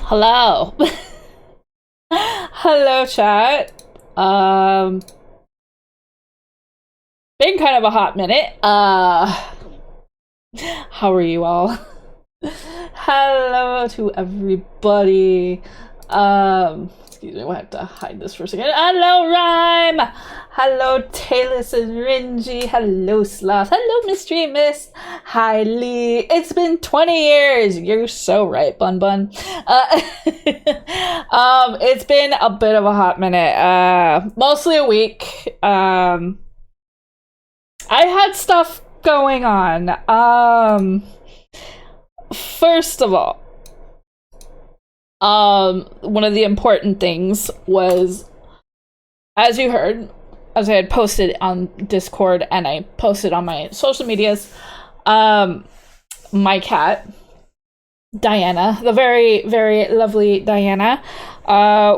Hello. Hello, chat. Been kind of a hot minute. How are you all? Hello to everybody. Excuse me, I have to hide this for a second. Hello, Rhyme. Hello, Talus and Ringy. Hello, Sloth. Hello, Mystery Miss. Hi, Lee. It's been 20 years. You're so right, Bun Bun. It's been a bit of a hot minute. Mostly a week. I had stuff going on. First of all, one of the important things was, as you heard, as I had posted on Discord and I posted on my social medias, my cat, Diana, the very, very lovely Diana,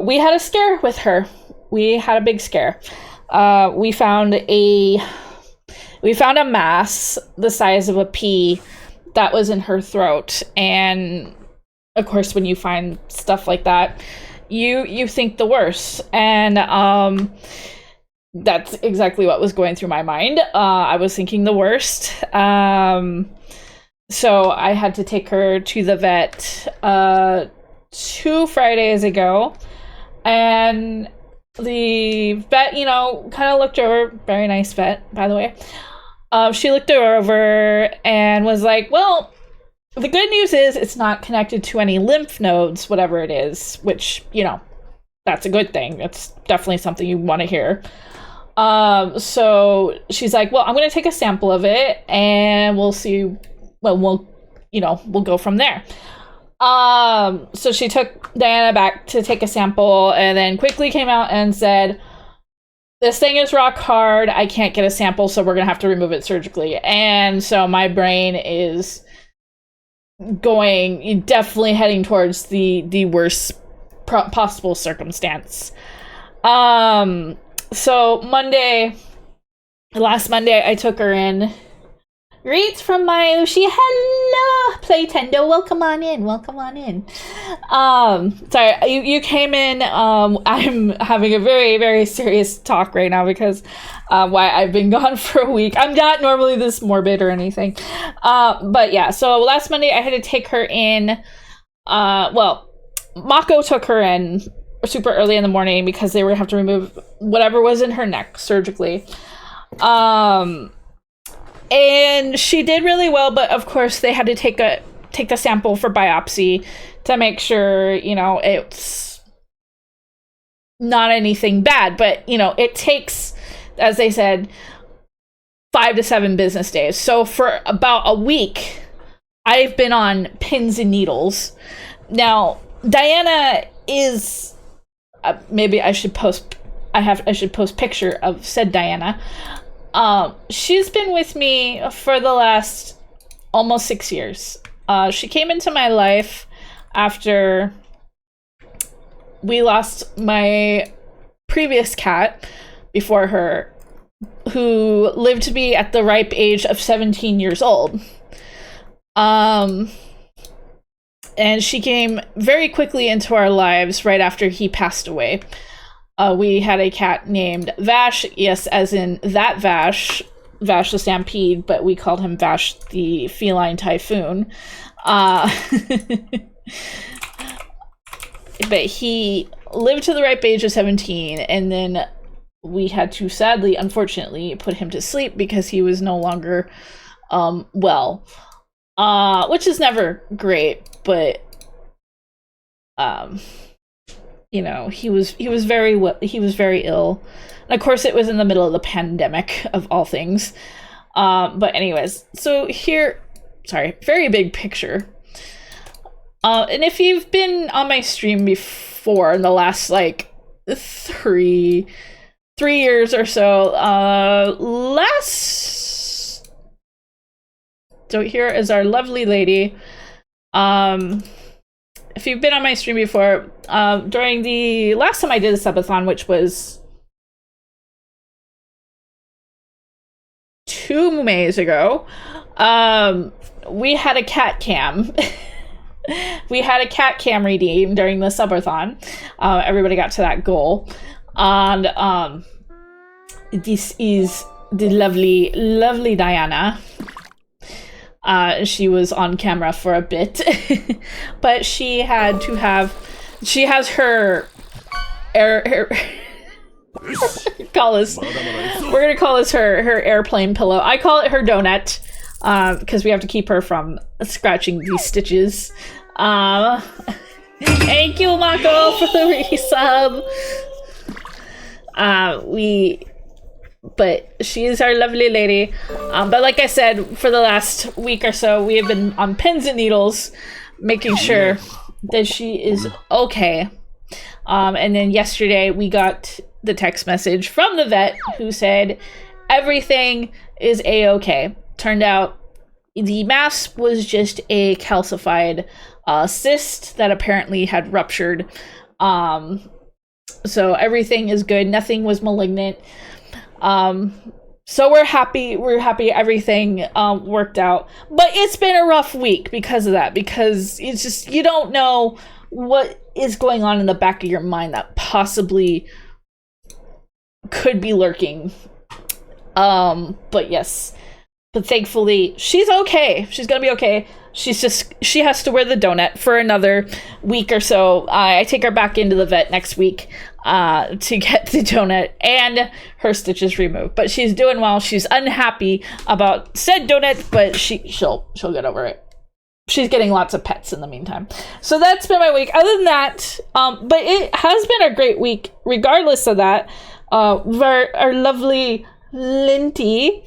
we had a scare with her. We had a big scare. We found a mass the size of a pea that was in her throat, and of course when you find stuff like that, you think the worst, and that's exactly what was going through my mind. I was thinking the worst. So I had to take her to the vet 2 Fridays ago, and the vet, kind of looked over. Very nice vet, by the way. She looked her over and was like, well, the good news is it's not connected to any lymph nodes, whatever it is, which, that's a good thing. It's definitely something you want to hear. So she's like, well, I'm going to take a sample of it and we'll see. Well, we'll go from there. So she took Diana back to take a sample and then quickly came out and said, this thing is rock hard. I can't get a sample, so we're going to have to remove it surgically. And so my brain is definitely heading towards the worst possible circumstance. So last Monday, I took her in. Greets from my Lucy. Hello, Playtendo. Welcome on in. Sorry, you came in. I'm having a very, very serious talk right now because why I've been gone for a week. I'm not normally this morbid or anything. But yeah, so last Monday I had to take her in. Mako took her in super early in the morning because they were going to have to remove whatever was in her neck surgically. And she did really well, but of course they had to take the sample for biopsy to make sure, it's not anything bad. But, it takes, as they said, 5 to 7 business days. So for about a week, I've been on pins and needles. Now, Diana is, maybe I should post picture of said Diana. She's been with me for the last almost 6 years. She came into my life after we lost my previous cat before her, who lived to be at the ripe age of 17 years old. And she came very quickly into our lives right after he passed away. We had a cat named Vash, yes, as in that Vash the Stampede, but we called him Vash the Feline Typhoon. But he lived to the ripe age of 17, and then we had to sadly, unfortunately, put him to sleep because he was no longer well. Which is never great, but he was very ill. And of course it was in the middle of the pandemic of all things. But anyways, so here, very big picture. And if you've been on my stream before in the last three years or so, so here is our lovely lady. If you've been on my stream before, during the last time I did a subathon, which was 2 Mays ago, we had a cat cam We had a cat cam redeem during the subathon. Everybody got to that goal. And this is the lovely, lovely Diana. She was on camera for a bit, but she has her we're gonna call this her airplane pillow. I call it her donut, because we have to keep her from scratching these stitches. Thank you, Mako, for the resub. But she is our lovely lady. But like I said, for the last week or so, we have been on pins and needles, making sure that she is okay. And then yesterday we got the text message from the vet who said everything is a-okay. Turned out the mass was just a calcified cyst that apparently had ruptured. So everything is good. Nothing was malignant. So we're happy everything worked out. But it's been a rough week because of that, because it's just, you don't know what is going on in the back of your mind that possibly could be lurking. But yes. But thankfully, she's okay. She's gonna be okay. She has to wear the donut for another week or so. I take her back into the vet next week to get the donut and her stitches removed. But she's doing well. She's unhappy about said donut, but she'll get over it. She's getting lots of pets in the meantime. So that's been my week. Other than that, but it has been a great week regardless of that. Our lovely Linty,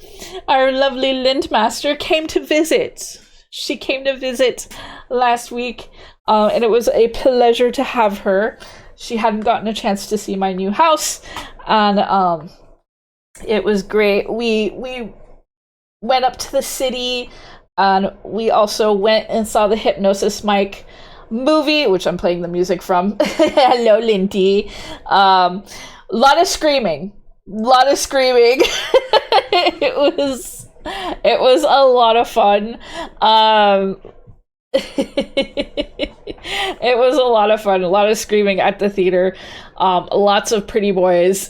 our lovely lint master, came to visit. She came to visit last week, and it was a pleasure to have her. She hadn't gotten a chance to see my new house, and it was great. We went up to the city, and we also went and saw the Hypnosis Mike movie, which I'm playing the music from. Hello, Linty. Lot of screaming. It was a lot of fun. It was a lot of fun. A lot of screaming at the theater. Lots of pretty boys.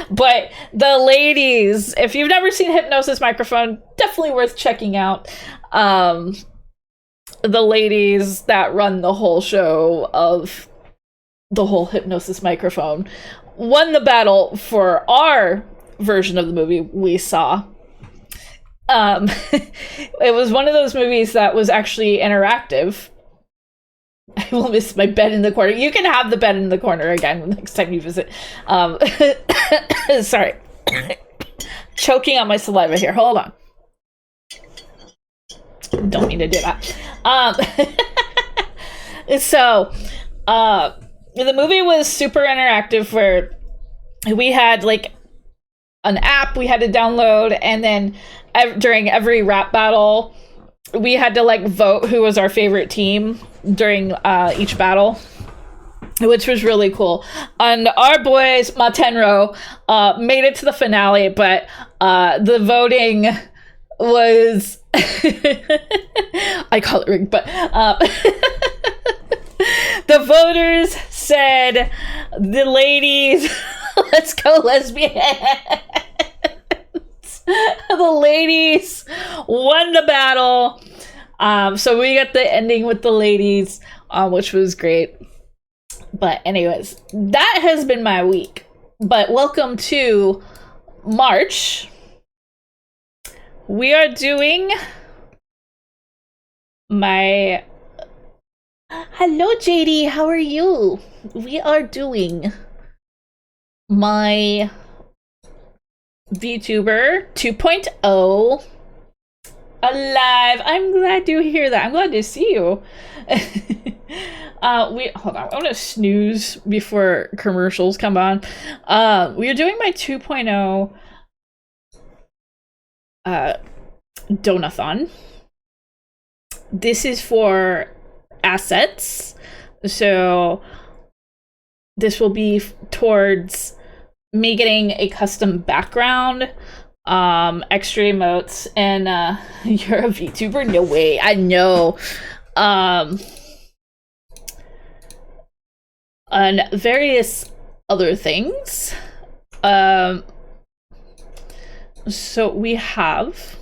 But the ladies, if you've never seen Hypnosis Microphone, definitely worth checking out. The ladies that run the whole show of the whole Hypnosis Microphone won the battle for our version of the movie we saw. It was one of those movies that was actually interactive. I will miss my bed in the corner. You can have the bed in the corner again next time you visit. Sorry. Choking on my saliva here. Hold on. Don't mean to do that. So, the movie was super interactive, where we had like an app we had to download, and then during every rap battle we had to like vote who was our favorite team during each battle, which was really cool. And our boys Matenro made it to the finale, but the voting was I call it rigged, but the voters said the ladies let's go lesbians. The ladies won the battle. So we got the ending with the ladies, which was great. But anyways, that has been my week. But welcome to March. We are doing my... Hello, JD. How are you? We are doing my VTuber 2.0 alive. I'm glad to hear that. I'm glad to see you. Hold on. I want to snooze before commercials come on. We are doing my 2.0 donathon. This is for assets. So this will be towards me getting a custom background extra emotes, and you're a VTuber? No way. I know. And various other things. So we have,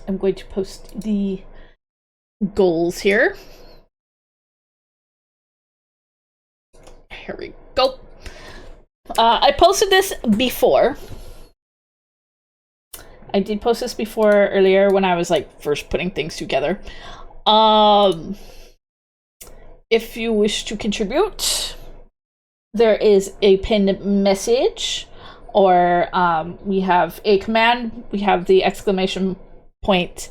I'm going to post the goals here. Here we go. I posted this before. I did post this before earlier when I was like first putting things together. If you wish to contribute, there is a pinned message, or we have a command. We have the exclamation point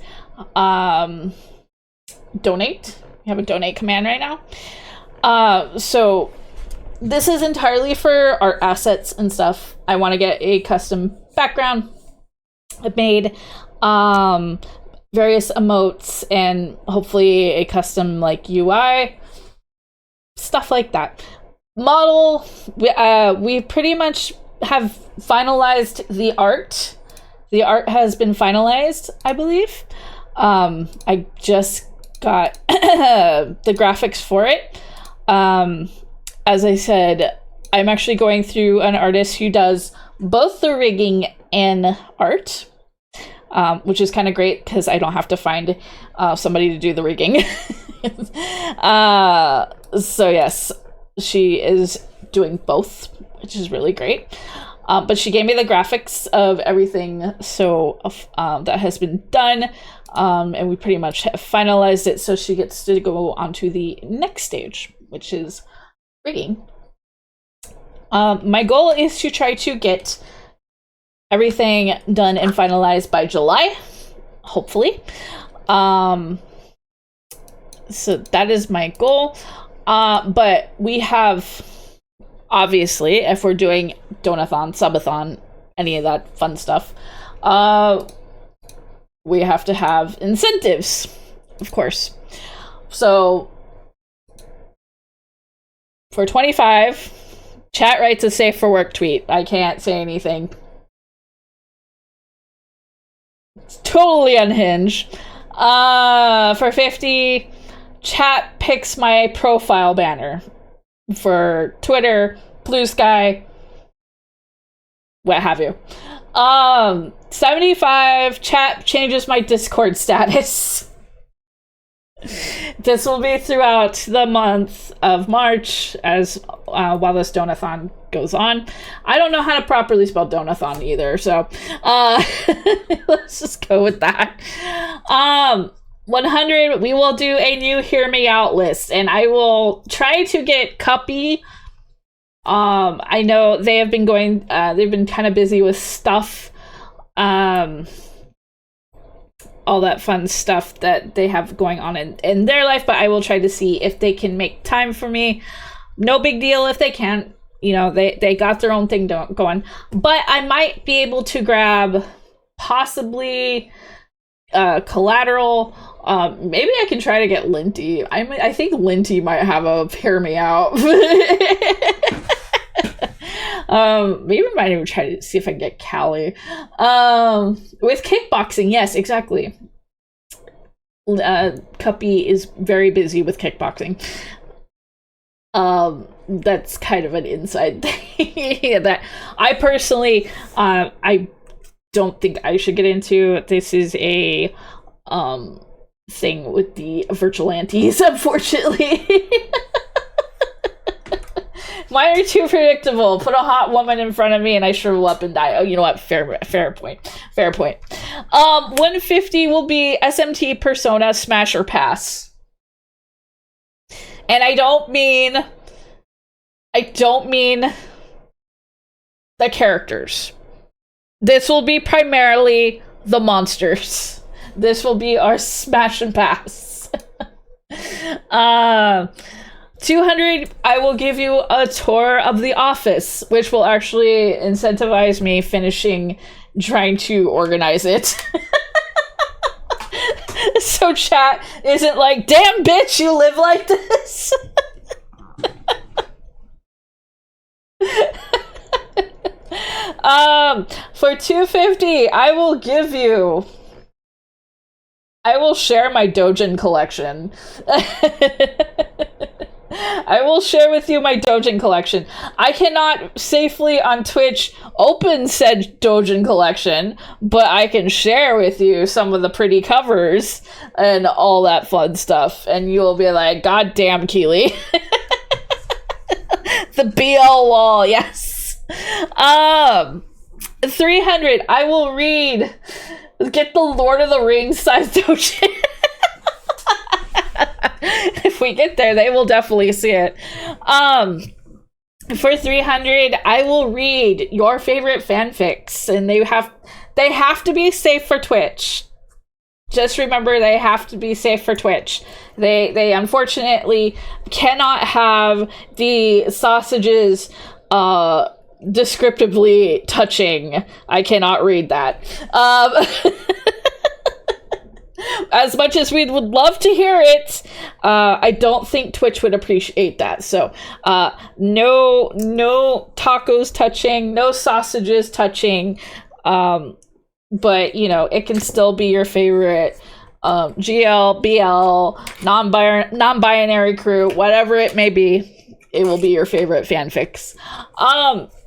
donate. We have a donate command right now. So this is entirely for art assets and stuff. I want to get a custom background made, various emotes, and hopefully a custom like UI, stuff like that. Model, we pretty much have finalized the art. The art has been finalized, I believe. I just got the graphics for it. As I said, I'm actually going through an artist who does both the rigging and art, which is kind of great because I don't have to find somebody to do the rigging. So yes, she is doing both, which is really great. But she gave me the graphics of everything, so that has been done, and we pretty much have finalized it, so she gets to go on to the next stage, which is rigging. My goal is to try to get everything done and finalized by July, hopefully. So that is my goal. But we have, obviously, if we're doing donathon, subathon, any of that fun stuff, we have to have incentives, of course. So for 25, chat writes a safe for work tweet. I can't say anything. It's totally unhinged. For 50, chat picks my profile banner for Twitter, Blue Sky, what have you. 75, chat changes my Discord status. This will be throughout the month of March as while this donathon goes on. I don't know how to properly spell donathon either, so let's just go with that. 100, we will do a new Hear Me Out list, and I will try to get Cuppy. I know they have been going, they've been kind of busy with stuff, all that fun stuff that they have going on in their life, but I will try to see if they can make time for me. No big deal if they can't. You know, they got their own thing going. But I might be able to grab possibly Collateral. Maybe I can try to get Linty. I think Linty might have a Hear Me Out. Maybe I might even try to see if I can get Callie. With kickboxing, yes, exactly. Cuppy is very busy with kickboxing. That's kind of an inside thing that I personally, I don't think I should get into. This is a thing with the virtual aunties, unfortunately. Mine are too predictable. Put a hot woman in front of me and I shrivel up and die. Oh, you know what? Fair point. 150 will be SMT Persona Smash or Pass. And I don't mean the characters. This will be primarily the monsters. This will be our Smash and Pass. 200, I will give you a tour of the office, which will actually incentivize me finishing trying to organize it. So chat isn't like, damn bitch, you live like this. For 250, I will share my Dojin collection. I will share with you my Dojin collection. I cannot safely on Twitch open said Dojin collection, but I can share with you some of the pretty covers and all that fun stuff, and you'll be like, God damn, Keely. The BL wall, yes. 300, I will read. Get the Lord of the Rings size Dojin. If we get there, they will definitely see it. For 300, I will read your favorite fanfics, and they have to be safe for Twitch. Just remember, they have to be safe for Twitch. They unfortunately cannot have the sausages descriptively touching. I cannot read that. As much as we would love to hear it, I don't think Twitch would appreciate that. So, no tacos touching, no sausages touching. But, you know, it can still be your favorite GL, BL, non-binary crew, whatever it may be. It will be your favorite fanfics.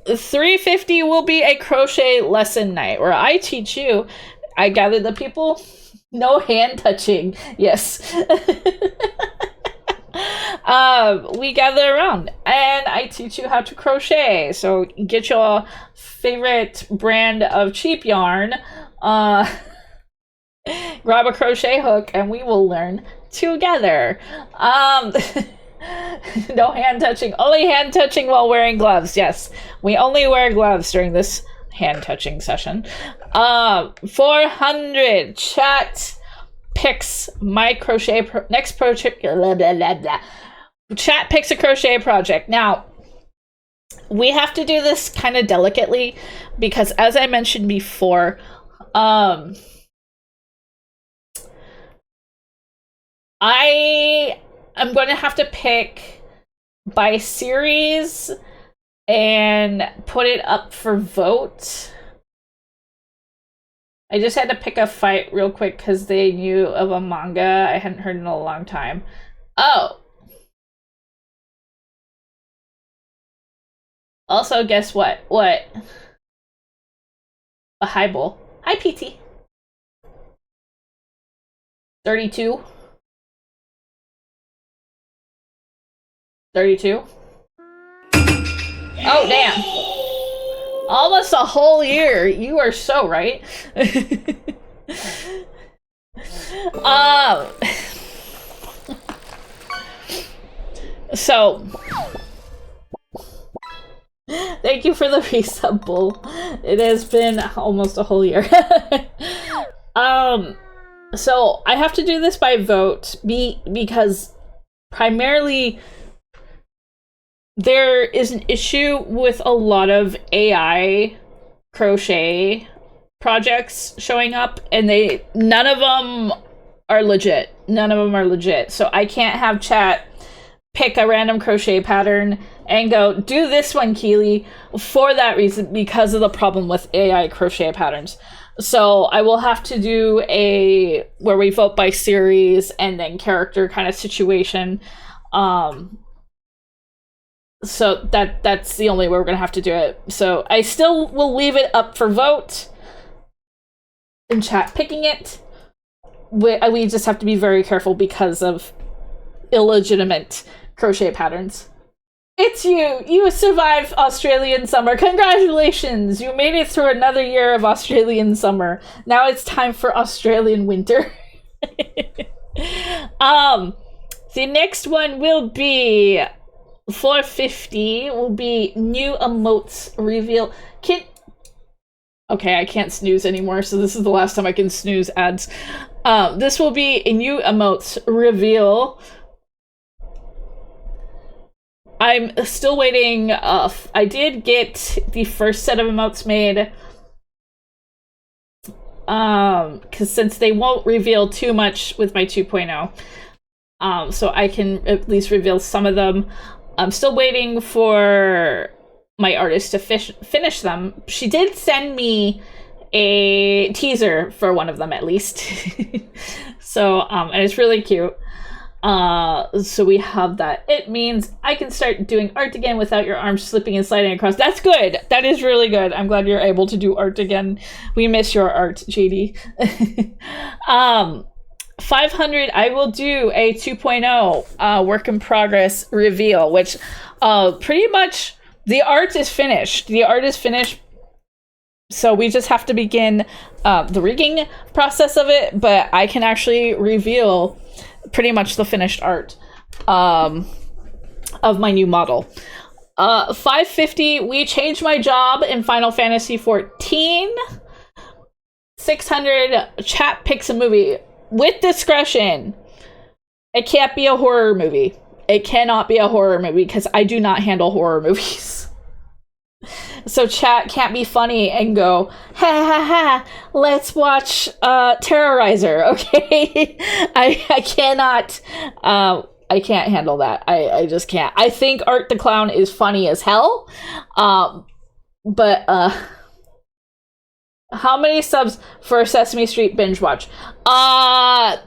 350 will be a crochet lesson night where I teach you. I gather the people. No hand touching. Yes. We gather around and I teach you how to crochet. So get your favorite brand of cheap yarn, grab a crochet hook, and we will learn together. No hand touching. Only hand touching while wearing gloves. Yes, we only wear gloves during this hand touching session. 400 chat picks my crochet next project. Chat picks a crochet project. Now, we have to do this kind of delicately because, as I mentioned before, I am going to have to pick by series and put it up for vote. I just had to pick a fight real quick because they knew of a manga I hadn't heard in a long time. Oh! Also, guess what? What? A high bowl. Hi, PT. 32. 32. Oh, damn. Almost a whole year. You are so right. So, thank you for the resub, Bull. It has been almost a whole year. So I have to do this by vote because primarily there is an issue with a lot of AI crochet projects showing up, and none of them are legit. None of them are legit. So I can't have chat pick a random crochet pattern and go, do this one, Keely, for that reason, because of the problem with AI crochet patterns. So I will have to do where we vote by series and then character kind of situation. So that's the only way we're gonna have to do it. So I still will leave it up for vote in chat picking it. We just have to be very careful because of illegitimate crochet patterns. It's you! You survived Australian summer. Congratulations! You made it through another year of Australian summer. Now it's time for Australian winter. The next one will be 450. Will be new emotes reveal. Okay, I can't snooze anymore, so this is the last time I can snooze ads. This will be a new emotes reveal. I'm still waiting. I did get the first set of emotes made. Because since they won't reveal too much with my 2.0, so I can at least reveal some of them. I'm still waiting for my artist to finish them. She did send me a teaser for one of them at least. So, and it's really cute. So we have that. It means I can start doing art again without your arms slipping and sliding across. That's good. That is really good. I'm glad you're able to do art again. We miss your art, JD. 500, I will do a 2.0 work in progress reveal, which pretty much the art is finished. The art is finished. So we just have to begin the rigging process of it, but I can actually reveal pretty much the finished art of my new model. 550, we changed my job in Final Fantasy 14. 600, chat picks a movie. With discretion. It can't be a horror movie. It cannot be a horror movie because I do not handle horror movies. So chat can't be funny and go, ha ha ha, let's watch Terrorizer, okay? I cannot, I can't handle that. I just can't. I think Art the Clown is funny as hell, but how many subs for Sesame Street binge watch? That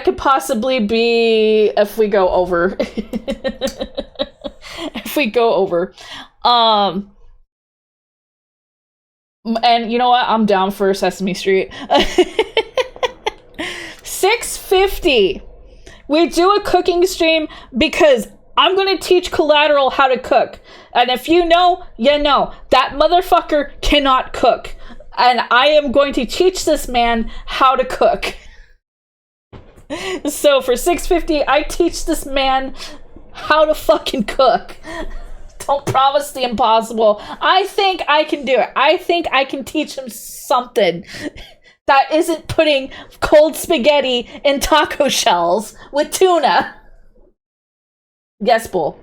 could possibly be if we go over. If we go over. And you know what? I'm down for Sesame Street. 650. We do a cooking stream because I'm going to teach Collateral how to cook. And if you know, you know. That motherfucker cannot cook. And I am going to teach this man how to cook. So for 650, I teach this man how to fucking cook. Don't promise the impossible. I think I can do it. I think I can teach him something that isn't putting cold spaghetti in taco shells with tuna. Yes, Bull.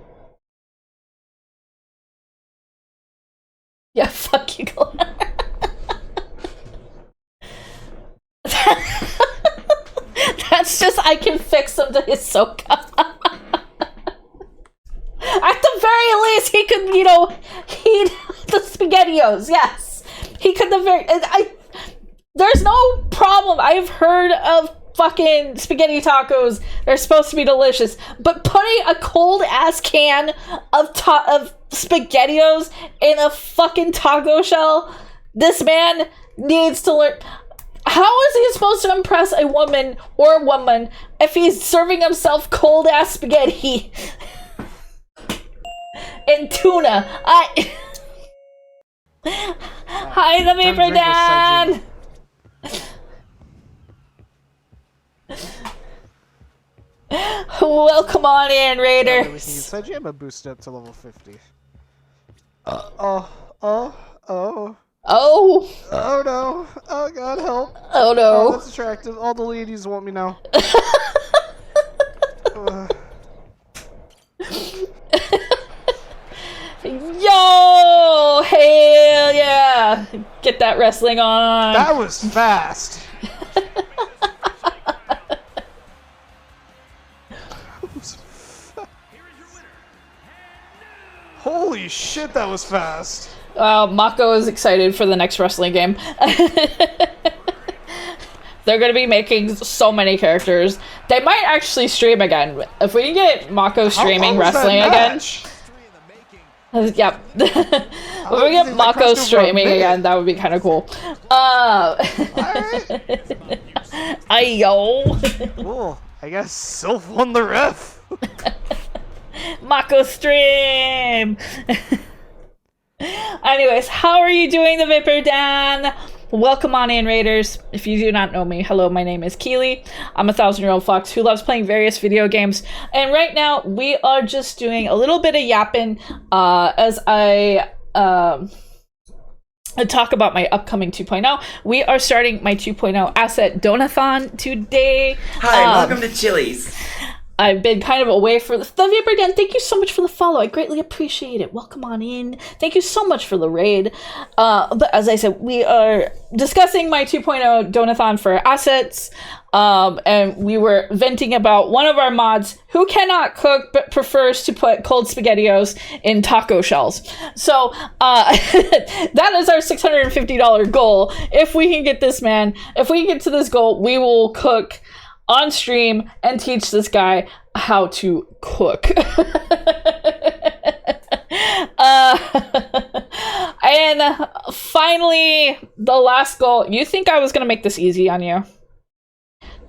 Yeah, fuck you. That's just, I can fix him to Hisoka. At the very least, he could, you know, heat the SpaghettiOs. Yes. He could there's no problem. I've heard of fucking spaghetti tacos. They're supposed to be delicious. But putting a cold ass can of SpaghettiOs in a fucking taco shell, this man needs to learn. How is he supposed to impress a woman if he's serving himself cold ass spaghetti and tuna? Hi, the Vapor Dan. Welcome on in, Raider. I'm a boost up to level 50. Oh Oh no. Oh god, help. Oh no. Oh, that's attractive. All the ladies want me now. Yo! Hell yeah! Get that wrestling on. That was fast. Holy shit, that was fast. Mako is excited for the next wrestling game. They're going to be making so many characters. They might actually stream again. If we can get Mako streaming wrestling again. Yep. If we get Mako streaming again, that would be kind of cool. Ayo. Cool. I guess Sylph won the ref. Mako stream. Anyways, how are you doing, the Vapor Dan? Welcome on in, Raiders. If you do not know me, hello, my name is Keely. I'm a 1,000-year-old fox who loves playing various video games. And right now, we are just doing a little bit of yapping as I talk about my upcoming 2.0. We are starting my 2.0 asset donathon today. Hi, welcome to Chili's. I've been kind of away for the Vapor Dan. Thank you so much for the follow. I greatly appreciate it. Welcome on in. Thank you so much for the raid. But as I said, we are discussing my 2.0 donathon for assets. and we were venting about one of our mods who cannot cook but prefers to put cold SpaghettiOs in taco shells. So that is our $650 goal. If we can get this man, if we can get to this goal, we will cook on stream and teach this guy how to cook. And finally, the last goal. You think I was gonna make this easy on you?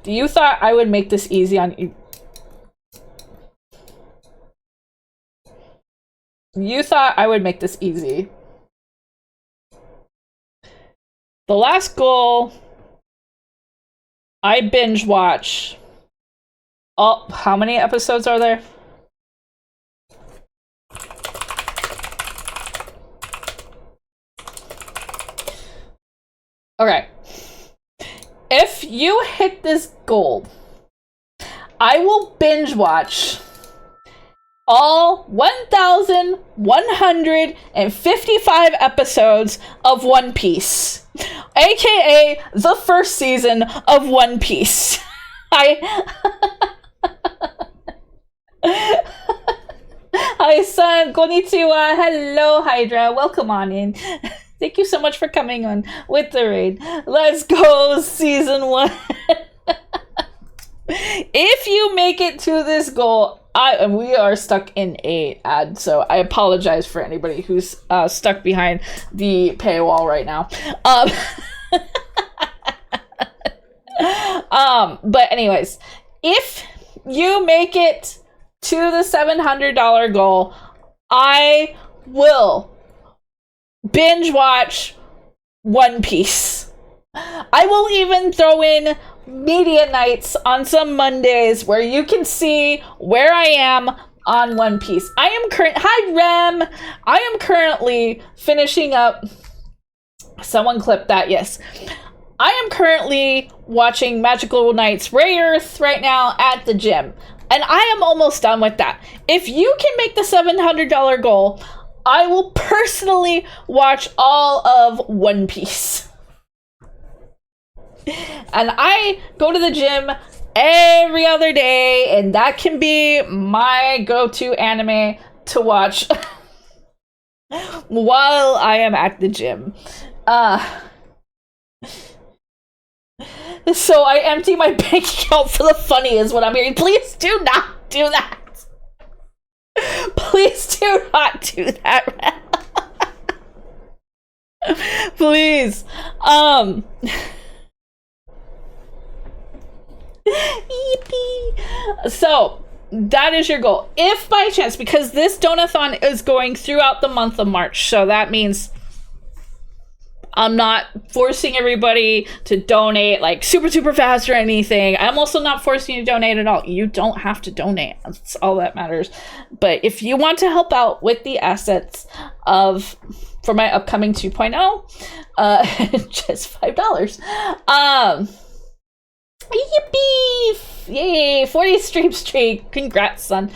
You thought I would make this easy on you? You thought I would make this easy. The last goal, I binge watch. Oh, how many episodes are there? Okay. If you hit this goal, I will binge watch all 1,155 episodes of One Piece, aka the first season of One Piece. Hi, son. Konnichiwa. Hello, Hydra. Welcome on in. Thank you so much for coming on with the raid. Let's go, season 1. If you make it to this goal, we are stuck in a ad, so I apologize for anybody who's stuck behind the paywall right now. But anyways, if you make it to the $700 goal, I will binge watch One Piece. I will even throw in media nights on some Mondays where you can see where I am on One Piece. Hi Rem! I am currently finishing up. Someone clipped that, yes. I am currently watching Magical Knights Ray Earth right now at the gym. And I am almost done with that. If you can make the $700 goal, I will personally watch all of One Piece. And I go to the gym every other day, and that can be my go-to anime to watch while I am at the gym. So I empty my bank account for the funny is what I'm hearing. Please do not do that. Please do not do that. Please. Yippee. So that is your goal. If by chance, because this donathon is going throughout the month of March, so that means I'm not forcing everybody to donate like super fast or anything. I'm also not forcing you to donate at all. You don't have to donate. That's all that matters. But if you want to help out with the assets for my upcoming 2.0, just $5. Yippee! Yay! 40 stream streak. Congrats, son.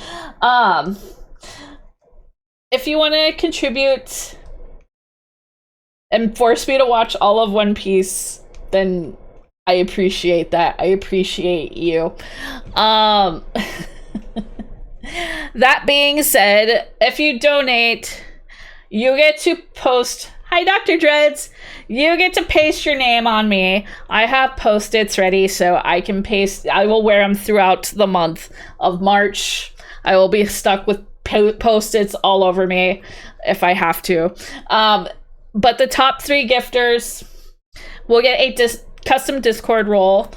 If you want to contribute and force me to watch all of One Piece, then I appreciate that. I appreciate you. That being said, if you donate, you get to post, hi Dr. Dreads, you get to paste your name on me. I have post-its ready, so I can paste, I will wear them throughout the month of March. I will be stuck with post-its all over me if I have to. But the top 3 gifters will get a custom Discord role,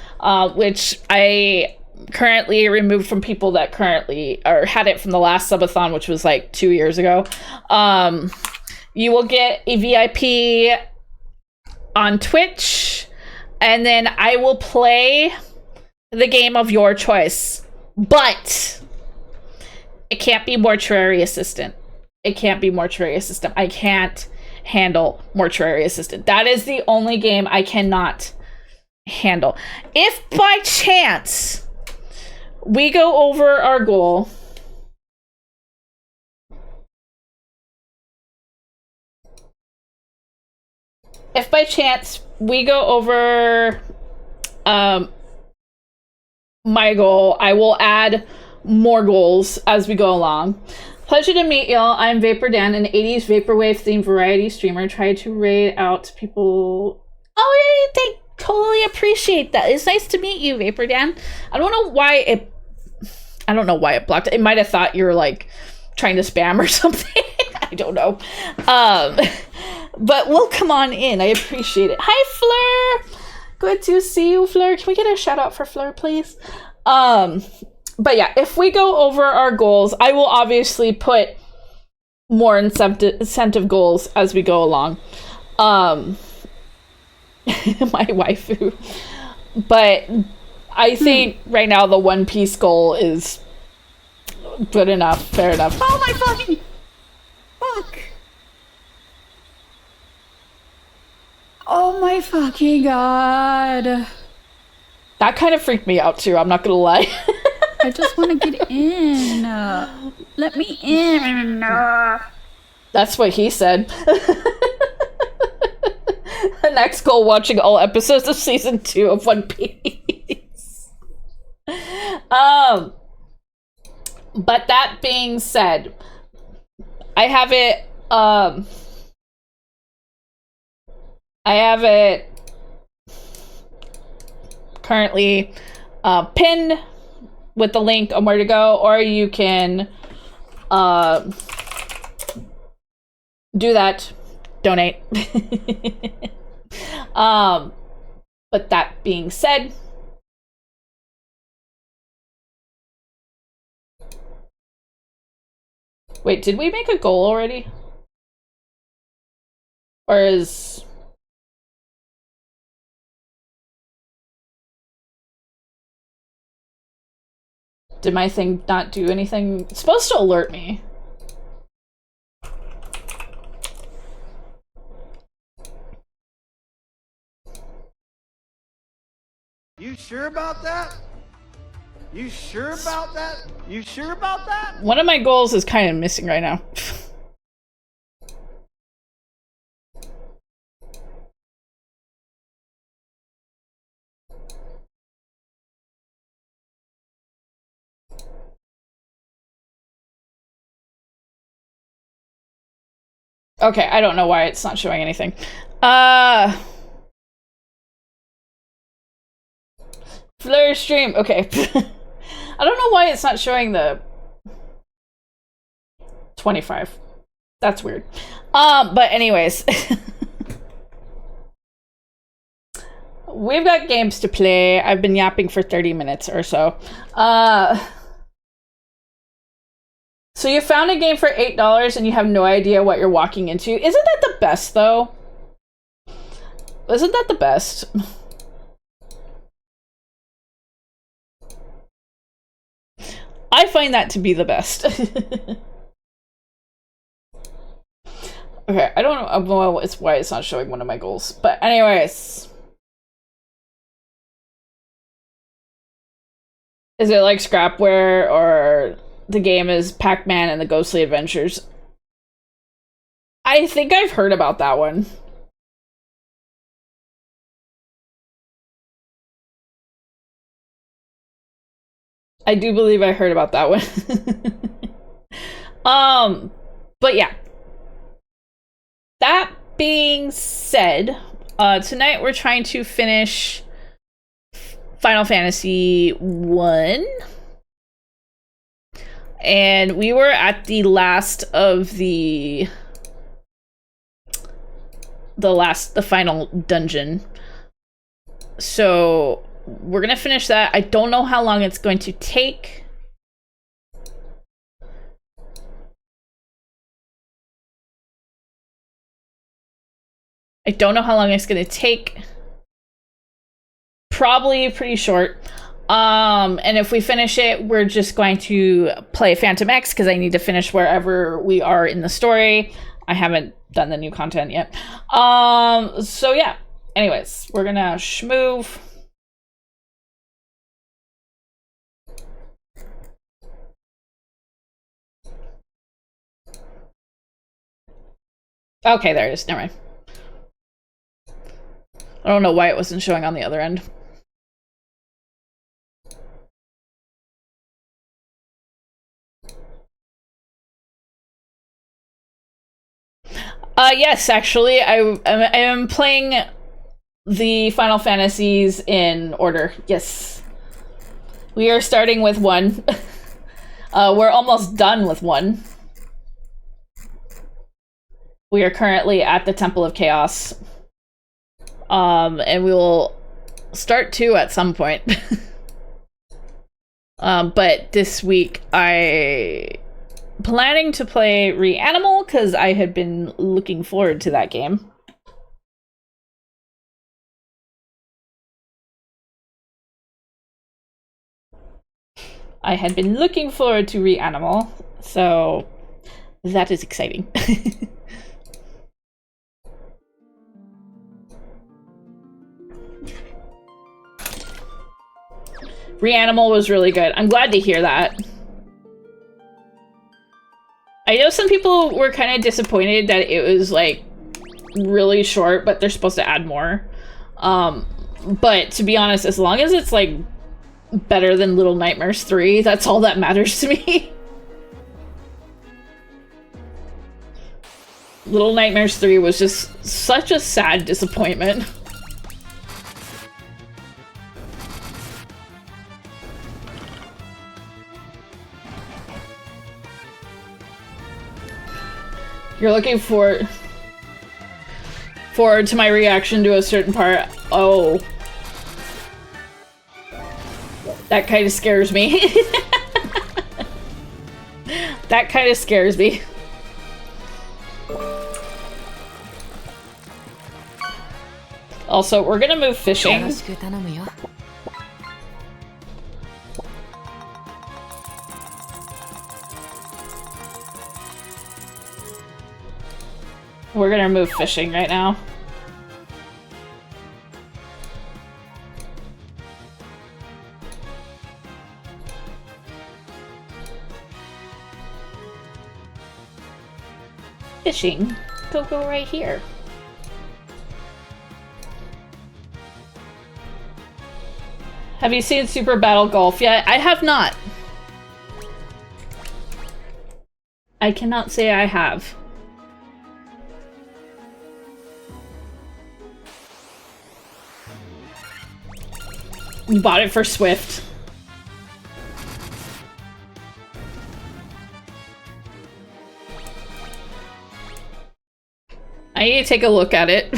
which I currently removed from people that currently or had it from the last subathon, which was like 2 years ago. You will get a VIP on Twitch, and then I will play the game of your choice. But it can't be Mortuary Assistant. It can't be Mortuary Assistant. I can't handle Mortuary Assistant. That is the only game I cannot handle. If by chance we go over our goal, my goal. I will add more goals as we go along. Pleasure to meet y'all. I'm Vapor Dan, an 80s vaporwave themed variety streamer. Try to raid out to people. Oh, they totally appreciate that. It's nice to meet you, Vapor Dan. I don't know why it blocked. It might have thought you were like trying to spam or something. I don't know. But welcome on in. I appreciate it. Hi, Fleur. Good to see you, Fleur. Can we get a shout out for Fleur, please? But yeah, if we go over our goals, I will obviously put more incentive goals as we go along. My waifu. But I think right now the One Piece goal is good enough, fair enough. Oh my fucking fuck. Oh my fucking god. That kind of freaked me out too, I'm not gonna lie. I just want to get in. Let me in. That's what he said. The next goal, watching all episodes of season 2 of One Piece. But that being said, I have it currently pinned with the link on where to go, or you can do that, donate. But that being said, wait, did we make a goal already? Or is... Did my thing not do anything? It's supposed to alert me. You sure about that? You sure about that? You sure about that? One of my goals is kind of missing right now. Okay, I don't know why it's not showing anything. Fleur stream. Okay. I don't know why it's not showing the 25. That's weird. But anyways. We've got games to play. I've been yapping for 30 minutes or so. So you found a game for $8 and you have no idea what you're walking into. Isn't that the best, though? Isn't that the best? I find that to be the best. Okay, I don't know why it's not showing one of my goals. But anyways. Is it like Scrapware, or the game is Pac-Man and the Ghostly Adventures? I think I've heard about that one. I do believe I heard about that one. But yeah. That being said, tonight we're trying to finish Final Fantasy 1. And we were at the last of the final dungeon. So we're gonna finish that. I don't know how long it's going to take. I don't know how long it's gonna take. Probably pretty short. And if we finish it, we're just going to play Phantom X because I need to finish wherever we are in the story. I haven't done the new content yet. So yeah. Anyways, we're gonna schmoove. Okay, there it is. Never mind. I don't know why it wasn't showing on the other end. Yes, actually, I am playing the Final Fantasies in order. Yes. We are starting with 1. We're almost done with 1. We are currently at the Temple of Chaos. And we will start 2 at some point. But this week I planning to play Reanimal because I had been looking forward to that game. I had been looking forward to Reanimal, so that is exciting. Reanimal was really good. I'm glad to hear that. I know some people were kind of disappointed that it was, like, really short, but they're supposed to add more. But to be honest, as long as it's, like, better than Little Nightmares 3, that's all that matters to me. Little Nightmares 3 was just such a sad disappointment. You're looking forward to my reaction to a certain part. Oh. That kind of scares me. That kind of scares me. Also, we're gonna move fishing. We're gonna move fishing right now. Fishing? Go right here. Have you seen Super Battle Golf yet? I have not. I cannot say I have. You bought it for Swift. I need to take a look at it.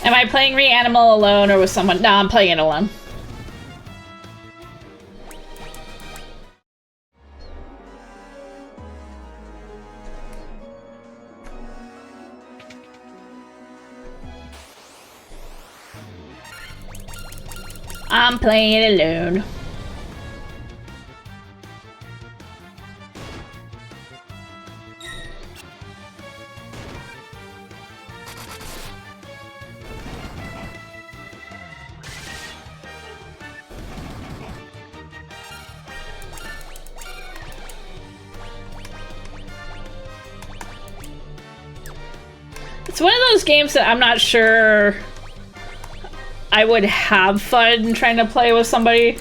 Am I playing Reanimal alone or with someone? No, I'm playing it alone. I'm playing it alone. It's one of those games that I'm not sure I would have fun trying to play with somebody.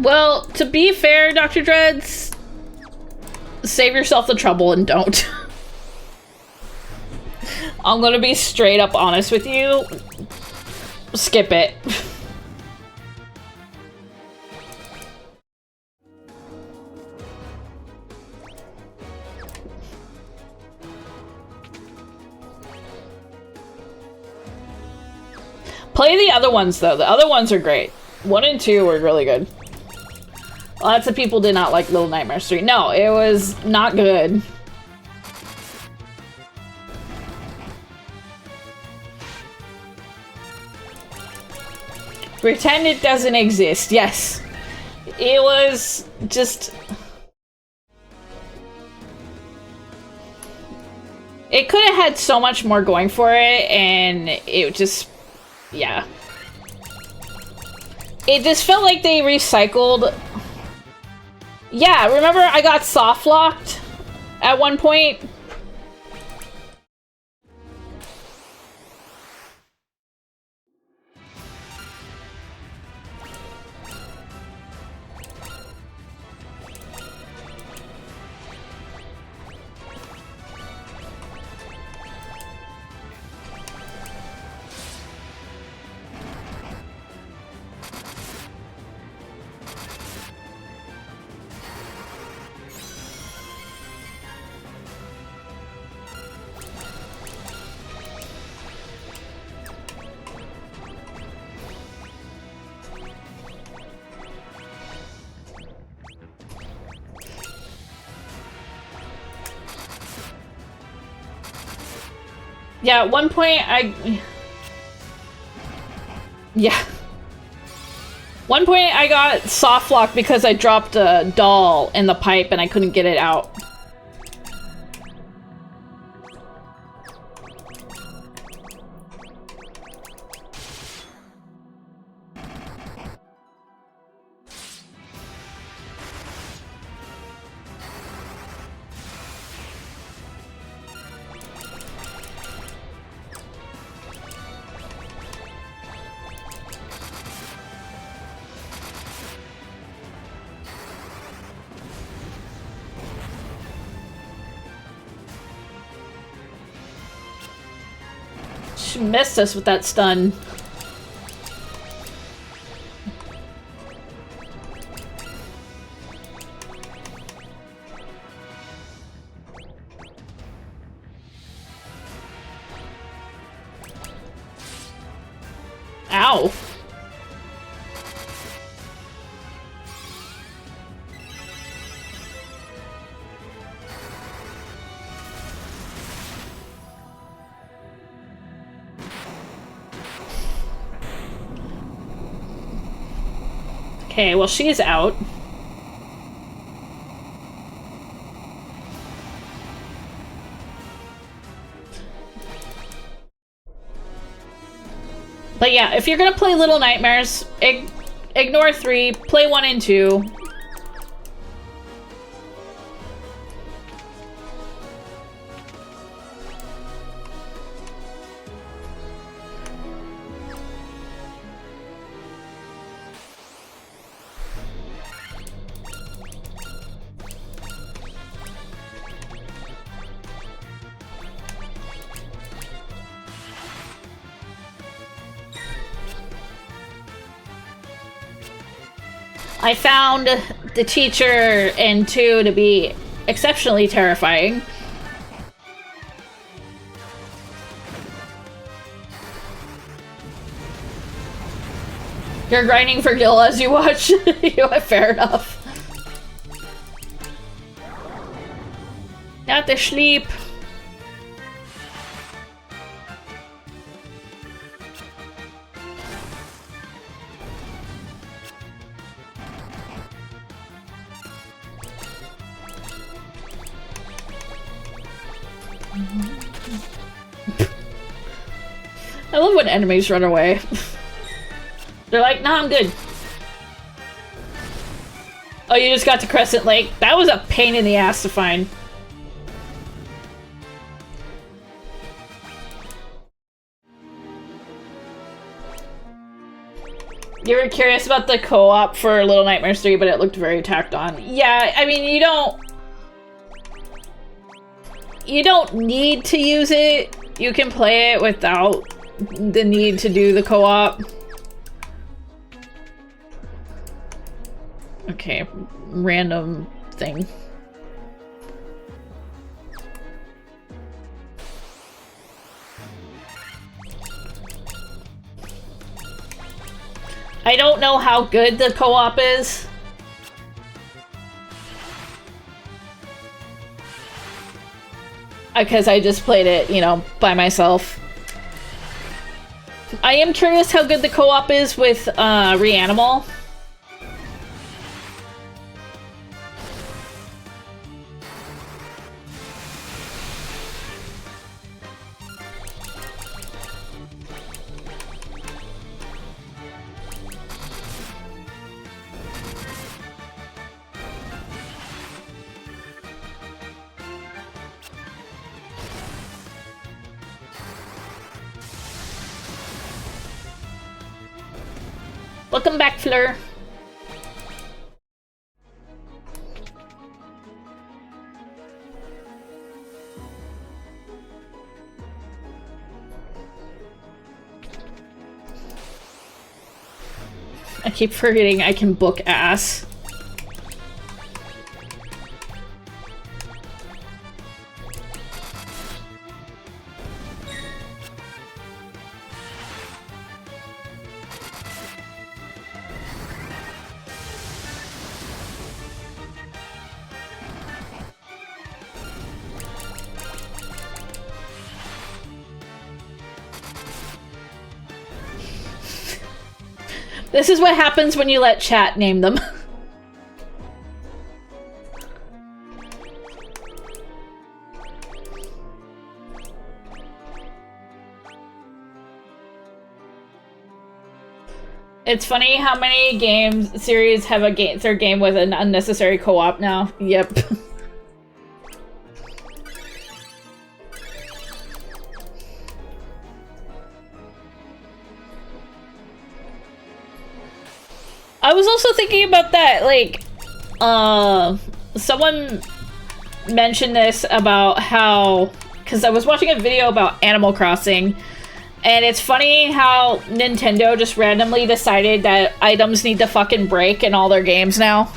Well, to be fair, Dr. Dreads, save yourself the trouble and don't. I'm gonna be straight up honest with you. Skip it. Play the other ones, though. The other ones are great. 1 and 2 were really good. Lots of people did not like Little Nightmares 3. No, it was not good. Pretend it doesn't exist. Yes. It was just... It could have had so much more going for it, and it just... Yeah. It just felt like they recycled... Yeah, remember I got soft locked at one point? Yeah, at one point Yeah. One point I got soft locked because I dropped a doll in the pipe and I couldn't get it out. She missed us with that stun. Ow. Okay, well, she's out. But yeah, if you're gonna play Little Nightmares, ignore 3, play 1 and 2. I found the teacher in 2 to be exceptionally terrifying. You're grinding for Gil as you watch? Fair enough. Not to sleep. I love when enemies run away. They're like, nah, I'm good. Oh, you just got to Crescent Lake? That was a pain in the ass to find. You were curious about the co-op for Little Nightmares 3, but it looked very tacked on. Yeah, I mean, you don't... you don't need to use it. You can play it without the need to do the co-op. Okay, random thing. I don't know how good the co-op is. Because I just played it, you know, by myself. I am curious how good the co-op is with Reanimal. Welcome back, Fleur. I keep forgetting I can book ass. This is what happens when you let chat name them. It's funny how many games series have a third game with an unnecessary co-op now. Yep. I was also thinking about that, like, someone mentioned this about how, because I was watching a video about Animal Crossing, and it's funny how Nintendo just randomly decided that items need to fucking break in all their games now.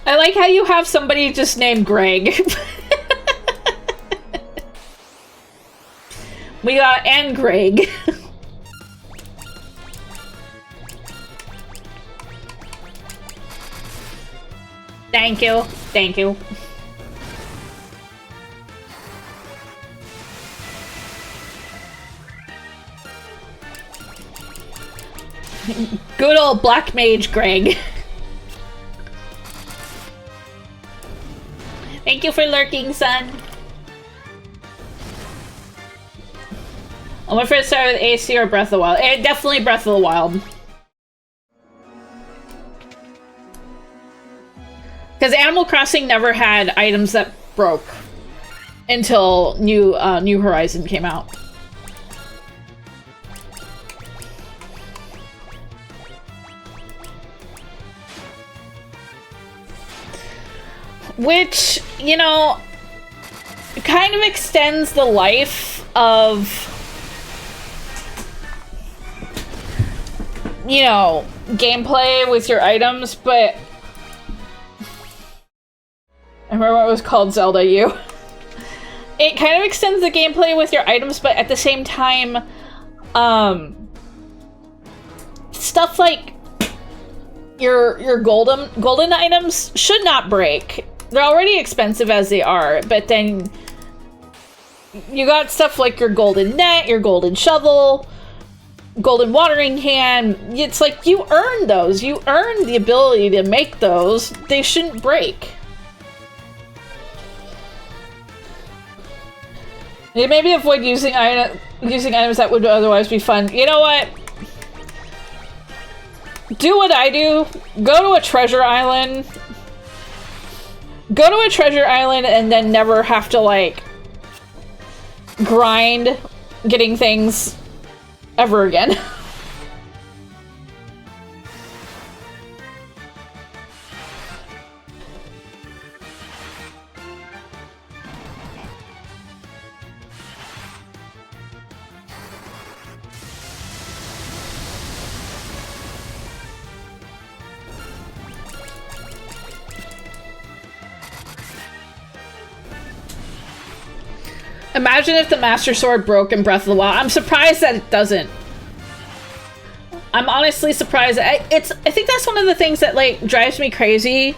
I like how you have somebody just named Greg. We got and Greg. Thank you. Thank you. Good old Black Mage Greg. Thank you for lurking, son. I'm gonna first start with AC or Breath of the Wild. Definitely Breath of the Wild. Because Animal Crossing never had items that broke until New Horizon came out. Which, you know, kind of extends the life of, you know, gameplay with your items, but I remember what it was called, Zelda U. It kind of extends the gameplay with your items, but at the same time, stuff like your golden items should not break. They're already expensive as they are, but then you got stuff like your golden net, your golden shovel, golden watering can. It's like you earned those. You earned the ability to make those. They shouldn't break. You maybe avoid using items that would otherwise be fun. You know what? Do what I do. Go to a treasure island. Go to a treasure island and then never have to, like, grind getting things ever again. Imagine if the Master Sword broke in Breath of the Wild. I'm surprised that it doesn't. I'm honestly surprised. I think that's one of the things that like drives me crazy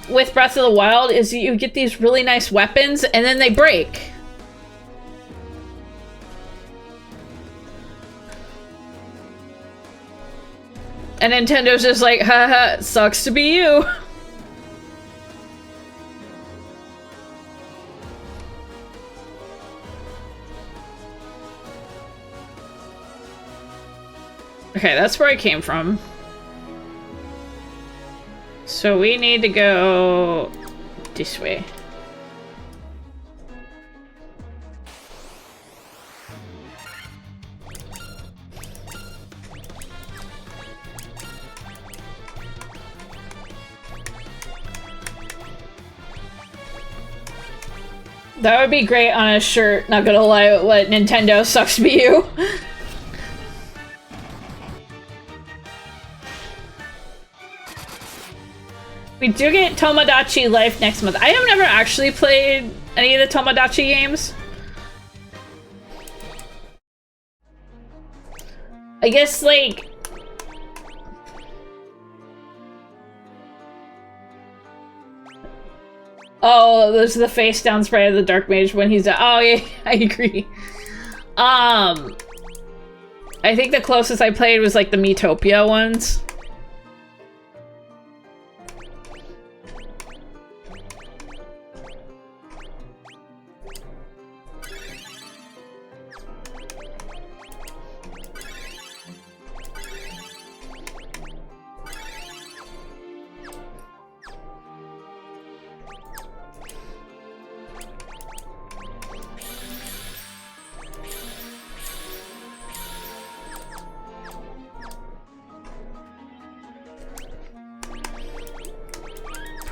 with Breath of the Wild is you get these really nice weapons and then they break. And Nintendo's just like, haha, it sucks to be you. Okay, that's where I came from. So we need to go this way. That would be great on a shirt, not gonna lie, what Nintendo sucks to be you. We do get Tomodachi Life next month. I have never actually played any of the Tomodachi games. I guess, like... Oh, there's the face down spray of the Dark Mage when he's... Oh, yeah, I agree. I think the closest I played was, like, the Miitopia ones.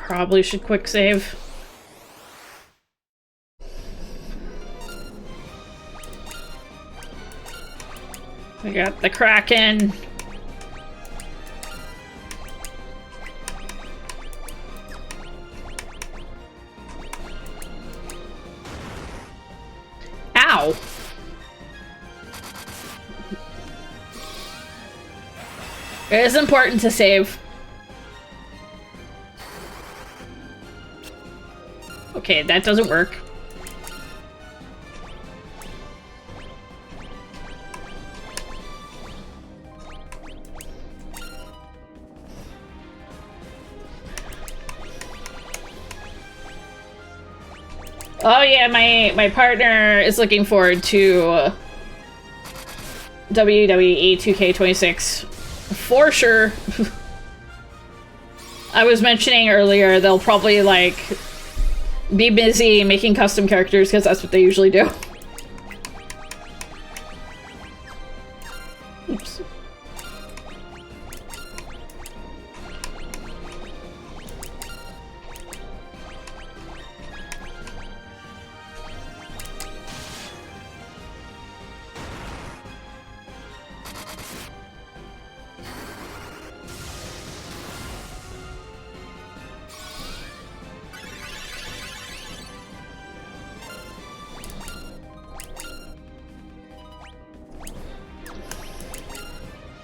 Probably should quick save. We got the Kraken. Ow! It is important to save. Okay, that doesn't work. Oh yeah, my partner is looking forward to WWE 2K26 for sure. I was mentioning earlier they'll probably like be busy making custom characters because that's what they usually do. Oops.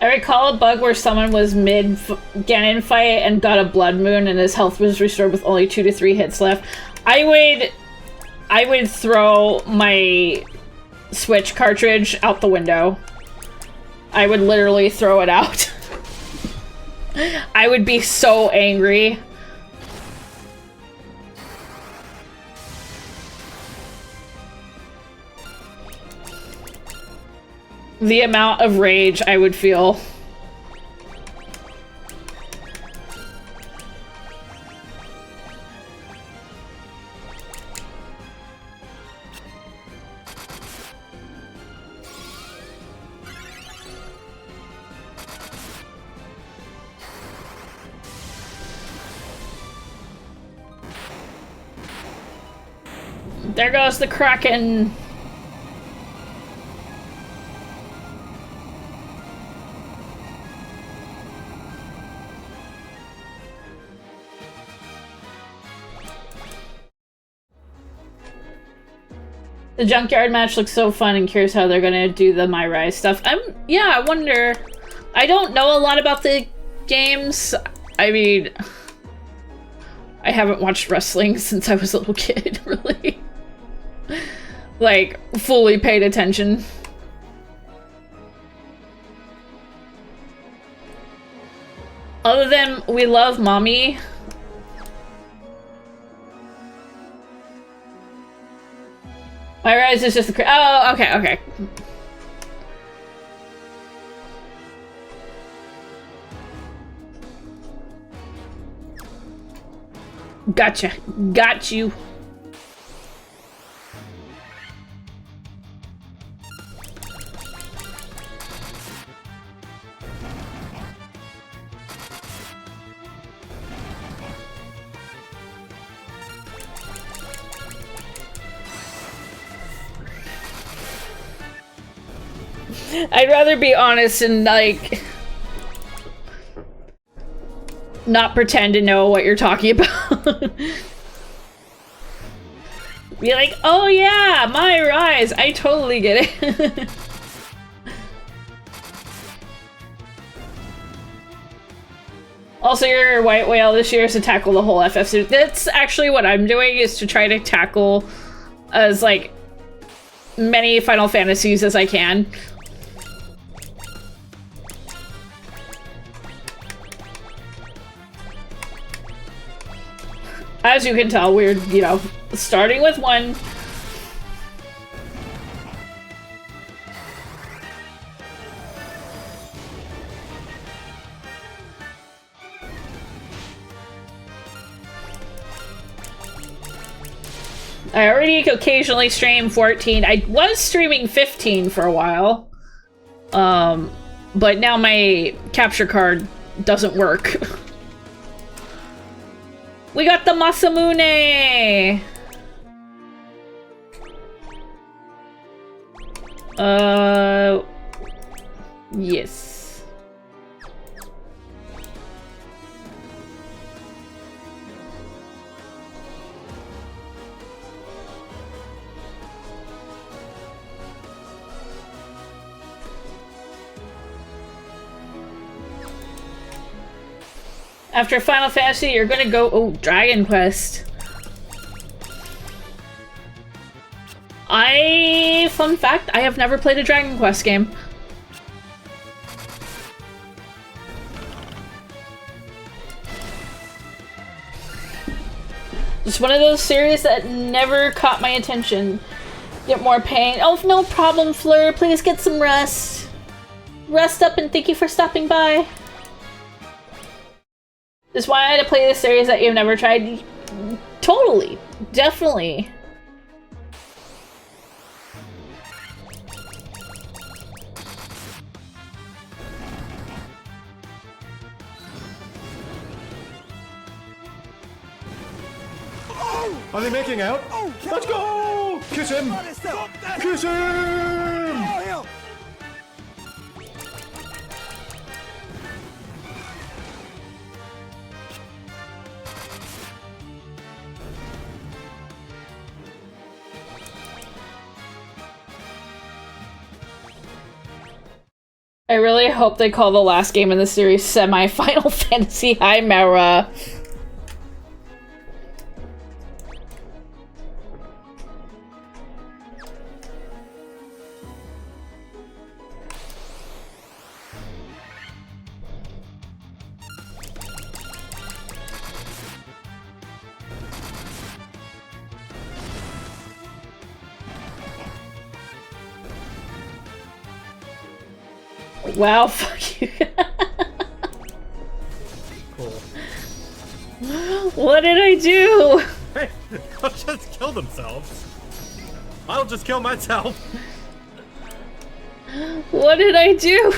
I recall a bug where someone was mid-Ganon fight and got a blood moon and his health was restored with only 2 to 3 hits left. I would throw my Switch cartridge out the window. I would literally throw it out. I would be so angry. The amount of rage I would feel. There goes the Kraken. The junkyard match looks so fun and curious how they're gonna do the My Rise stuff. Yeah, I wonder. I don't know a lot about the games. I mean, I haven't watched wrestling since I was a little kid, really. Like, fully paid attention. Other than We Love Mommy. My Rise is just the oh, okay, okay. Gotcha. Got you. I'd rather be honest and, like, not pretend to know what you're talking about. Be like, oh yeah, My Rise, I totally get it. Also, your white whale this year is to tackle the whole FF series. That's actually what I'm doing, is to try to tackle as, like, many Final Fantasies as I can. As you can tell, we're, you know, starting with one. I already occasionally stream 14. I was streaming 15 for a while. But now my capture card doesn't work. We got the Masamune! Yes. After Final Fantasy, you're gonna go... Oh, Dragon Quest. Fun fact, I have never played a Dragon Quest game. It's one of those series that never caught my attention. Get more pain. Oh, no problem, Fleur. Please get some rest. Rest up and thank you for stopping by. Just wanted to play this series that you've never tried. Totally. Definitely. Are they making out? Let's go! Kiss him! Kiss him! I really hope they call the last game in the series Semi-Final Fantasy Chimera. Wow, fuck you. Cool. What did I do? Hey, they'll just kill themselves. I'll just kill myself. What did I do?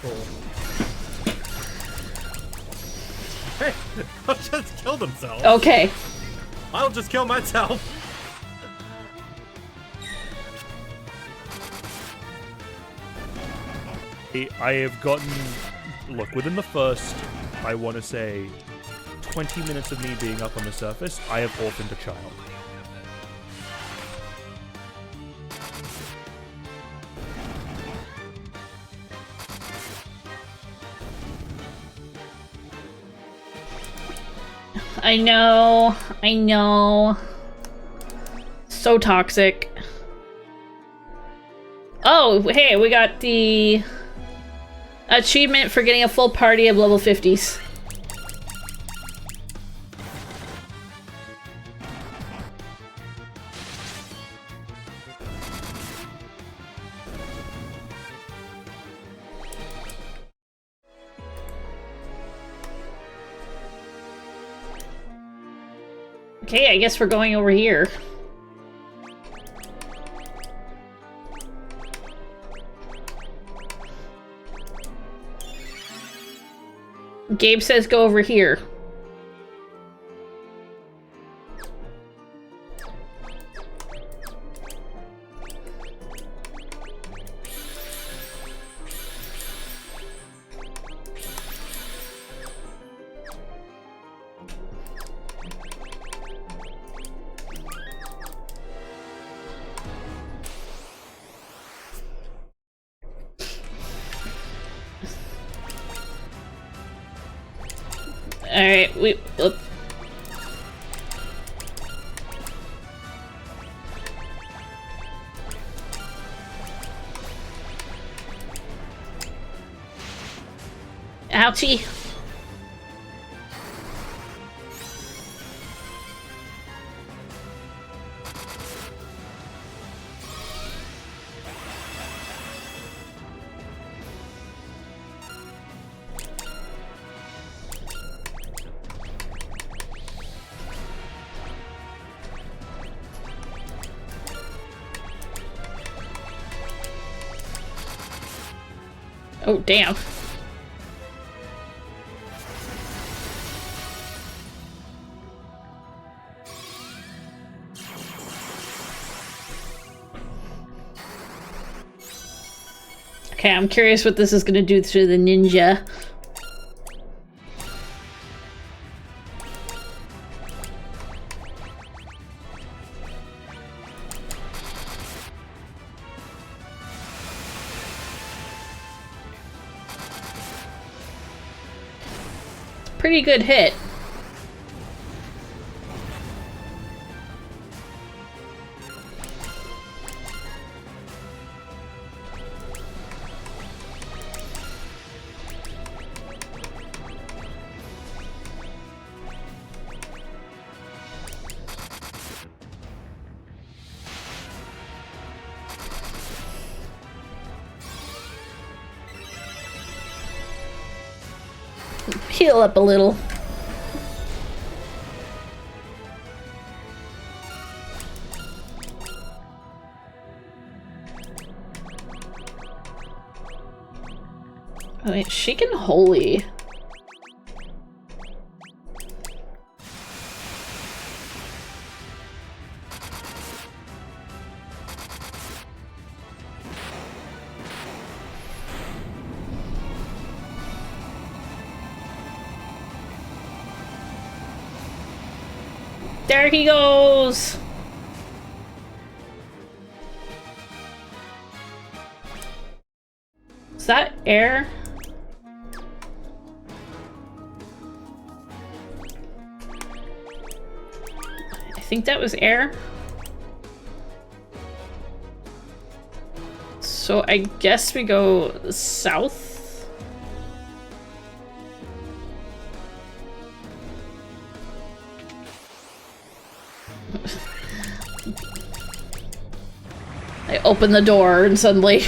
Cool. Hey, I'll just kill themselves. Okay. I'll just kill myself. I have gotten... Look, within the first, I want to say, 20 minutes of me being up on the surface, I have orphaned a child. I know. So toxic. Oh, hey, we got the achievement for getting a full party of level 50s. Okay, I guess we're going over here. Gabe says go over here. Alright, ouchie. Oh, damn. Okay, I'm curious what this is gonna do to the ninja. Pretty good hit. Heal up a little. Wait, she can holy. There he goes! Is that air? I think that was air. So I guess we go south? I open the door and suddenly...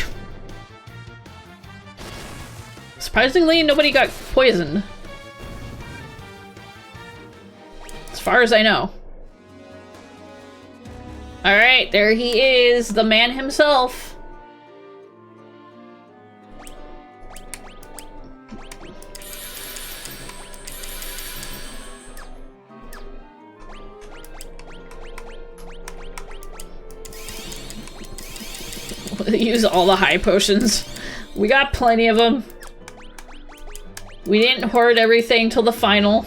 Surprisingly, nobody got poisoned. As far as I know. Alright, there he is, the man himself. use all the high potions. We got plenty of them. We didn't hoard everything till the final.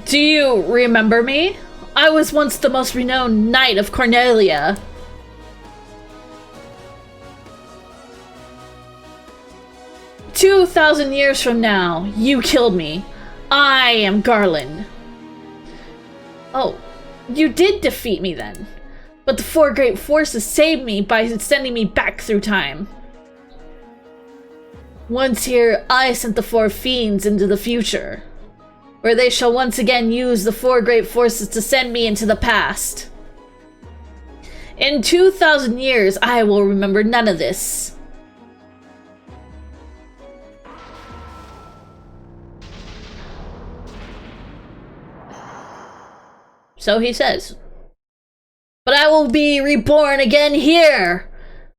Do you remember me? I was once the most renowned knight of Cornelia. 2,000 years from now, you killed me. I am Garland. Oh, you did defeat me then. But the four great forces saved me by sending me back through time. Once here, I sent the four fiends into the future, where they shall once again use the four great forces to send me into the past. In 2,000 years, I will remember none of this. So he says. But I will be reborn again here.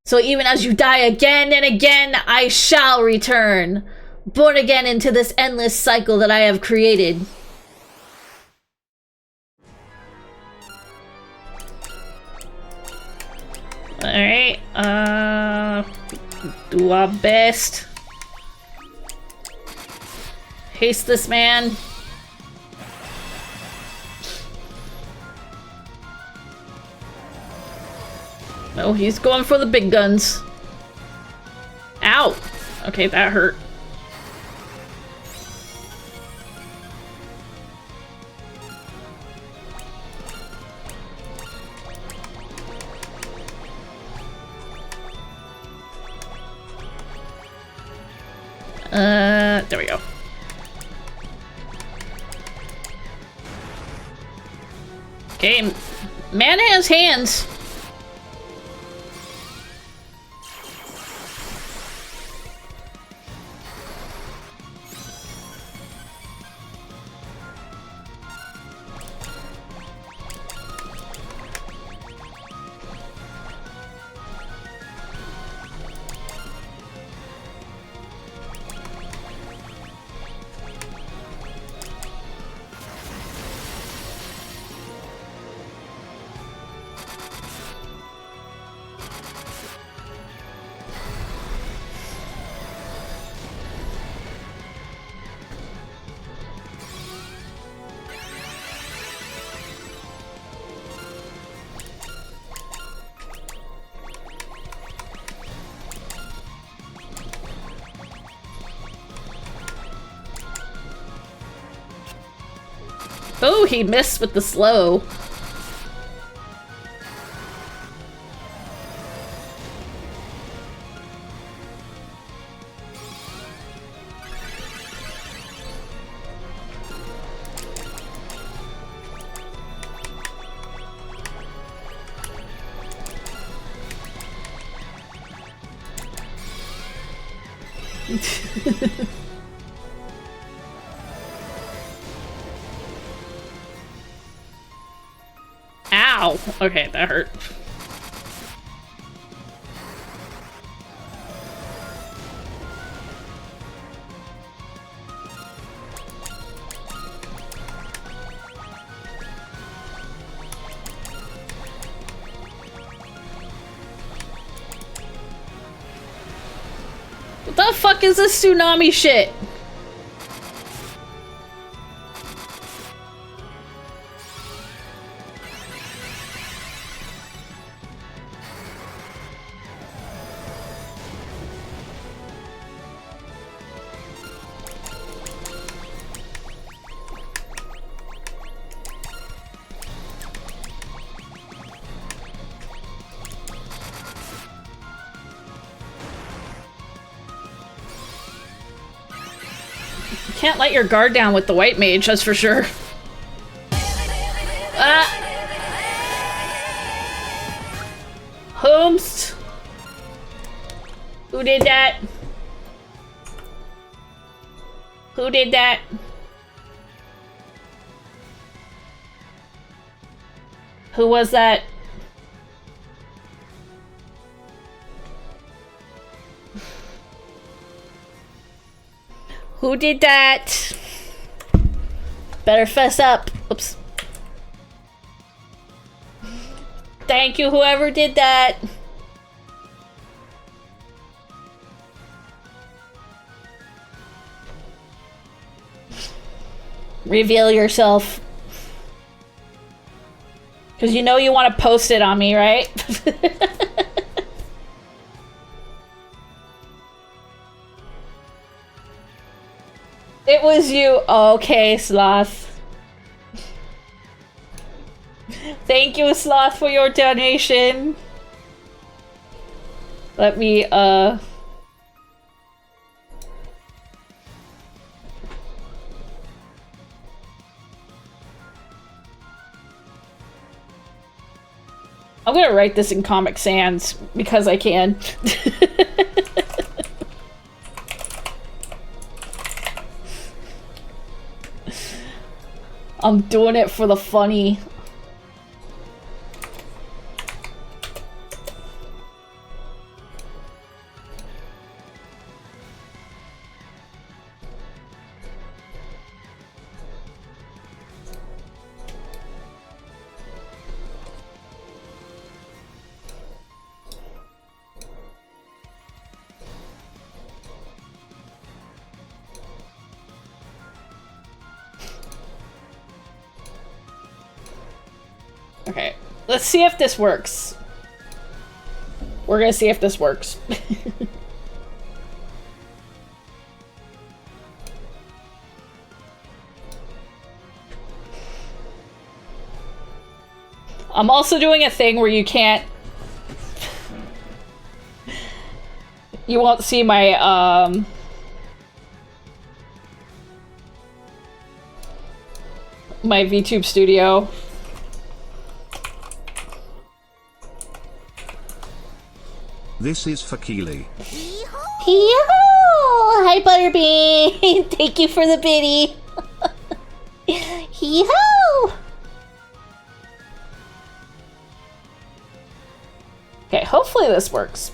So even as you die again and again, I shall return. Born again into this endless cycle that I have created. Alright, do our best. Haste this man. Oh, he's going for the big guns. Ow! Okay, that hurt. There we go. Okay, man has hands. Oh, he missed with the slow. Ow! Okay, that hurt. What the fuck is this tsunami shit? Can't let your guard down with the white mage, that's for sure. Holmes? Who did that? Who did that? Who was that? Who did that? Better fess up. Oops. Thank you, whoever did that. Reveal yourself. Because you know you want to post it on me, right? It was you. Okay, Sloth. Thank you, Sloth, for your donation. Let me, I'm gonna write this in Comic Sans because I can. I'm doing it for the funny. Okay, let's see if this works. We're gonna see if this works. I'm also doing a thing where you can't... You won't see my, my VTube studio. This is for Keely. Hee-hoo! Hi, Butterbean! Thank you for the biddy! Hee-hoo! Okay, hopefully this works.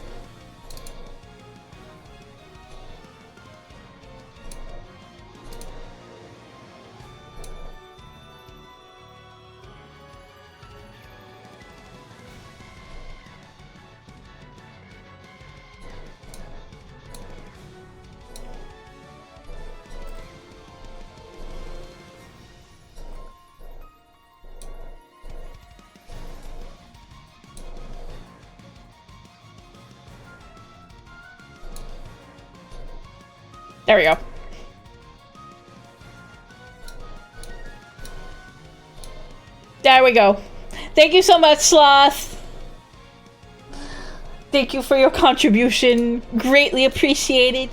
There we go. There we go. Thank you so much, Sloth. Thank you for your contribution. Greatly appreciated.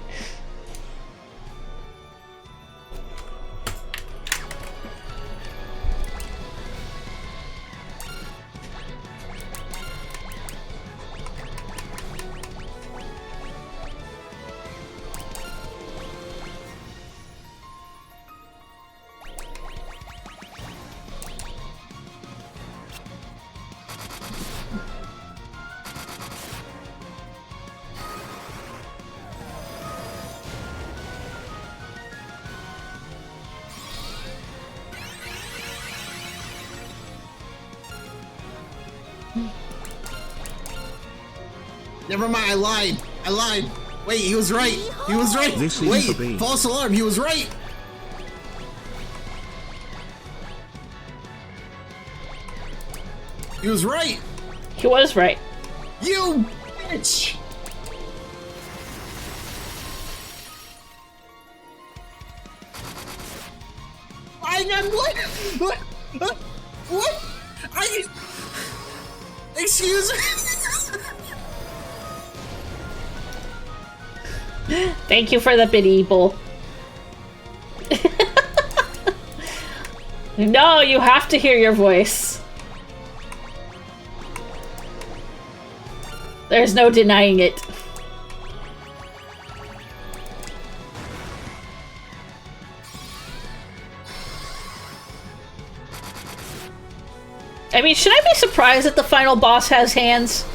Never mind, I lied. I lied. Wait, he was right. He was right. This is Wait, for B. false alarm. He was right. He was right. He was right. You bitch. I'm what? What? Excuse me. Thank you for the biddy, bull. No, you have to hear your voice. There's no denying it. I mean, should I be surprised that the final boss has hands?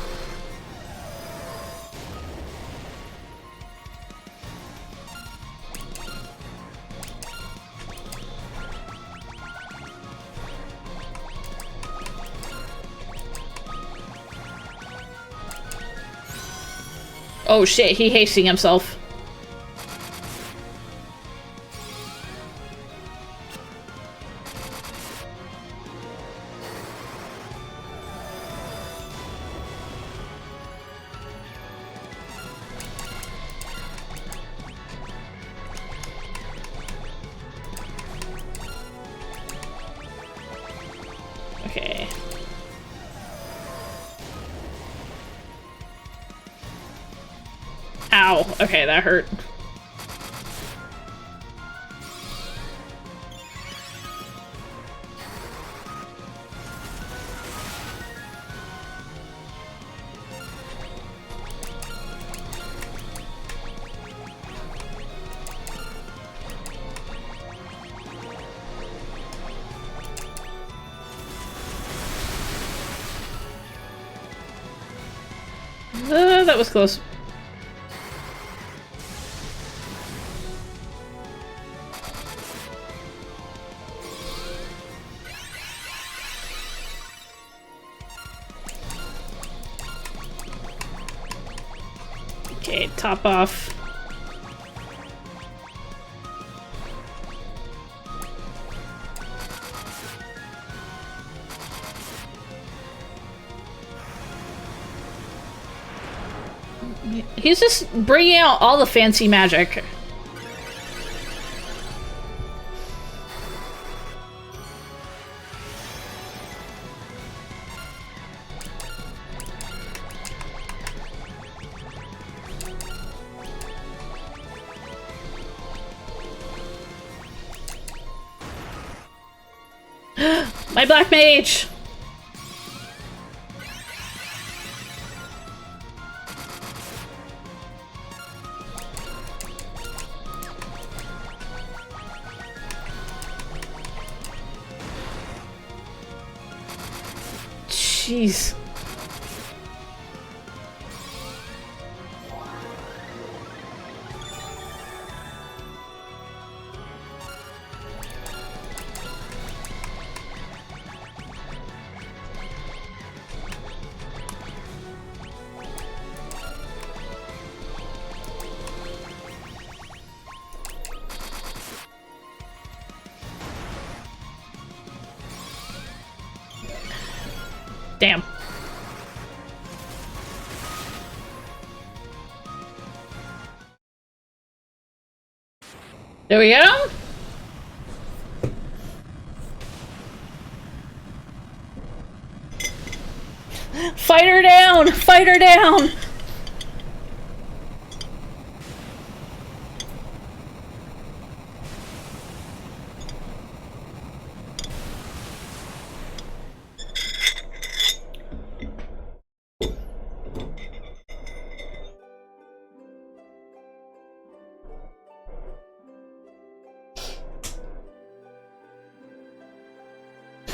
Oh shit, he hasting himself. Ow! Okay, that hurt. That was close. Okay, top off. He's just bringing out all the fancy magic. My black mage! Jeez. Damn. There we go. Fight her down! Fight her down!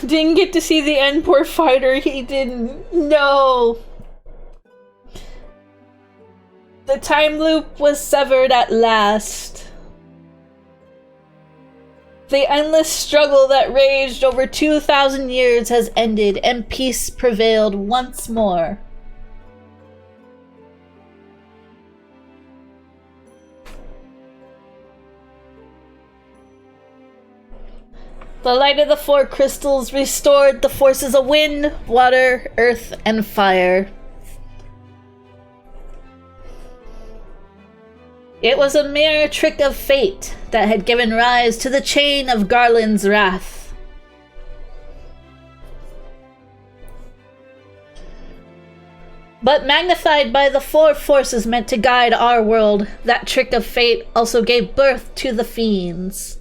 Didn't get to see the end, poor fighter. He didn't. No. The time loop was severed at last. The endless struggle that raged over 2,000 years has ended, and peace prevailed once more. The light of the four crystals restored the forces of wind, water, earth, and fire. It was a mere trick of fate that had given rise to the chain of Garland's wrath. But magnified by the four forces meant to guide our world, that trick of fate also gave birth to the fiends.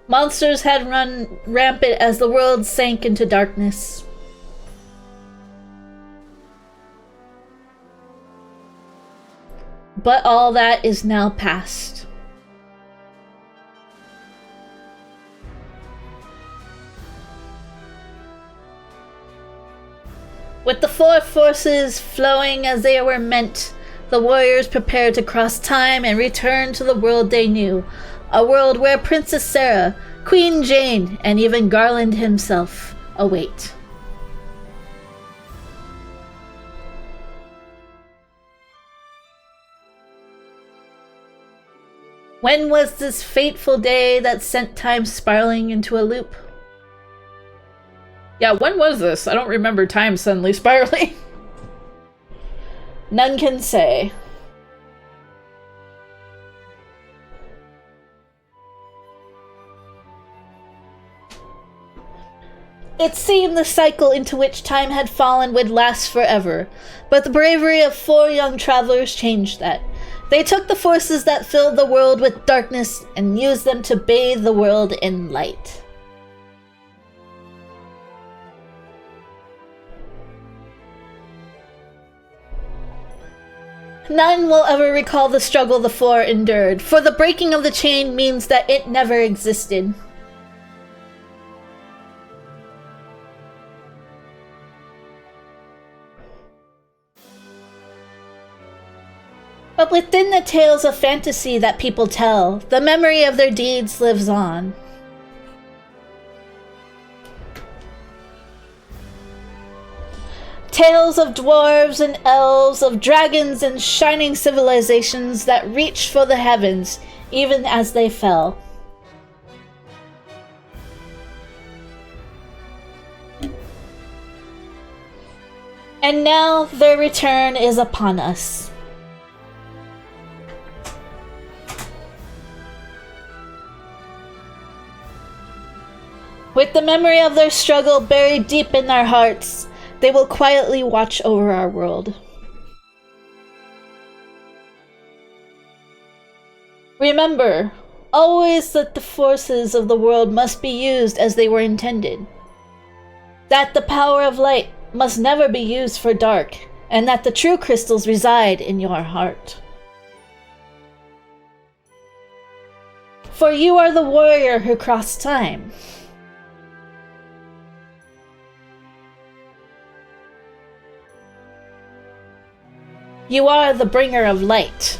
Monsters had run rampant as the world sank into darkness. But all that is now past. With the four forces flowing as they were meant, the warriors prepared to cross time and return to the world they knew. A world where Princess Sarah, Queen Jane, and even Garland himself await. When was this fateful day that sent time spiraling into a loop? Yeah, when was this? I don't remember time suddenly spiraling. None can say. It seemed the cycle into which time had fallen would last forever, but the bravery of 4 young travelers changed that. They took the forces that filled the world with darkness and used them to bathe the world in light. None will ever recall the struggle the 4 endured, for the breaking of the chain means that it never existed. But within the tales of fantasy that people tell, the memory of their deeds lives on. Tales of dwarves and elves, of dragons and shining civilizations that reached for the heavens, even as they fell. And now their return is upon us. With the memory of their struggle buried deep in their hearts, they will quietly watch over our world. Remember, always that the forces of the world must be used as they were intended. That the power of light must never be used for dark, and that the true crystals reside in your heart. For you are the warrior who crossed time. You are the bringer of light.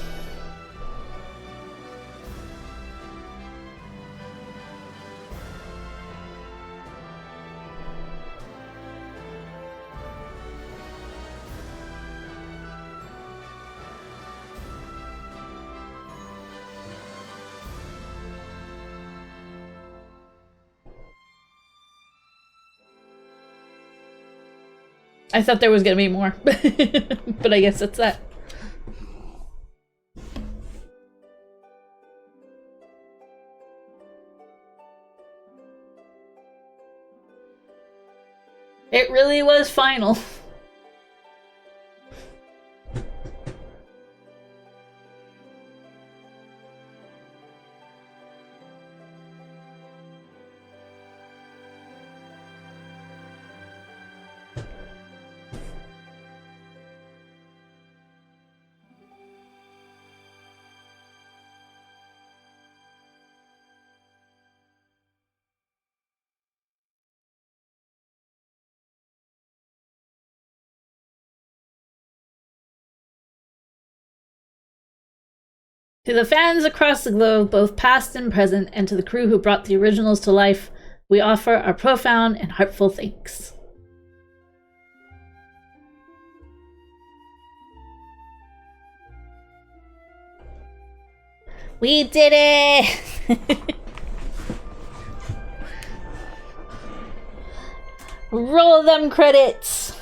I thought there was gonna be more, but I guess that's that. It really was final. To the fans across the globe, both past and present, and to the crew who brought the originals to life, we offer our profound and heartful thanks. We did it! Roll them credits!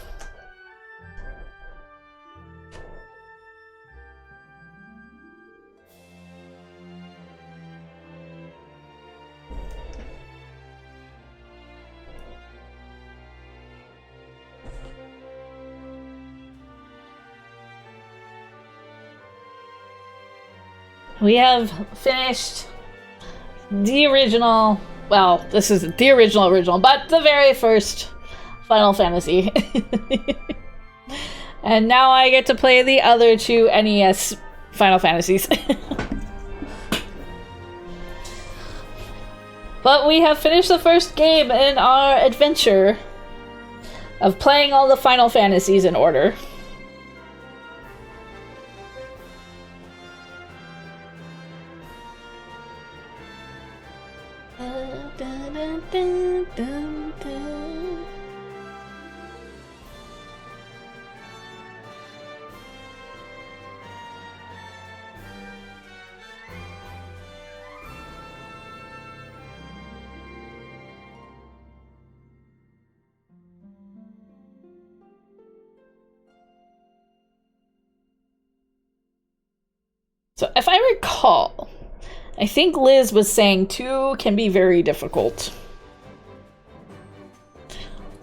We have finished the original, well, this isn't the original, but the very first Final Fantasy. And now I get to play the other 2 NES Final Fantasies. But we have finished the first game in our adventure of playing all the Final Fantasies in order. So if I recall, I think Liz was saying 2 can be very difficult.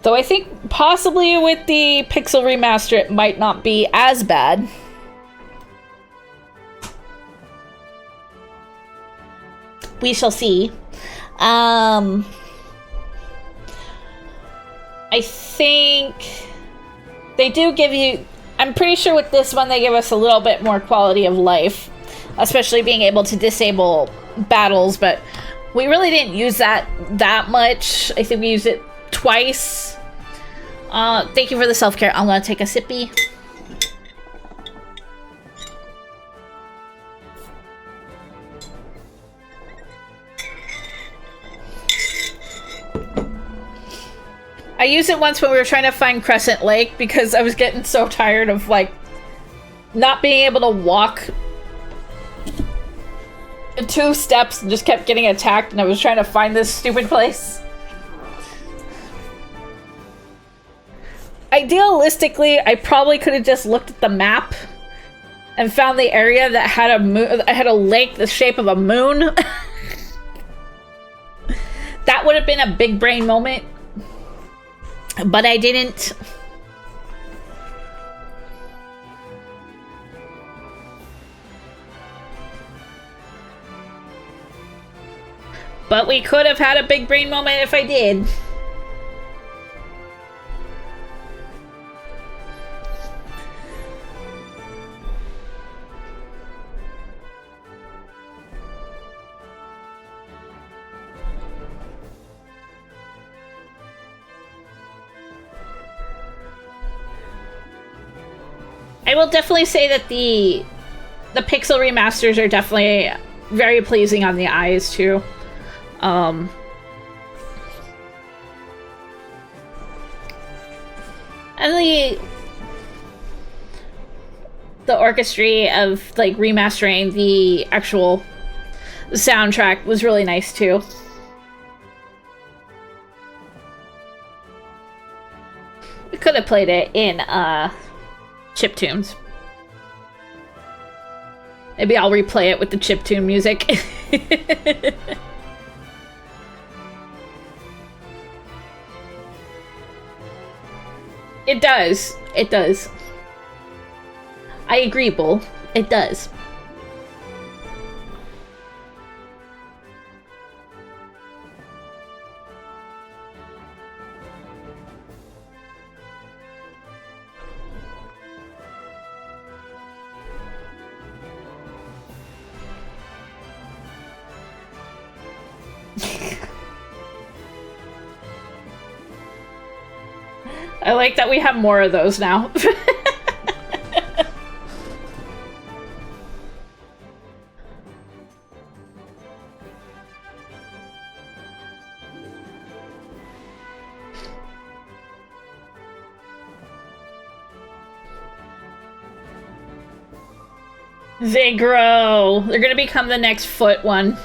Though I think possibly with the Pixel remaster, it might not be as bad. We shall see. I think they do give you... I'm pretty sure with this one they give us a little bit more quality of life. Especially being able to disable battles, but we really didn't use that much. I think we used it twice. Thank you for the self-care. I'm gonna take a sippy. I used it once when we were trying to find Crescent Lake because I was getting so tired of, like, not being able to walk 2 steps and just kept getting attacked, and I was trying to find this stupid place. Idealistically, I probably could have just looked at the map and found the area that had a lake the shape of a moon. That would have been a big brain moment. But I didn't. But we could have had a big brain moment if I did. I will definitely say that the pixel remasters are definitely very pleasing on the eyes too. And the orchestra of like remastering the actual soundtrack was really nice too. We could have played it in chiptunes. Maybe I'll replay it with the chiptune music. It does. It does. I agree, Bull. It does. I like that we have more of those now. They grow. They're gonna become the next foot one.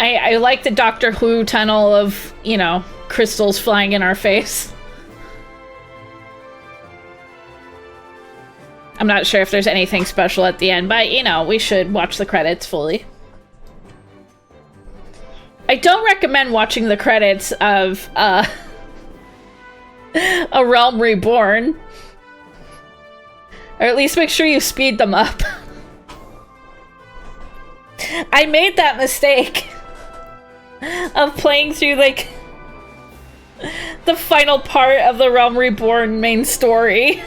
I like the Doctor Who tunnel of, you know, crystals flying in our face. I'm not sure if there's anything special at the end, but, you know, we should watch the credits fully. I don't recommend watching the credits of, A Realm Reborn. Or at least make sure you speed them up. I made that mistake of playing through, like, the final part of the Realm Reborn main story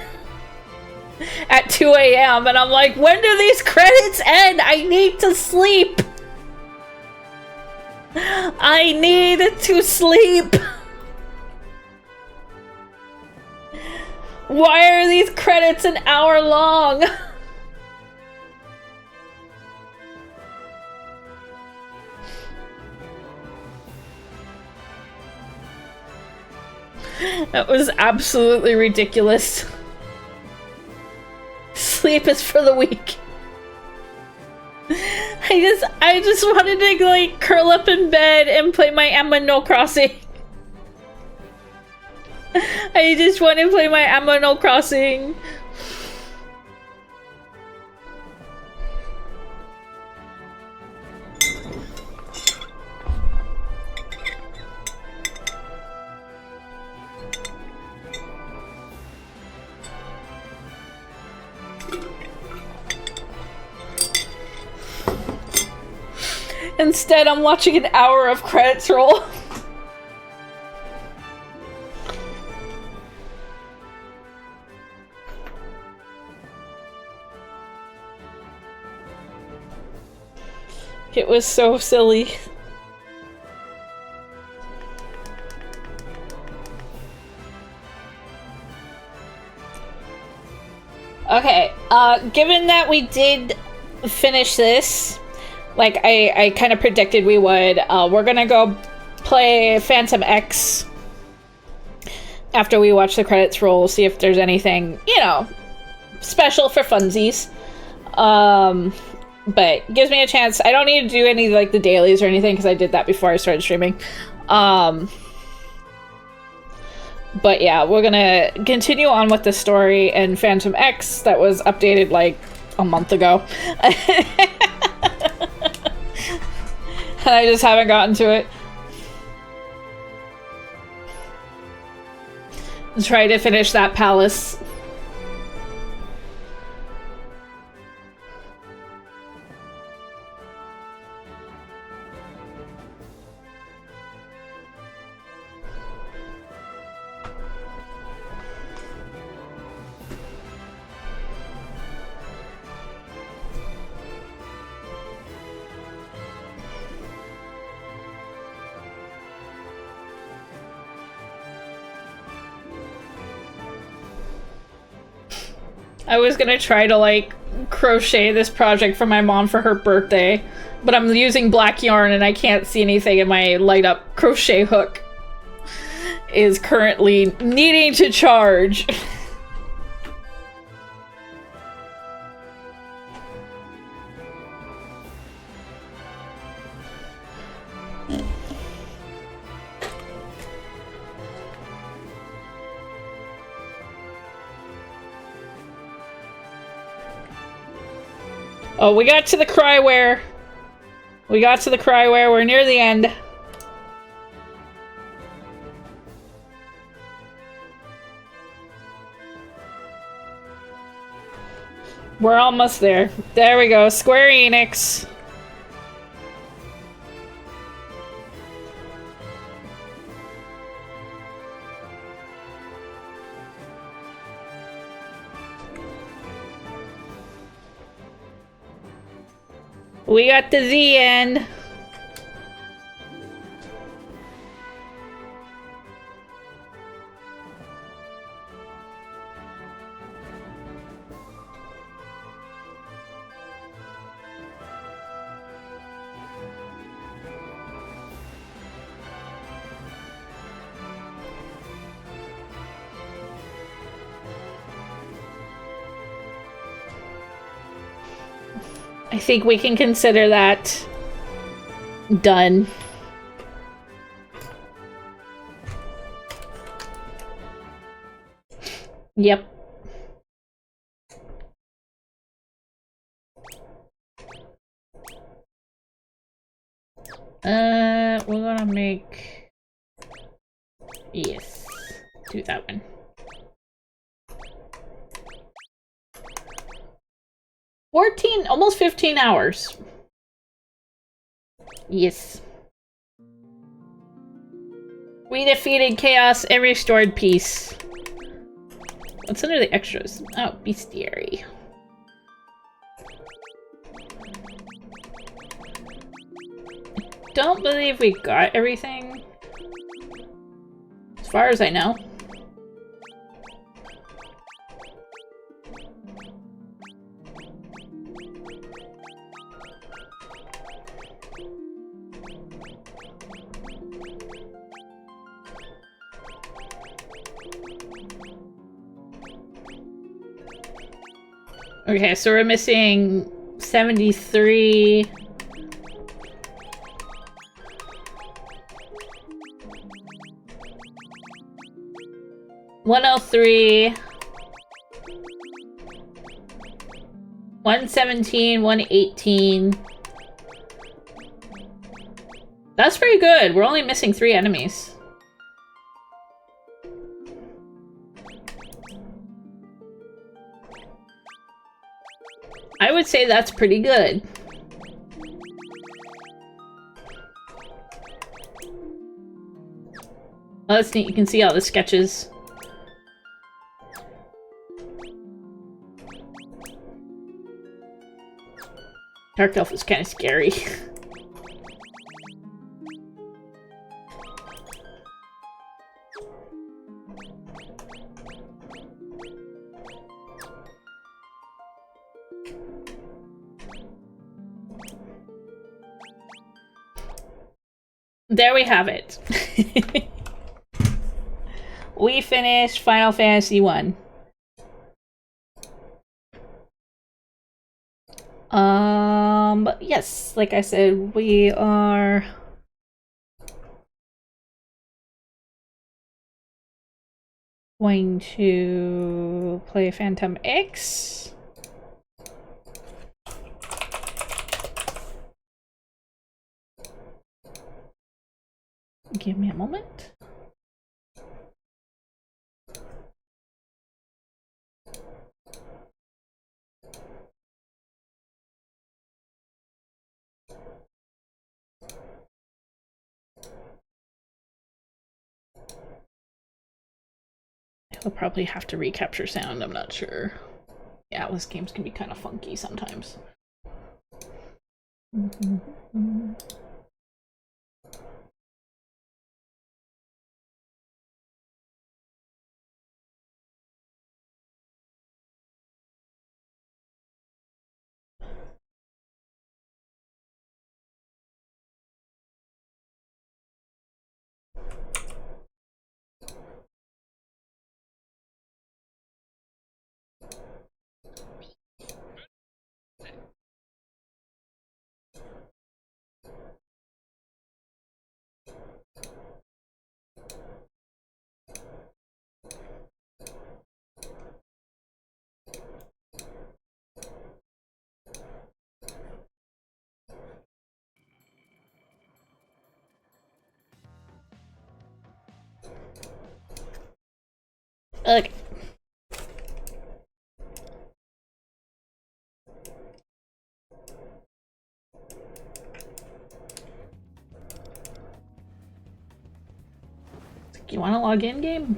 at 2 a.m. and I'm like, when do these credits end? I need to sleep. I need to sleep. Why are these credits an hour long? That was absolutely ridiculous. Sleep is for the weak. I just wanted to like curl up in bed and play my Animal Crossing. I just want to play my Animal Crossing. Instead, I'm watching an hour of credits roll. It was so silly. Okay, given that we did finish this, like I kind of predicted we would, we're gonna go play Phantom X after we watch the credits roll, see if there's anything, you know, special for funsies. But gives me a chance. I don't need to do any, like, the dailies or anything, because I did that before I started streaming. But yeah, we're gonna continue on with the story in Phantom X that was updated, like, a month ago. And I just haven't gotten to it. Try to finish that palace. I was gonna try to, like, crochet this project for my mom for her birthday, but I'm using black yarn and I can't see anything, and my light up crochet hook is currently needing to charge. Oh, we got to the cryware. We got to the cryware. We're near the end. We're almost there. There we go. Square Enix. We got the Z end. I think we can consider that done. Yep. We're gonna make... Yes. Do that one. 14, almost 15 hours. Yes. We defeated chaos and restored peace. What's under the extras? Oh, bestiary. Don't believe we got everything. As far as I know. Okay, so we're missing 73. $103, 117, 118. That's pretty good. We're only missing 3 enemies. I would say that's pretty good. Oh, that's neat. You can see all the sketches. Dark Elf is kind of scary. There we have it. We finished Final Fantasy 1. But yes, like I said, we are going to play Phantom X. Give me a moment. I'll probably have to recapture sound, I'm not sure. Yeah, this games can be kind of funky sometimes. Okay. You want to log in, game?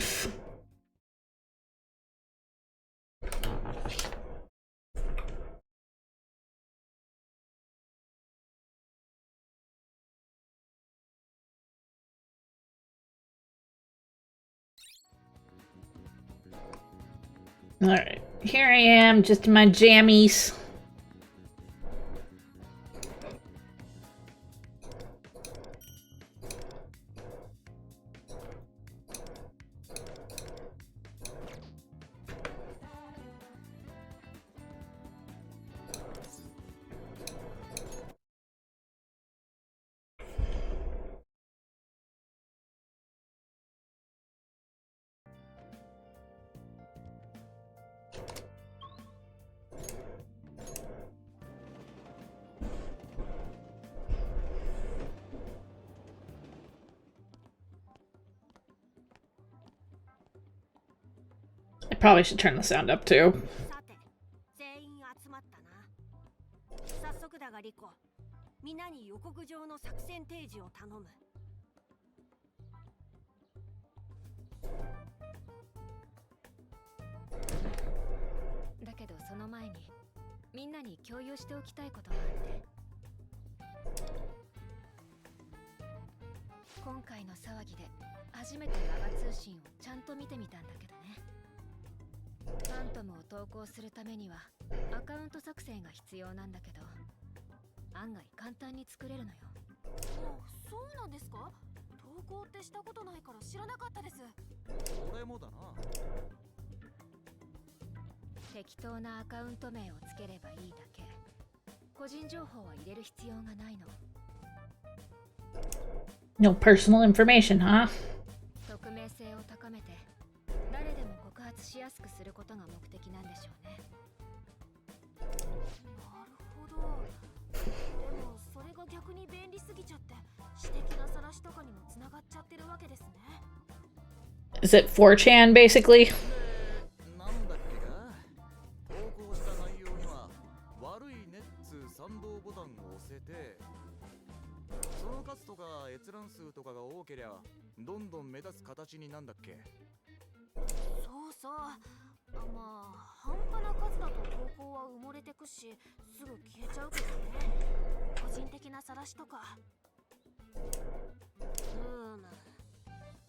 Alright, here I am, just in my jammies. I probably should turn the sound up too. 全員集まったな。早速だがリコ、皆に予告状の作戦提示を頼む。だけどその前にみんなに共有しておきたいことがあって。今回の騒ぎで初めてマガ通信をちゃんと見てみたんだけどね。ファントムを投稿するためにはアカウント作成が必要なんだけど、案外簡単に作れるのよ。そうなんですか？投稿ってしたことないから知らなかったです。俺もだな。適当なアカウント名をつければいいだけ。個人情報は入れる必要がないの。 No personal information, huh? 匿名性を高めて誰でも告発しやすくすることが目的なんでしょうね。なるほど。でもそれが逆に便利すぎちゃって私的な晒しとかにもつながっちゃってるわけですね。 Is it 4chan, basically? なんだっけか、投稿した内容には悪いねっつう賛同ボタンを押せて、その数とか閲覧数とかが多けりゃどんどん目立つ形になんだっけ。そうそう。まあ半端な数だと投稿は埋もれてくしすぐ消えちゃうけどね。個人的な晒しとか。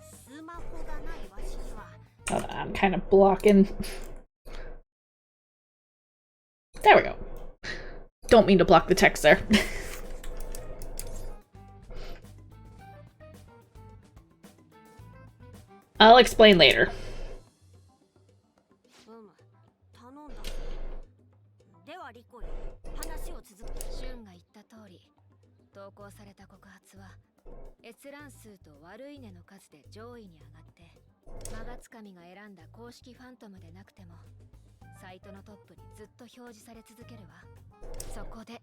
スマホがないわしには。Hold on, I'm kind of blocking. There we go. Don't mean to block the text there. I'll explain later. 頼んだ。ではリコよ、話を続け。シュンが言った通り、投稿された告発は閲覧数と悪いねの数で上位に上がって、マガツカミが選んだ公式ファントムでなくてもサイトのトップにずっと表示され続けるわ。そこで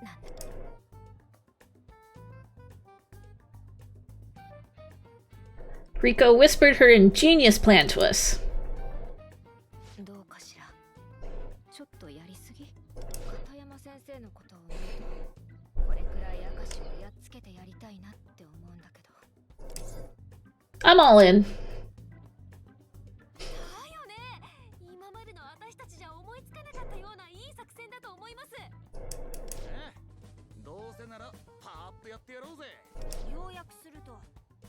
なんだ。Rico whispered her ingenious plan to us. どうかしら。ちょっとやりすぎ。片山先生のことを思うと、これくらい明石をやっつけてやりたいなって思うんだけど。 I'm all in. だよね。今までの私たちじゃ思いつかなかったようないい作戦だと思います。どうせならパーッとやってやろうぜ。要約すると、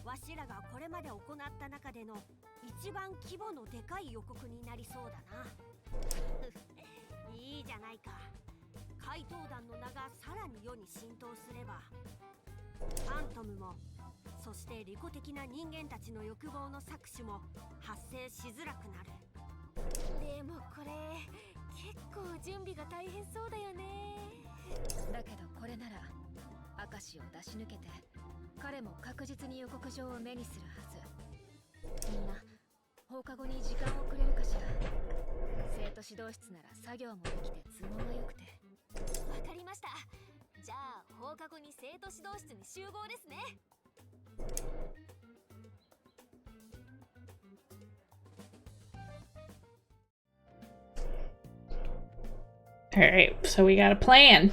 わしらがこれまで行った中での一番規模のでかい予告になりそうだな。いいじゃないか。怪盗団の名がさらに世に浸透すれば、ファントムもそして利己的な人間たちの欲望の搾取も発生しづらくなる。でもこれ結構準備が大変そうだよね。だけどこれなら明石を出し抜けて彼も確実に予告状を目にするはず。みんな放課後に時間をくれるかしら。生徒指導室なら作業もできて都合が良くて。わかりました。じゃあ放課後に生徒指導室に集合ですね。Alright, so we got a plan.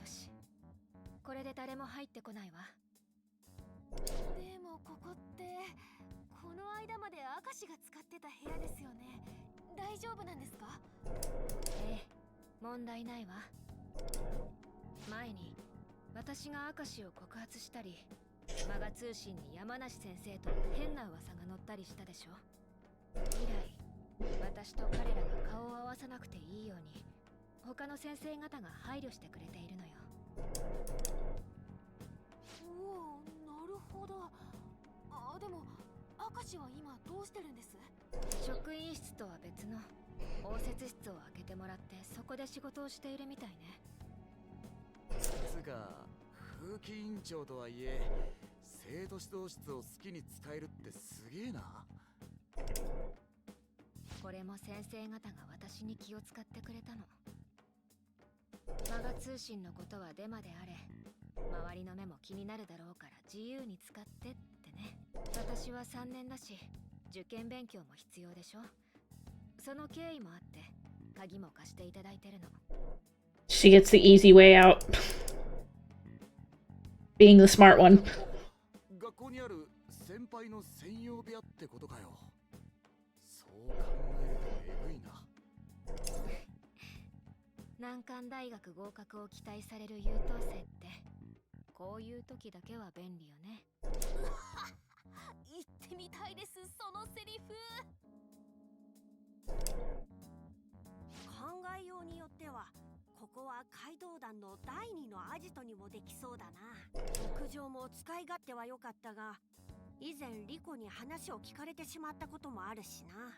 Yoshi, これで誰も入ってこないわ。でもここってこの間まで明石が使ってた部屋ですよね。大丈夫なんですか？ええ、問題ないわ。前に私が明石を告発したり、マガ通信に山梨先生と変な噂が載ったりしたでしょ。以来私と彼らが顔を合わさなくていいように他の先生方が配慮してくれているのよ。おお、なるほど。でも明石は今どうしてるんです？職員室とは別の応接室を開けてもらってそこで仕事をしているみたいね。つか風紀委員長とはいえ生徒指導室を好きに使えるってすげえな。これも先生方が私に気を使ってくれたの。マガ通信のことはデマであれ、周りの目も気になるだろうから自由に使ってってね。私は3年だし受験勉強も必要でしょ。その経緯もあって鍵も貸していただいてるの。She gets the easy way out. Being the smart one. 学校にある先輩の専用部屋ってことかよ。そう考えるとエグいな。難関大学合格を期待される優等生ってこういう時だけは便利よね。言ってみたいです、そのセリフ。考えようによってはここは街道団の第二のアジトにもできそうだな。屋上も使い勝手は良かったが、以前リコに話を聞かれてしまったこともあるしな。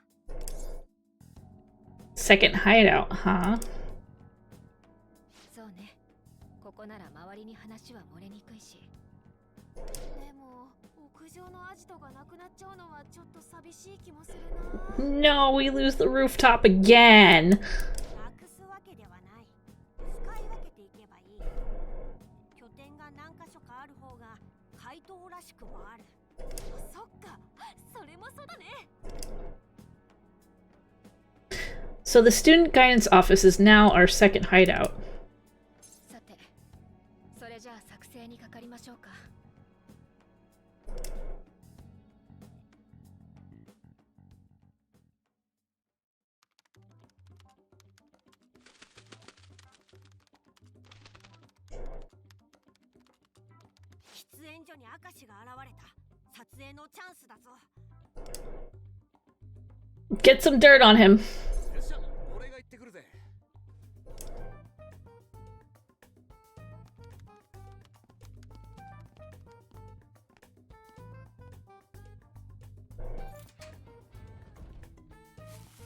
Second hideout, huh? そうね。ここなら周りに話は漏れにくいし。でも屋上のアジトがなくなっちゃうのはちょっと寂しい気もするな。No, we lose the rooftop again. なくすわけではない。使い分けていけばいい。拠点が何箇所かある方が怪盗らしくもある。そっか、それもそうだね。So the student guidance office is now our second hideout. さて、それじゃあ作成にかかりましょうか。喫煙所に明石が現れた。撮影のチャンスだぞ。Get some dirt on him. よっしゃ、俺が行ってくるぜ。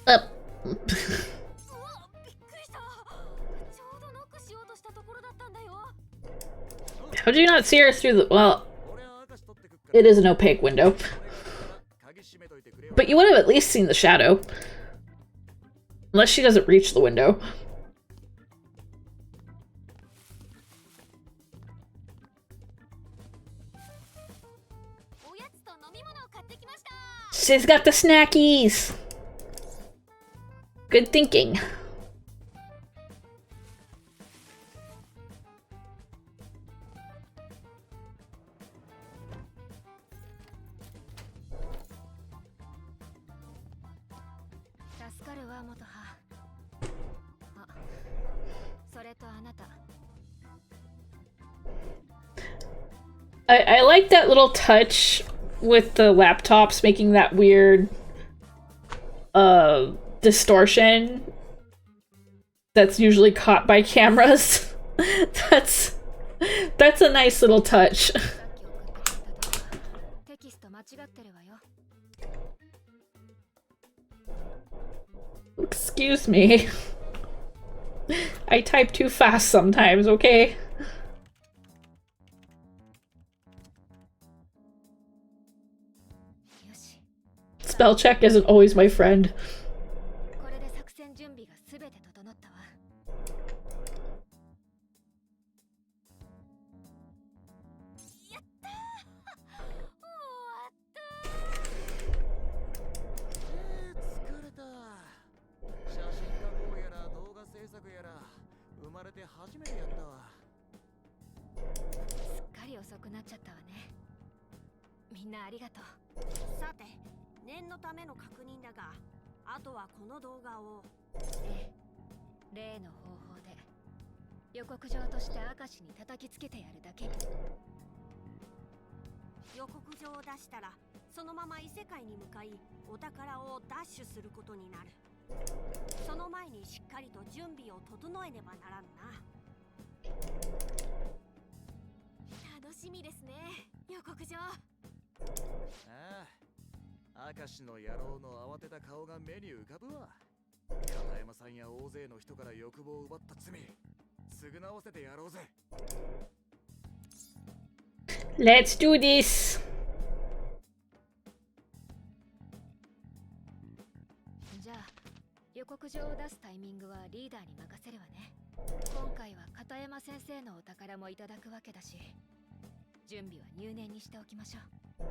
Up. うわ、びっくりした。ちょうどノックしようとしたところだったんだよ。 How do you not see her through the... Well, 俺は明石取ってくっから。 it is an opaque window. 鍵閉めといてくれよ。 But you would have at least seen the shadow. Unless she doesn't reach the window. おやつと飲み物を買ってきました。 She's got the snackies. Good thinking. 助かるわ、元葉。あ、それとあなた。I like that little touch with the laptops making that weird distortion that's usually caught by cameras. that's a nice little touch. さっき送ってくれた動画、テキスト間違ってるわよ。 Excuse me. I type too fast sometimes, okay? よし、 Spell check isn't always my friend. これで作戦準備がすべて整ったわ。やったー。終わった疲れた。写真加工やら動画制作やら生まれて初めてやったわ。ー。すっかり遅くなっちゃったわね。みんなありがとう。さて、念のための確認だが、あとはこの動画を、例の方法で予告状として明石に叩きつけてやるだけ。予告状を出したら、そのまま異世界に向かい、お宝を奪取することになる。その前にしっかりと準備を整えねばならんな。楽しみですね、予告状。ああ、明石の野郎の慌てた顔が目に浮かぶわ。片山さんや大勢の人から欲望を奪った罪、償わせてやろうぜ。 Let's do this. じゃあ予告状を出すタイミングはリーダーに任せるわね。今回は片山先生のお宝もいただくわけだし、準備は入念にしておきましょう。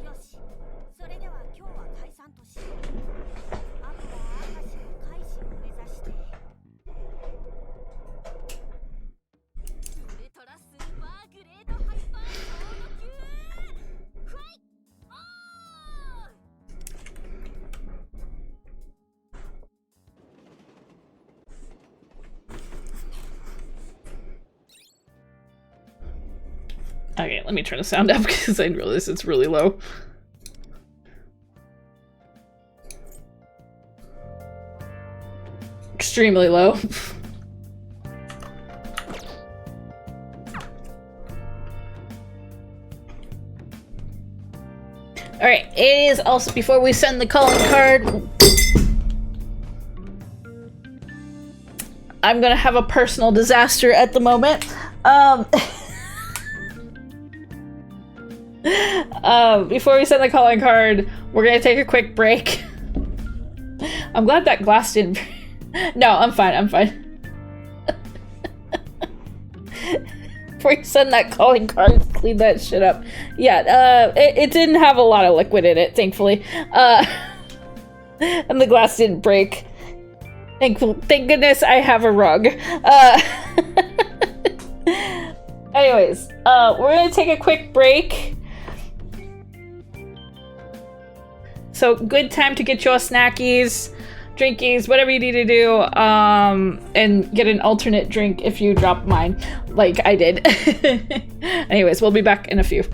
よし、それでは今日は解散としよう。あとは明石の改心を目指して、ウルトラスーパーグレートハイパー超度級ファイオー。 Okay, let me turn the sound up because I realize it's really low. extremely low. Alright, it is also before we send the calling card. I'm gonna have a personal disaster at the moment. Before we send the calling card, we're gonna take a quick break. I'm glad that glass didn't. No, I'm fine. Before you send that calling card, clean that shit up. Yeah, it didn't have a lot of liquid in it, thankfully. And the glass didn't break. Thank goodness I have a rug. Anyways, we're gonna take a quick break. So, good time to get your snackies, drinkies, whatever you need to do, and get an alternate drink if you drop mine, like I did. Anyways, we'll be back in a few.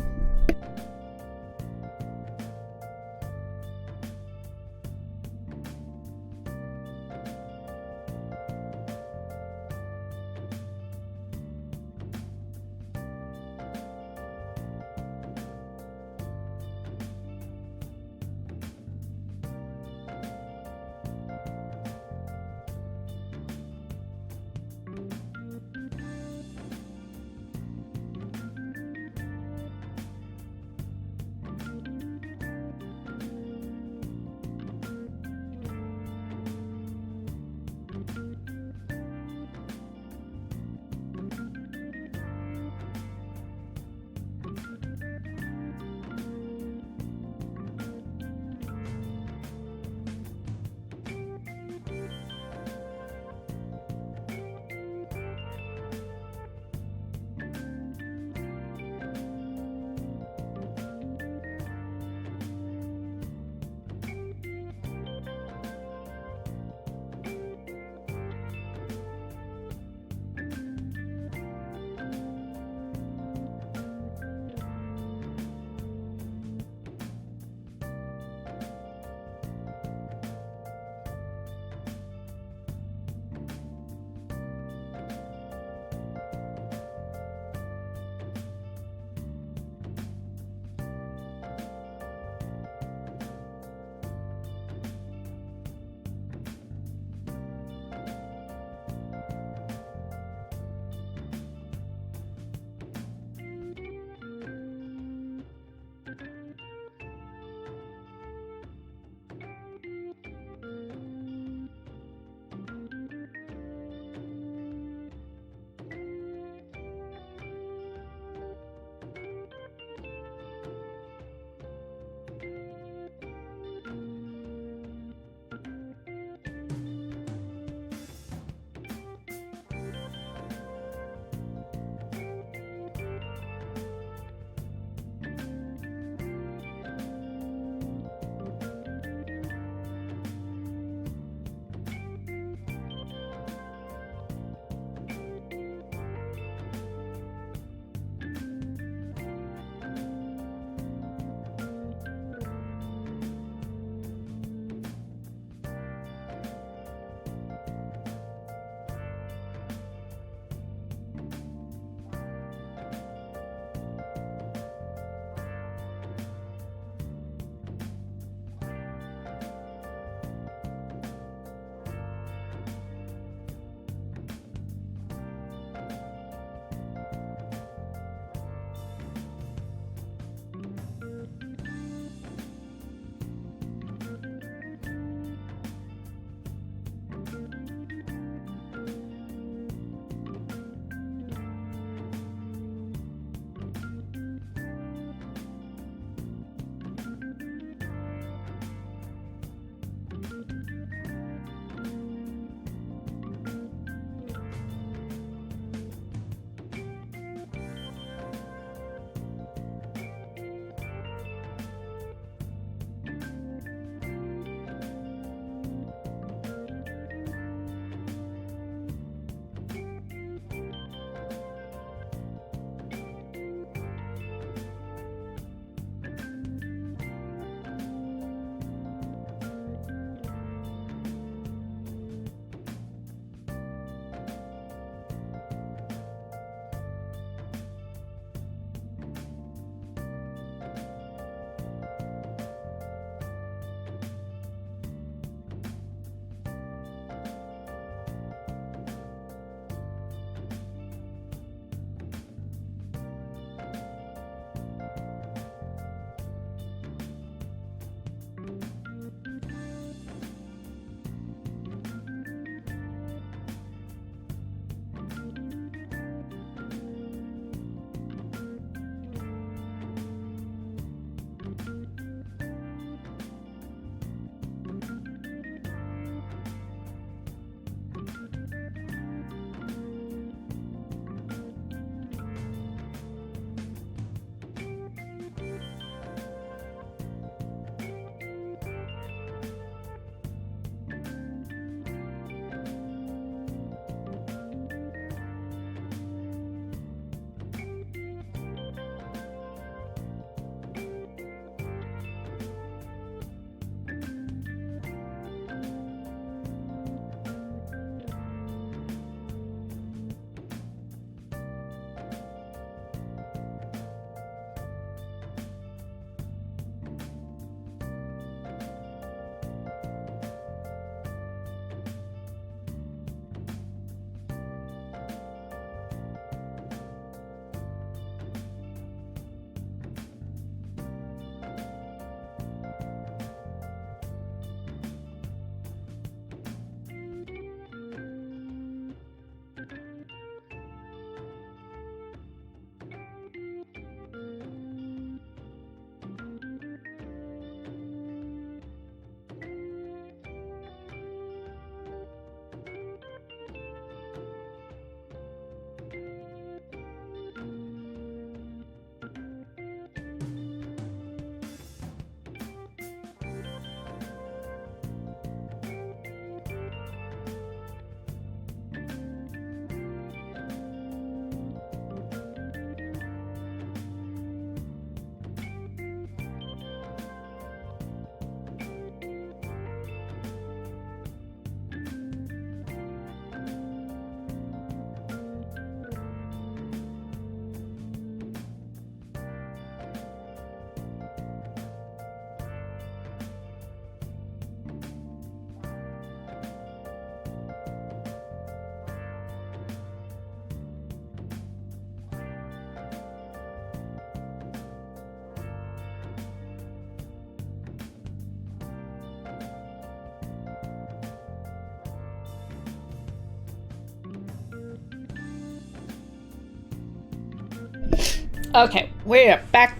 Okay, we're back.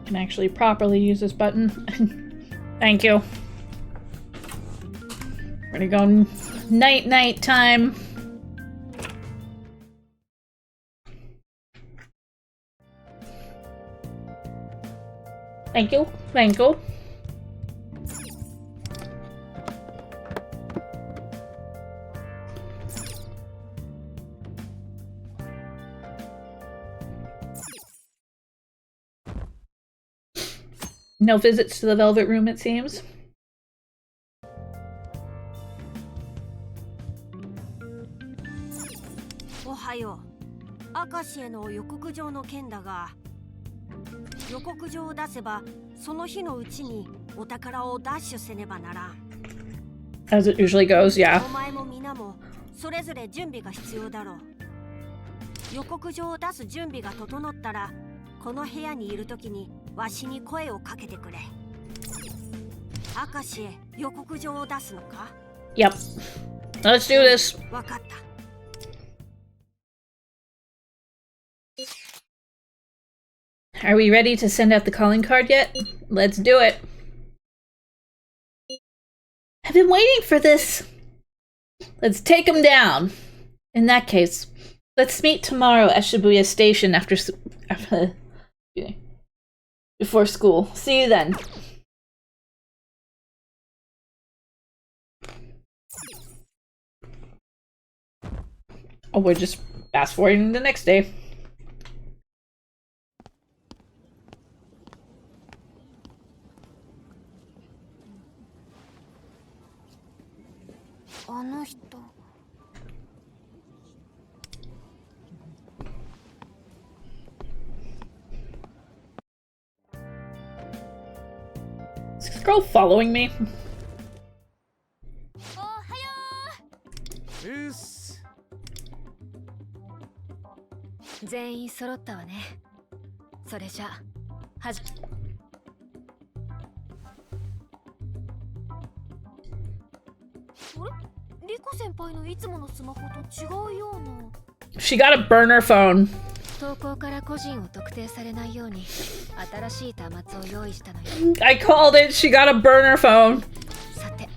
Can actually properly use this button. Thank you. We're gonna go night time. Thank you. Thank you. No visits to the Velvet Room, it seems. Ohayo. 明石への予告状の件だが、予告状を出せばその日のうちにお宝を奪取せねばならん。As it usually goes, yeah. お前も皆もそれぞれ準備が必要だろう。予告状を出す準備が整ったら、この部屋にいるときにわしに声をかけてくれ。明石へ予告状を出すのか？ Yep. Let's do this. わかった。Are we ready to send out the calling card yet? Let's do it. I've been waiting for this. Let's take him down. In that case, let's meet tomorrow at Shibuya Station before school. See you then. Oh, we're just fast forwarding the next day. Is this girl following me? Yes. 全員揃ったわね。それじゃはじ。あれ？リコ先輩のいつものスマホと違うような。She got a burner phone. 投稿から個人を特定されないように新しい端末を用意したのよ。I called it. She got a burner phone. さて、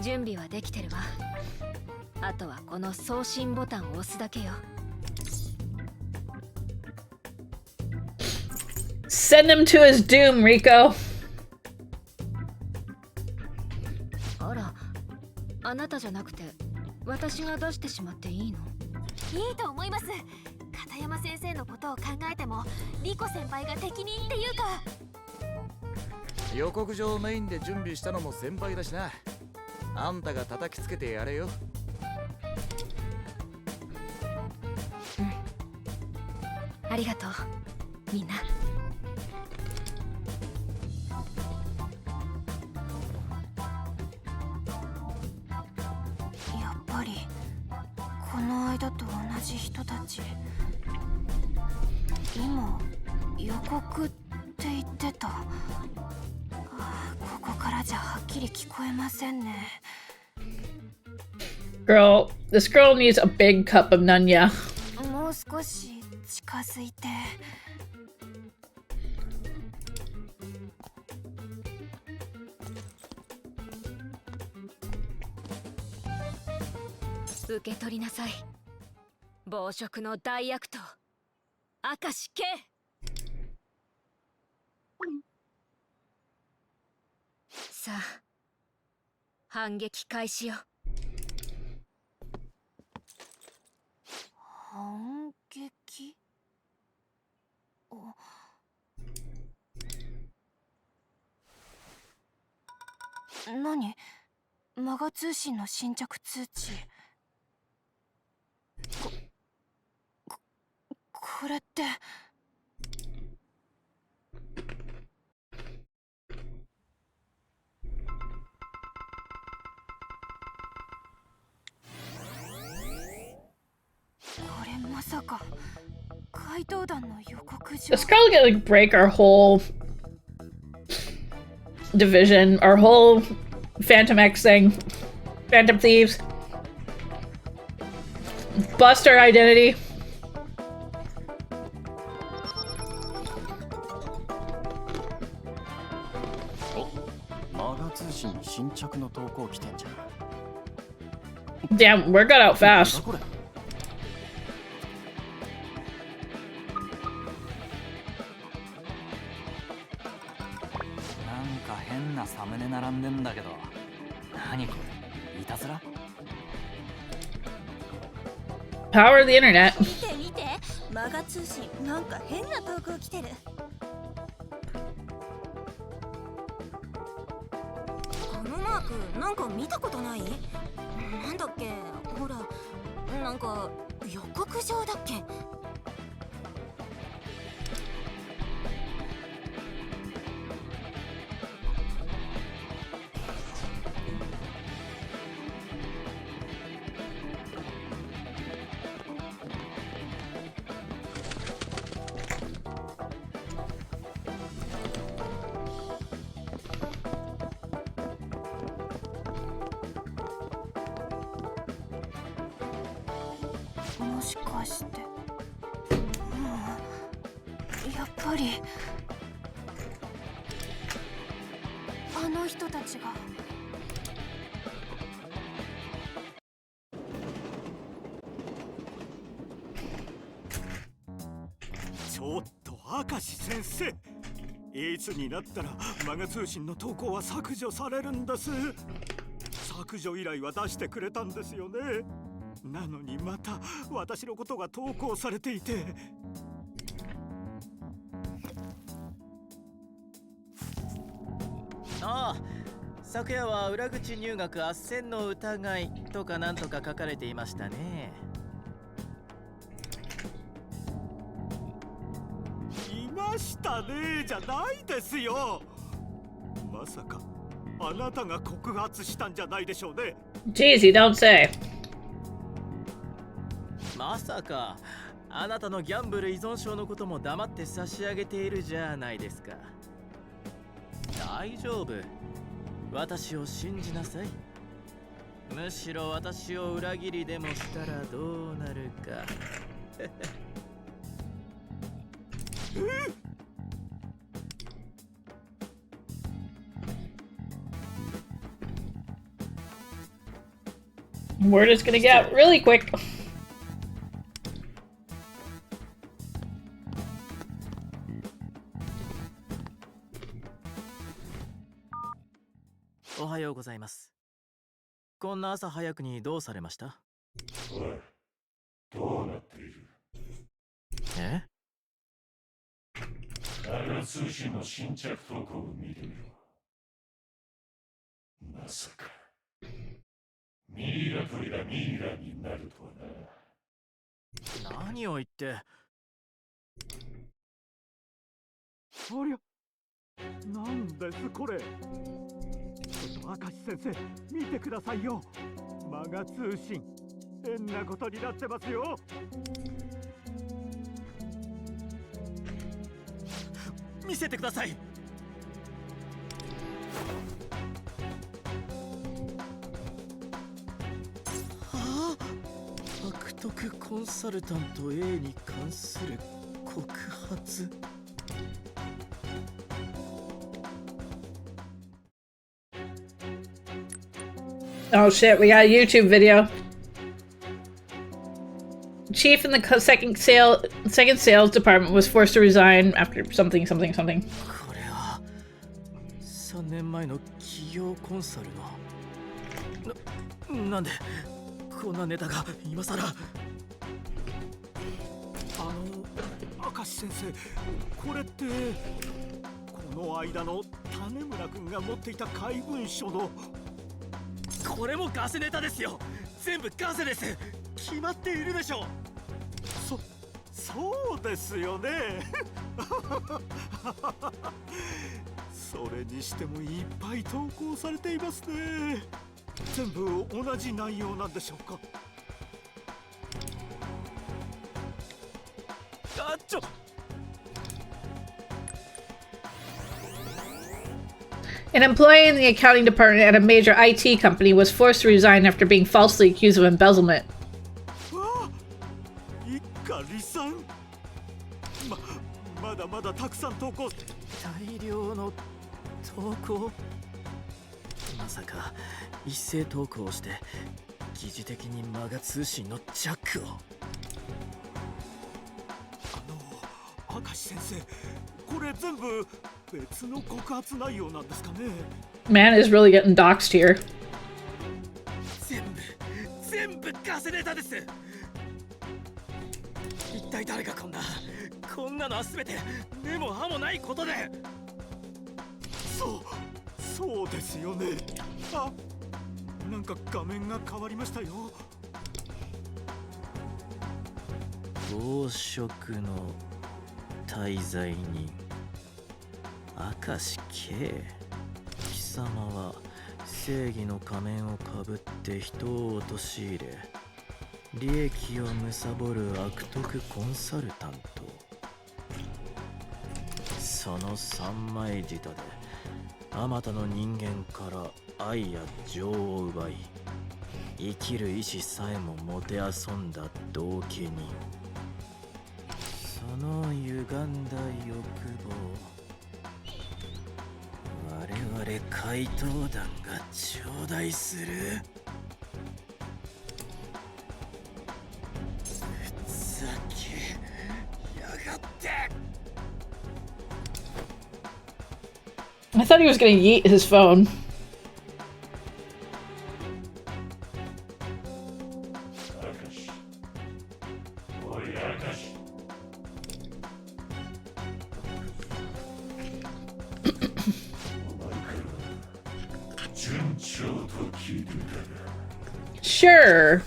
準備はできてるわ。あとはこの送信ボタンを押すだけよ。Send him to his doom, Rico. あら、あなたじゃなくて私が出してしまっていいの？いいと思います。片山先生のことを考えてもリコ先輩が適任っていうか。予告状メインで準備したのも先輩だしな。あんたが叩きつけてやれよ。ありがとう、みんな。やっぱりこの間と同じ人たち。今予告って言ってた。ここからじゃはっきり聞こえませんね。Girl, this girl needs a big cup of Nunya. もう少し近づいて。受け取りなさい。暴食の大悪党、明石圭。さあ、反撃開始よ。反撃？何？マガ通信の新着通知。これって。これまさか怪盗団の予告状。This girl could like break our whole division, our whole Phantom X thing. Phantom Thieves. Bust our identity. マガ通信に新着の投稿来てんじゃん。 Damn, word got out fast. これ。なんか変なサムネ並んでんだけど、何これ？いたずら？ Power of the internet. 見て見て、マガ通信なんか変な投稿来てる。このマークなんか見たことない？なんだっけ、ほら、なんか予告状だっけ。もしかして、やっぱりあの人たちが。ちょっと明石先生、いつになったらマガ通信の投稿は削除されるんです。削除依頼は出してくれたんですよね。なのにまた私のことが投稿されていて。ああ、昨夜は裏口入学斡旋の疑いとかなんとか書かれていましたね。いましたねじゃないですよ。まさかあなたが告発したんじゃないでしょうね。 Jeez, you don't say. まさかあなたのギャンブル依存症のことも黙って差し上げているじゃないですか。大丈夫、私を信じなさい。むしろ私を裏切りでもしたらどうなるか。Word is gonna get out really quick. おはようございます。こんな朝早くにどうされました？どうなっている？え？マガ通信の新着投稿を見てみろ。まさかミイラ取りがミイラになるとはな。何を言って。ありゃ、なんですこれ。ちょっと明石先生、見てくださいよ。マガ通信、変なことになってますよ。見せてください。はあ、悪徳コンサルタント A に関する告発。Oh shit, we got a YouTube video. Chief in the second sales department was forced to resign after something. これは3年前の企業コンサルの。なんでこんなネタが今さら。明石先生、これってこの間の種村君が持っていた怪文書の。これもガセネタですよ。全部ガセです。決まっているでしょ。そうですよね。それにしてもいっぱい投稿されていますね。全部同じ内容なんでしょうか。あ、An employee in the accounting department at a major IT company was forced to resign after being falsely accused of embezzlement. まだまだたくさん投稿。大量の投稿。まさか一斉投稿して疑似的にマガ通信のジャックを。明石先生、これ全部別の告発内容なんですかね。Man is really getting doxxed here. 全部ガセネタです。一体誰がこんなのは全て根も葉もないことで。そうですよね。あ、なんか画面が変わりましたよ。暴食の滞在人明石圭。貴様は正義の仮面をかぶって人を陥れ利益を貪る悪徳コンサルタント。その三枚舌であまたの人間から愛や情を奪い生きる意志さえももてあそんだ道化人。その歪んだ欲望我々怪盗団が頂戴する。ふざけやがって。 I thought he was gonna yeet his phone. Sure.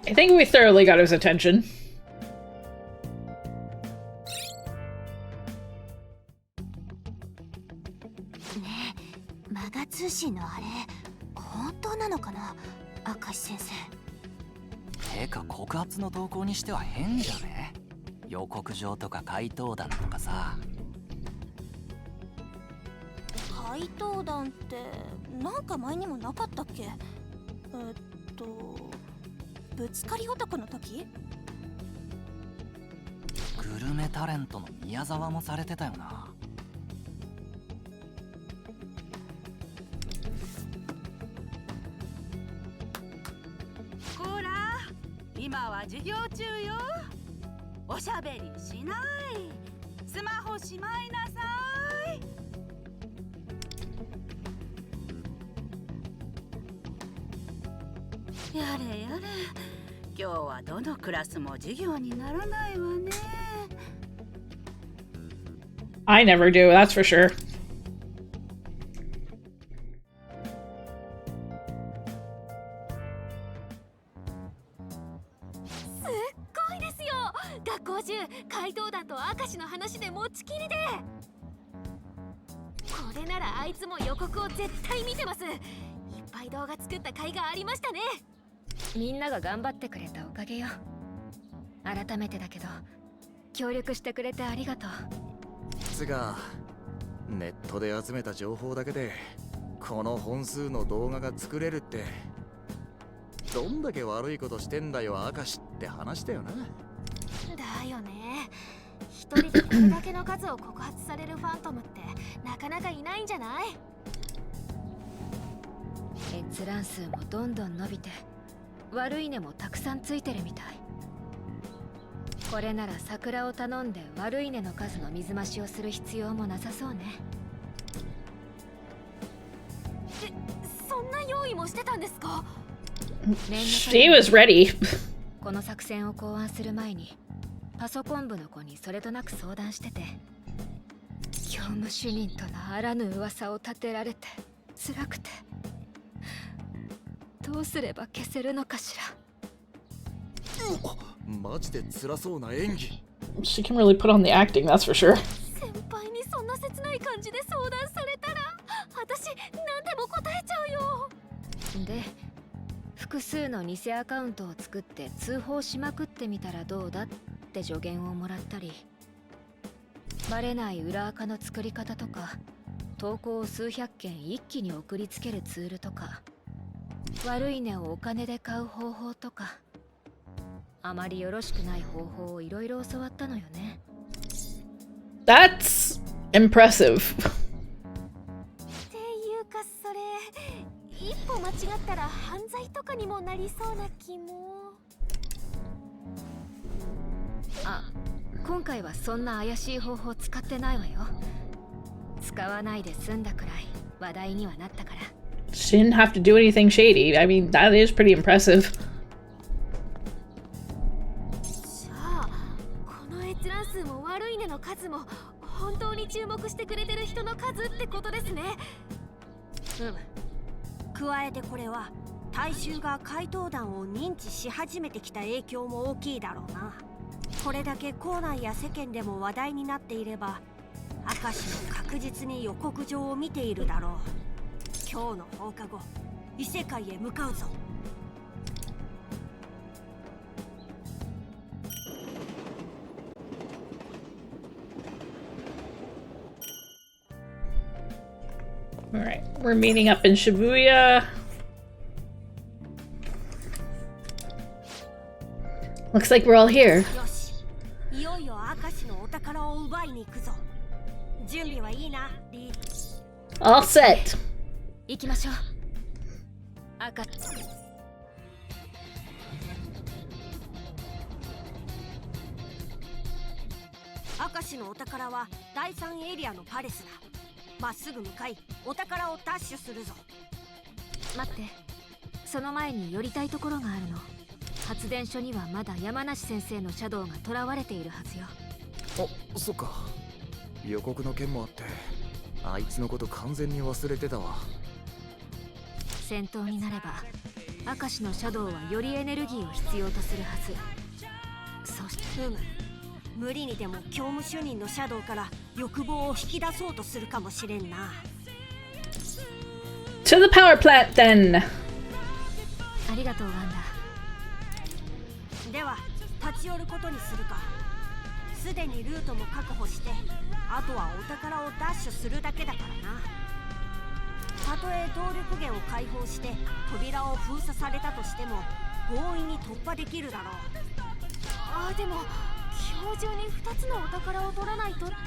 I think we thoroughly got his attention. マガ通信のあれ本当なのかな、明石先生。てか告発の投稿にしては変じゃね。予告状とか怪盗団とかさ。怪盗団ってなんか前にもなかったっけ。ぶつかり男の時。グルメタレントの宮沢もされてたよな。ほら今は授業中よ。おしゃべりしない。スマホしまいなさい。やれやれ、今日はどのクラスも授業にならないわね。I never do, that's for sure. すっごいですよ。学校中怪盗団と明石の話で持ちきりで。これならあいつも予告を絶対見てます。いっぱい動画作った甲斐がありましたね。みんなが頑張ってくれたおかげよ。改めてだけど協力してくれてありがとう。つがネットで集めた情報だけでこの本数の動画が作れるってどんだけ悪いことしてんだよ明石って話だよな。だよね。一人でこれだけの数を告発されるファントムってなかなかいないんじゃない。閲覧数もどんどん伸びて悪いねもたくさんついてるみたい。これなら桜を頼んで悪い根の数の水増しをする必要もなさそうね。そんな用意もしてたんですか？ She was ready. この作戦を考案する前にパソコン部の子にそれとなく相談してて、教務主任とのあらぬ噂を立てられて辛くて、どうすれば消せるのかしら。マジで辛そうな演技。 She can really put on the acting, that's for sure. 先輩にそんな切ない感じで相談されたら私何でも答えちゃうよ。で、複数の偽アカウントを作って通報しまくってみたらどうだって助言をもらったり、バレない裏アカの作り方とか、投稿を数百件一気に送りつけるツールとか、悪い根をお金で買う方法とか、あまりよろしくない方法をいろいろ教わったのよね。That's impressive. っていうかそれ一歩間違ったら犯罪とかにもなりそうな気も。あ、今回はそんな怪しい方法使ってないわよ。使わないで済んだくらい話題にはなったから。She didn't have to do anything shady. I mean, that is pretty impressive. じゃあこの閲覧数も悪い根の数も本当に注目してくれてる人の数ってことですね。加えてこれは大衆が怪盗団を認知し始めてきた影響も大きいだろうな。これだけ校内や世間でも話題になっていれば、明石も確実に予告状を見ているだろう。今日の放課後、異世界へ向かうぞ。Alright, we're meeting up in Shibuya. Looks like we're all here. よし、いよいよ明石のお宝を奪いに行くぞ。準備はいいな、リー。All set. 行きましょう。明石のお宝は第3エリアのパレスだ。まっすぐ向かい、お宝を奪取するぞ。待って、その前に寄りたいところがあるの。発電所にはまだ山梨先生のシャドウが囚われているはずよ。あ、そっか。予告の件もあってあいつのこと完全に忘れてたわ。戦闘になれば明石のシャドウはよりエネルギーを必要とするはず。そして無理にでも教務主任のシャドウから欲望を引き出そうとするかもしれんな。 To the power plant then. ありがとうワンダ。では立ち寄ることにするか。すでにルートも確保して、あとはお宝を奪取するだけだからな。たとえ動力源を解放して扉を封鎖されたとしても強引に突破できるだろう。ああ、でも今日中に2つのお宝を取らないとって考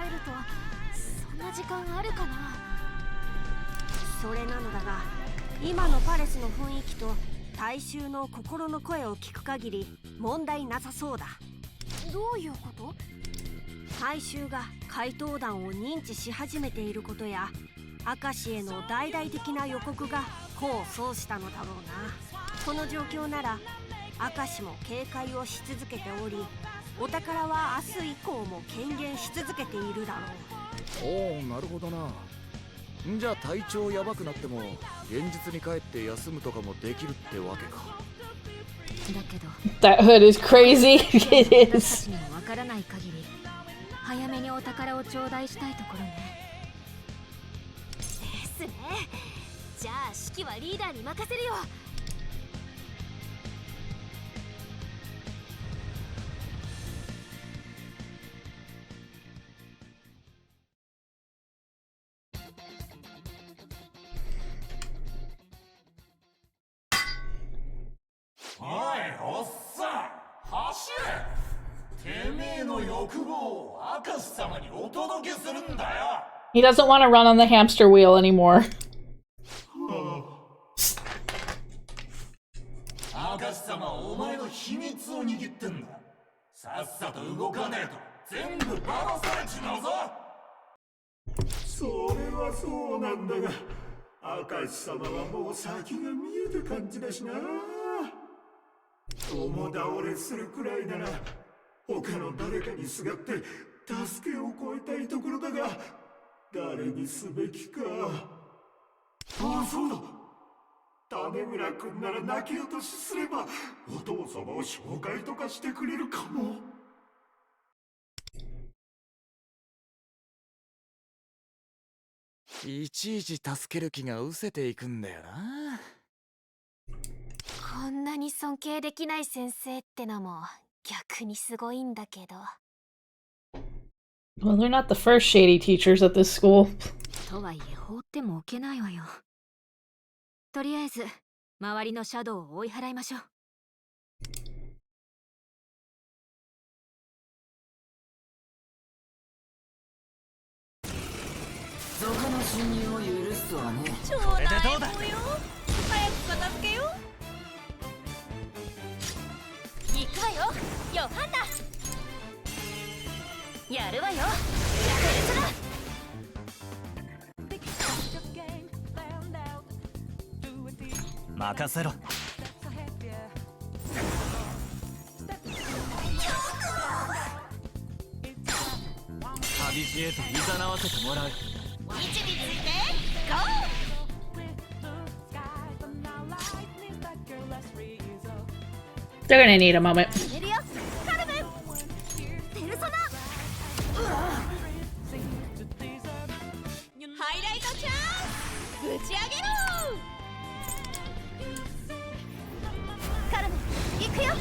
えるとそんな時間あるかな。それなのだが、今のパレスの雰囲気と大衆の心の声を聞く限り問題なさそうだ。どういうこと？大衆が怪盗団を認知し始めていることや、明石への大々的な予告が功を奏したのだろうな。この状況なら明石も警戒をし続けており、お宝は明日以降も権限し続けているだろう。おお、なるほどな。じゃあ体調やばくなっても現実に帰って休むとかもできるってわけか。だけど That hood is crazy. It is. わからない限り早めにお宝を頂戴したいところね。ですね。じゃあ指揮はリーダーに任せるよ。おい、おっさん、走れ。てめえの欲望を明石様にお届けするんだよ。 He doesn't want to run on the hamster wheel anymore. 明石様はお前の秘密を握ってんだ。さっさと動かねえと全部バラされちまうぞ。それはそうなんだが、明石様はもう先が見えた感じだしな。共倒れするくらいなら他の誰かにすがって助けを超えたいところだが、誰にすべきか。ああ、そうだ、種村君なら泣き落としすればお父様を紹介とかしてくれるかも。いちいち助ける気が失せていくんだよな。こんなに尊敬できない先生ってのも逆にすごいんだけど。Well, they're not the first shady teachers at this school. とはいえ放ってもおけないわよ。とりあえず周りのシャドウを追い払いましょう。族の侵入を許すとはね。これでどうだ。早く片付けよう。行くわよ、ヨハンナ。やるわよ、ペルソナ。任せろ。旅路へと誘わせてもらう。位置についてゴー。 They're gonna need a moment. いるよ、カルメン。ペルソナ。ハイライトチャンス。ぶち上げろ。カルメン、行くよ。は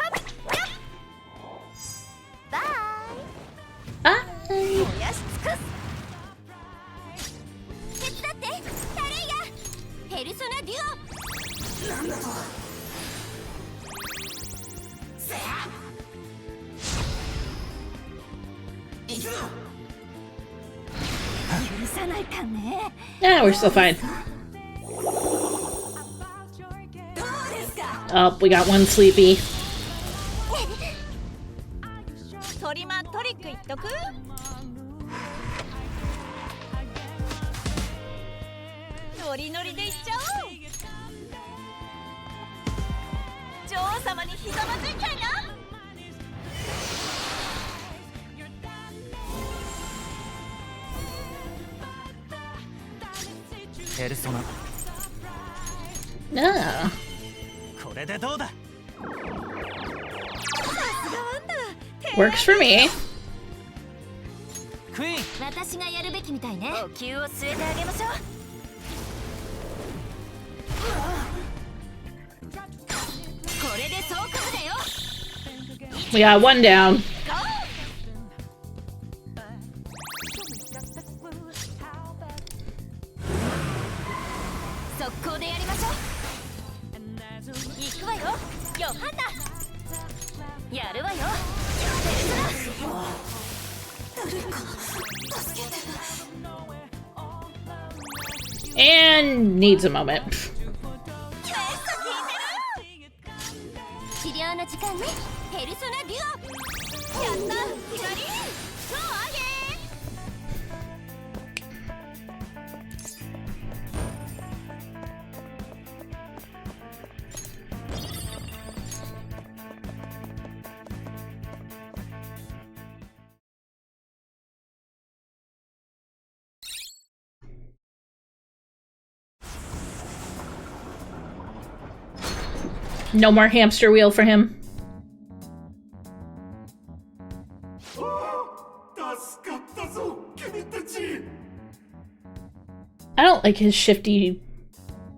っ、やっ。バイ。おやしつくす。手伝って、タレイヤ。ペルソナデュオ。なんだと。 Yeah, we're still fine. Oh, we got one sleepy. トリマントリック言っとく。ノリノリでいっちゃおう。女王様にひざまずいちゃいな。ペルソナ。No. これでどうだ。 Works for me. クイーン。私がやるべきみたいね。お灸を据えてあげましょう。これで総括だよ。 We got one down. 速攻でやりましょう。行くわよ、ヨハンナ。やるわよ、ペルソナ。誰か助けて。 And needs a moment. 治療の時間ね、ペルソナデュオ。やった、左。超上げ。 No more hamster wheel for him. I don't like his shifty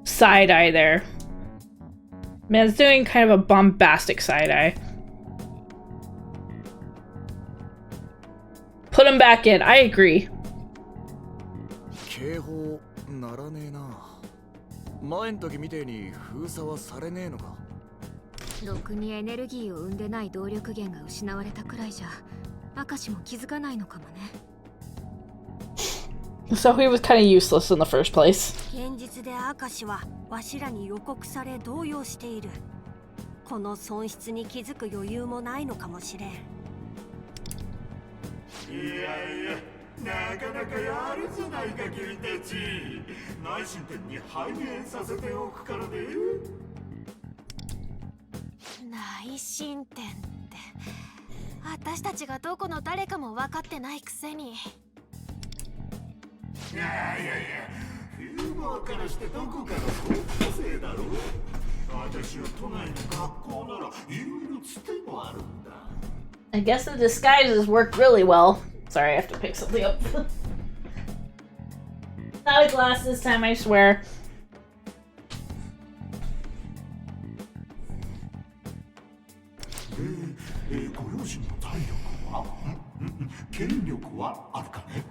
side eye there. Man's doing kind of a bombastic side eye. Put him back in. I agree. 警報ならねえな。前ん時みてえに封鎖はされねえのか。 ろくにエネルギーを生んでない動力源が失われたくらいじゃ、明石も気づかないのかもね。 So he was kind of useless in the first place. 現実で明石はわしらに予告され動揺している。この損失に気づく余裕もないのかもしれん。いやいや、なかなかやるじゃないか君たち。内申点に反映させておくからね。内申点って私たちがどこの誰かも分かってないくせに。いやいやいや、フィルマーからしてどこかの高校生だろ。私は都内の学校ならいろいろつてもあるんだ。 I guess the disguises work really well. Sorry, I have to pick something up. Not a glass this time, I swear. ご両親の体力は権力はあるかね。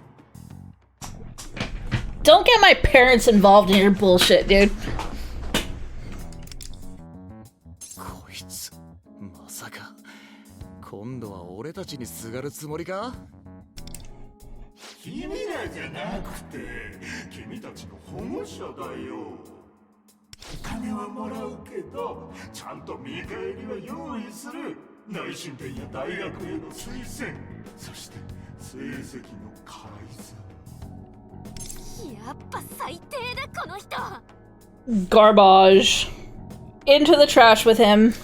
Don't get my parents involved in your bullshit, dude. こいつまさか今度は俺たちにすがるつもりか。君らじゃなくて君たちの保護者だよ。お金はもらうけどちゃんと見返りは用意する。内申点や大学への推薦、そして成績の改ざん。やっぱ最低だこの人。 Garbage. Into the trash with him.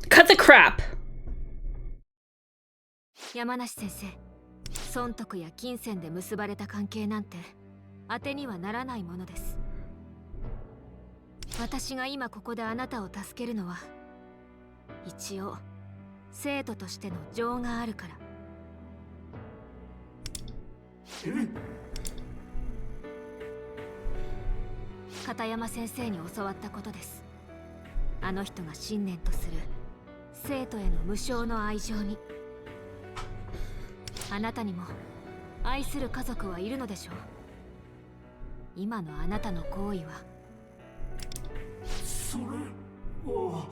Cut the crap. 山梨先生、損得や金銭で結ばれた関係なんて当てにはならないものです。私が今ここであなたを助けるのは一応生徒としての情があるから。片山先生に教わったことです。あの人が信念とする生徒への無償の愛情に。あなたにも愛する家族はいるのでしょう。今のあなたの行為は。それは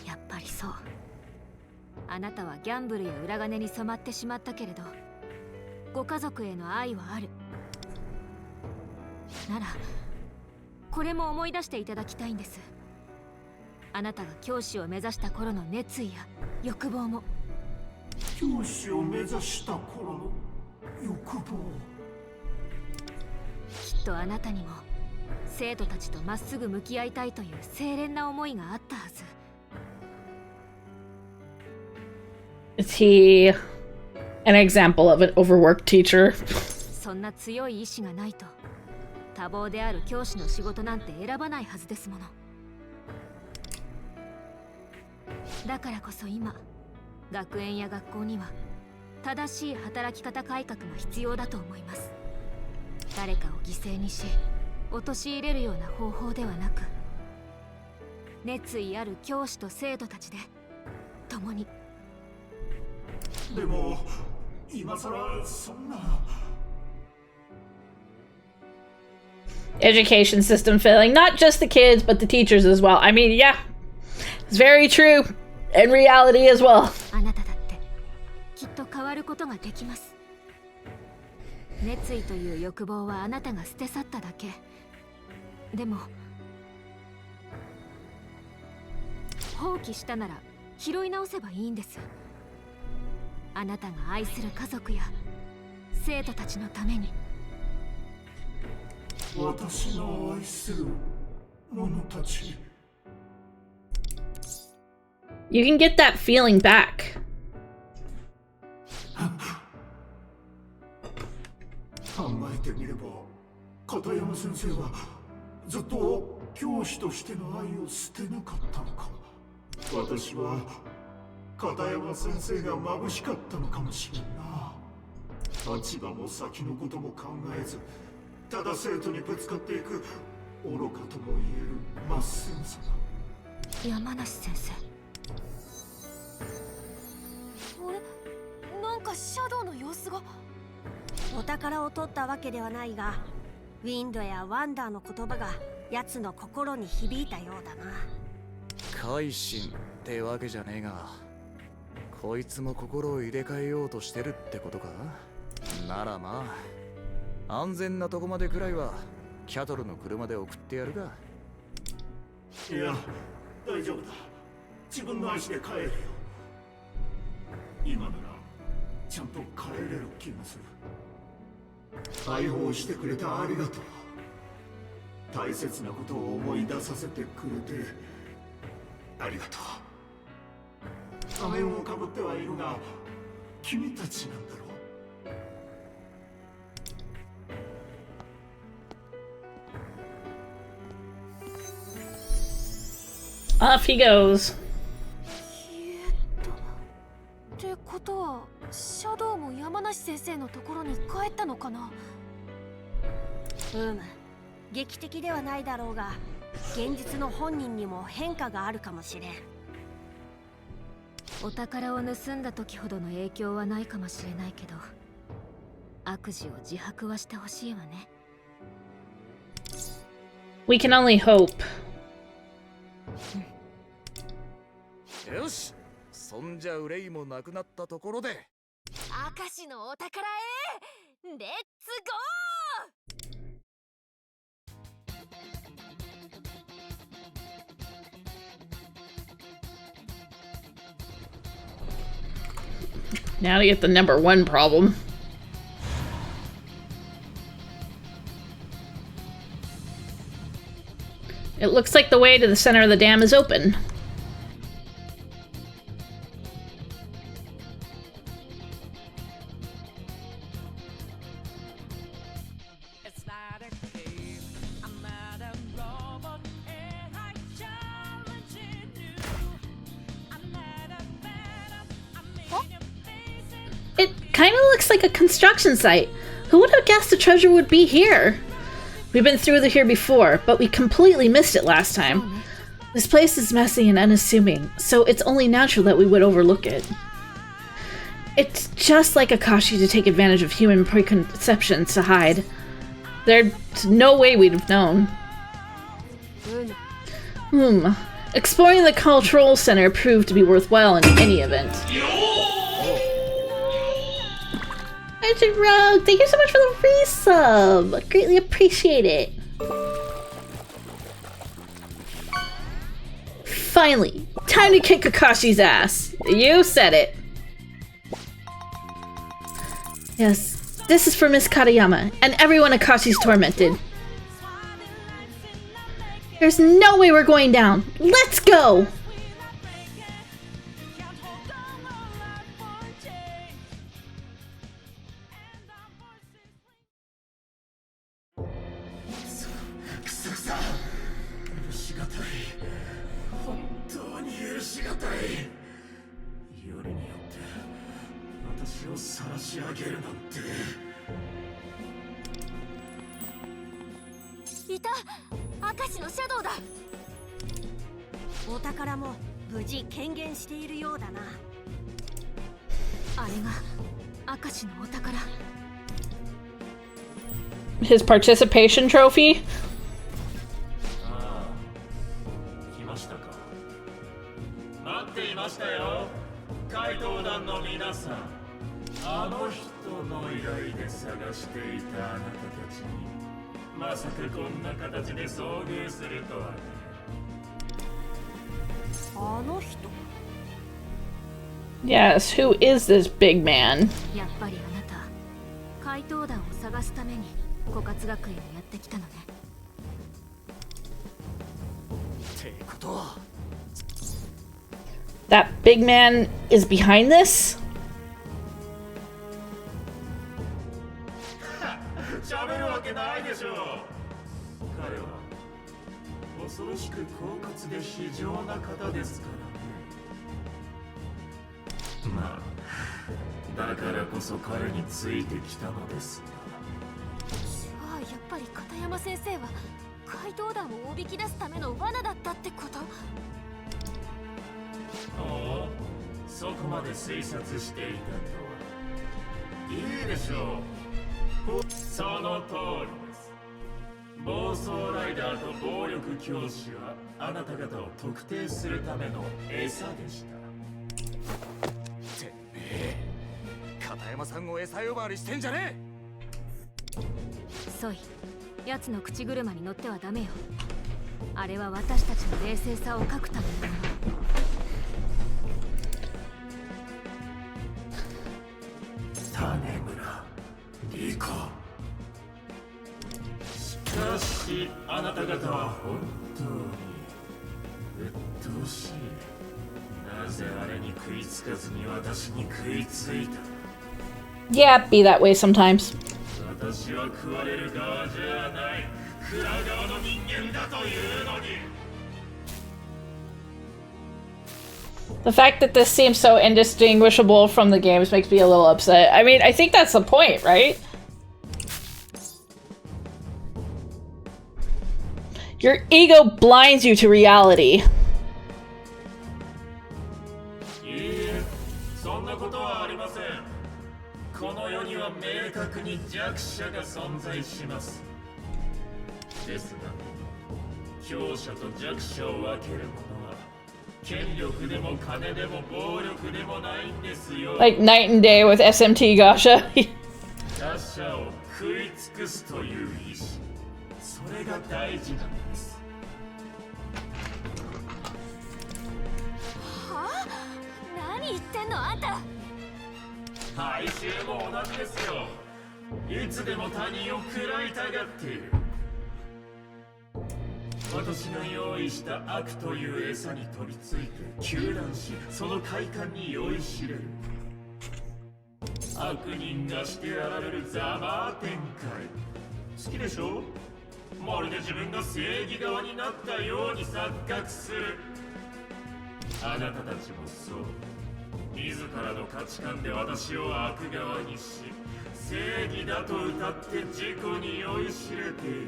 やっぱりそう。あなたはギャンブルや裏金に染まってしまったけれど、ご家族への愛はあるなら、これも思い出していただきたいんです。あなたが教師を目指した頃の熱意や欲望も。教師を目指した頃の欲望。きっとあなたにも生徒たちとまっすぐ向き合いたいという清廉な思いがあったはず。Is he an example of an overworked teacher? そんな強い意志がないと多忙である教師の仕事なんて選ばないはずですもの。だからこそ今、学園や学校には正しい働き方改革が必要だと思います。誰かを犠牲にし陥れるような方法ではなく、熱意ある教師と生徒たちで共に。でも今さらそんな。 Education system failing. Not just the kids, but the teachers as well. I mean, yeah. It's very true. In reality as well. あなただってきっと変わることができます。熱意という欲望はあなたが捨て去っただけ。でも放棄したなら拾い直せばいいんです。あなたが愛する家族や生徒たちのために。私の愛する者たち。 You can get that feeling back. 考えてみれば片山先生はずっと教師としての愛を捨てなかったのか。私は片山先生が眩しかったのかもしれんな。立場も先のことも考えず、ただ生徒にぶつかっていく愚かとも言えるまっすぐさだ。山梨先生。あれ、なんかシャドウの様子が。お宝を取ったわけではないが、ウィンドやワンダーの言葉が奴の心に響いたようだな。改心ってわけじゃねえが、こいつも心を入れ替えようとしてるってことか。ならまあ安全なとこまでくらいはキャトルの車で送ってやるか。いや、大丈夫だ。自分の足で帰れよ。今ならちゃんと帰れる気がする。解放してくれてありがとう。大切なことを思い出させてくれてありがとう。仮面をかぶってはいるが、君たちなんだろう。Off he goes. ってことは、シャドウも山梨先生のところに帰ったのかな。劇的ではないだろうが、現実の本人にも変化があるかもしれん。お宝を盗んだ時ほどの影響はないかもしれないけど、悪事を自白はしてほしいわね。We can only hope. よし、そんじゃ憂いもなくなったところで、明石のお宝へレッツゴー。Now to get the #1 problem. It looks like the way to the center of the dam is open. It kind of looks like a construction site. Who would have guessed the treasure would be here? We've been through here before, but we completely missed it last time. This place is messy and unassuming, so it's only natural that we would overlook it. It's just like Akashi to take advantage of human preconceptions to hide. There's no way we'd have known. Exploring the cultural center proved to be worthwhile in any event. Magic Rogue, thank you so much for the resub! Greatly appreciate it. Finally, time to kick Kakashi's ass. You said it. Yes, this is for Miss Katayama and everyone Akashi's tormented. There's no way we're going down. Let's go! His participation trophy? 来ましたか。待っていましたよ。怪盗団の皆さん。あの人の依頼で探していたあなたたちに、まさかこんな形で遭遇するとはね。あの人。Yes, who is this big man? やっぱりあなた、怪盗団を探すために枯渇学園にやってきたのね。ってことは。That big man is behind this? 喋るわけないでしょう。彼は恐ろしく狡猾で非情な方ですからね。まあ、だからこそ彼についてきたのですが。ああ、やっぱり片山先生は怪盗団をおびき出すための罠だったってこと？おお、そこまで推察していたとは。いいでしょう。その通りです。暴走ライダーと暴力教師はあなた方を特定するための餌でした。てめえ、片山さんを餌呼ばわりしてんじゃねえ。ソイ、奴の口車に乗ってはダメよ。あれは私たちの冷静さを欠くためのもの。種村リコ。しかしあなた方は本当に鬱陶しい。なぜあれに食いつかずに私に食いついた。 Yeah, be that way sometimes. 私は食われる側じゃない。蔵側の人間だというのに。 The fact that this seems so indistinguishable from the games makes me a little upset. I mean, I think that's the point, right? Your ego blinds you to reality. いいえ、そんなことはありません。この世には明確に弱者が存在します。ですが、強者と弱者を分けるものは権力でも金でも暴力でもないんですよ。 Like night and day with SMT Gasha. 他者を食い尽くすという意志、それが大事なんです。はあ？何言ってんのあんた。大衆も同じですよ。いつでも他人を食らいたがっている。私が用意した悪という餌に飛びついて糾弾し、その快感に酔いしれる。悪人がしてやられるざまあ展開、好きでしょ。まるで自分が正義側になったように錯覚する。あなたたちもそう。自らの価値観で私を悪側にし、正義だと歌って自己に酔いしれている。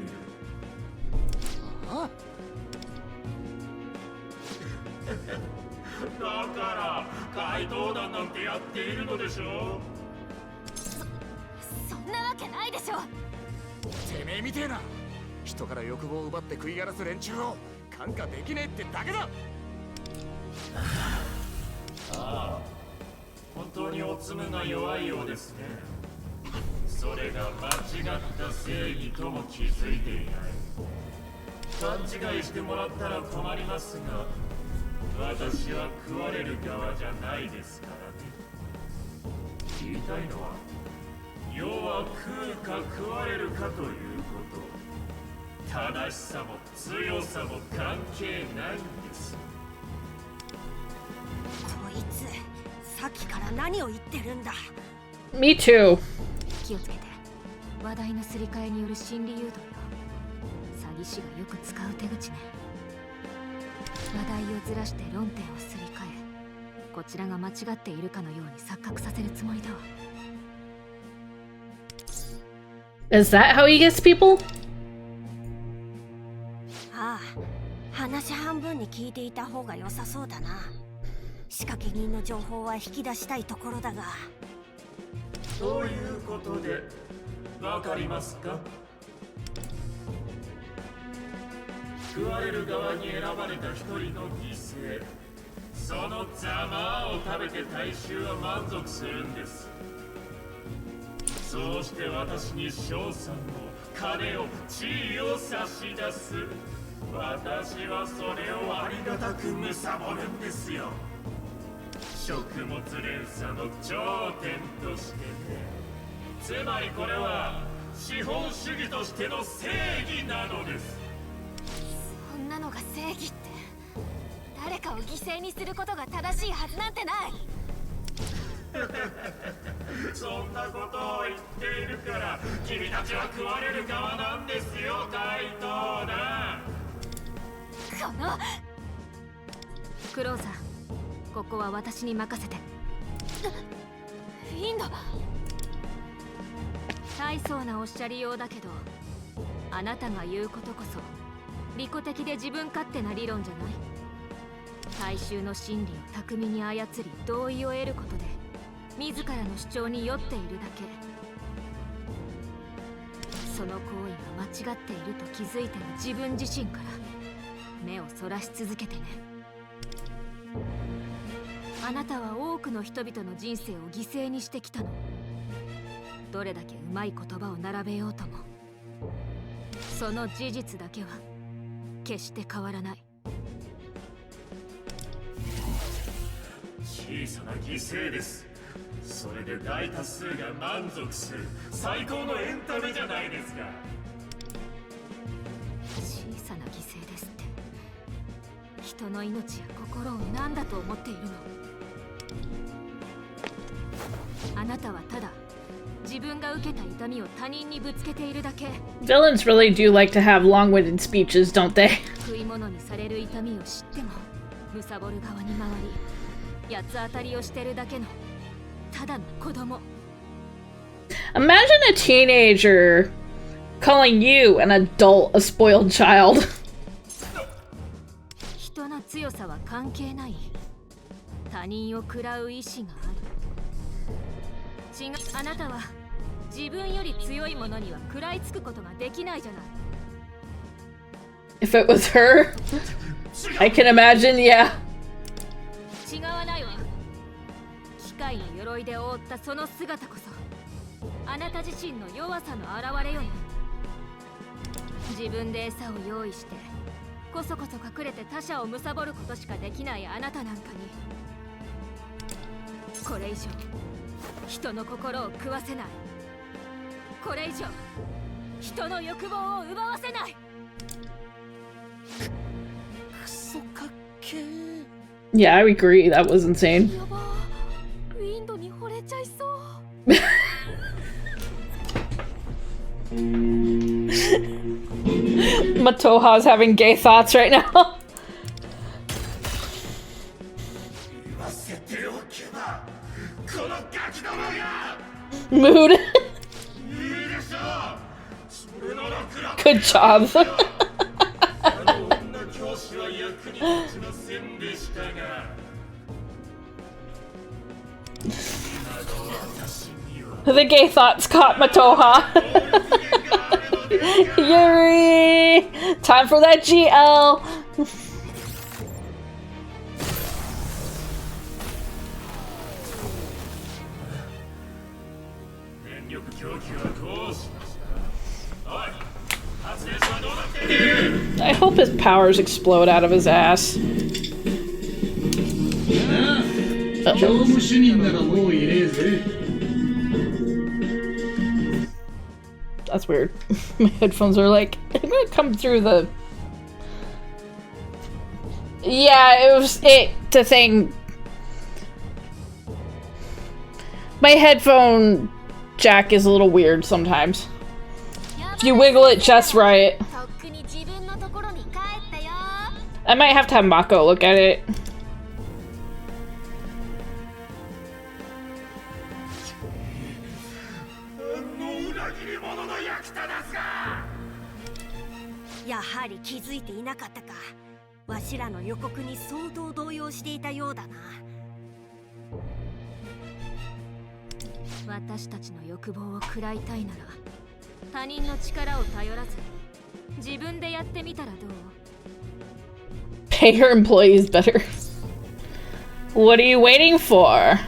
だから怪盗団なんてやっているのでしょ。そんなわけないでしょ。てめえみてえな人から欲望を奪って食い荒らす連中を看過できねえってだけだ。ああ、本当におつむが弱いようですね。それが間違った正義とも気づいていない。勘違いしてもらったら困りますが、私は食われる側じゃないですからね。言いたいのは、要は食うか食われるかということ。正しさも強さも関係ないんです。こいつさっきから何を言ってるんだ。 Me too. 気をつけて。話題のすり替えによる心理誘導よ。詐欺師がよく使う手口ね。話題をずらして論点をすり替え、こちらが間違っているかのように錯覚させるつもりだわ。Is that how he gets people? ああ、話半分に聞いていた方が良さそうだな。仕掛け人の情報は引き出したいところだが。ということで、わかりますか？食われる側に選ばれた一人の犠牲、そのざまを食べて大衆は満足するんです。そうして私に賞賛を、金を、地位を差し出す。私はそれをありがたく貪るんですよ。食物連鎖の頂点としてね。つまりこれは資本主義としての正義なのです。そんなのが正義って、誰かを犠牲にすることが正しいはずなんてない。そんなことを言っているから君たちは食われる側なんですよ、怪盗だ。このクローザー、ここは私に任せて。フィンド。大層なおっしゃりようだけど、あなたが言うことこそ利己的で自分勝手な理論じゃない。大衆の心理を巧みに操り同意を得ることで自らの主張に酔っているだけ。その行為が間違っていると気づいてる自分自身から目をそらし続けてね。あなたは多くの人々の人生を犠牲にしてきたの。どれだけうまい言葉を並べようとも、その事実だけは決して変わらない。小さな犠牲です。それで大多数が満足する最高のエンタメじゃないですか。小さな犠牲ですって、人の命や心を何だと思っているの。あなたはただ自分が受けた痛みを他人にぶつけているだけ。 Villains really do like to have long-winded speeches, don't they? 食い物にされる痛みを知っても貪る側に回り、八つ当たりをしてるだけのただの子供。 Imagine a teenager calling you, an adult, a spoiled child. 人の強さは関係ない。他人を食らう意志がある。違う。あなたは自分より強いものには食らいつくことができないじゃない。 If it was her, I can imagine, yeah. 違わないわ。機械の鎧で覆ったその姿こそあなた自身の弱さの表れよね。自分で餌を用意してこそこそ隠れて他者を貪ることしかできないあなたなんかに、これ以上人の心を食わせない。これ以上人の欲望を奪わせない。クソかっけー。 Yeah, I agree. That was insane. やば、ウィンドに惚れちゃいそう。Matoha's having gay thoughts right now. Mood. Good job. The gay thoughts caught Matoha. Yuri! Time for that GL! I hope his powers explode out of his ass. That's weird. My headphones are like, I'm gonna come through the... Yeah, the thing. My headphone jack is a little weird sometimes. If you wiggle it just right. I might have to have Mako look at it. Yahari 気づいていなかったか。わしらの予告に相当動揺していたようだな。私たちの欲望を食らいたいなら他人の力を頼らず自分でやってみたらどう？ Pay your employees better. What are you waiting for?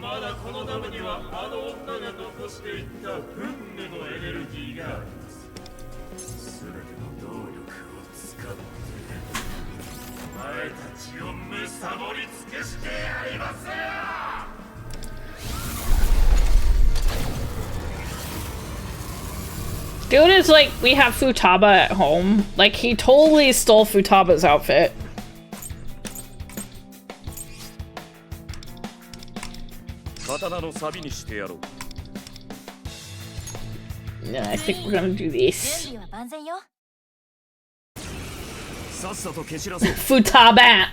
まだこのダムにはあの女が残していった運命のエネルギーがあります。すべての動力を使ってお前たちを貪り尽くしてやりますよ。 Dude is like, we have Futaba at home. Like, he totally stole Futaba's outfit. Yeah, I think we're gonna do this. Futaba!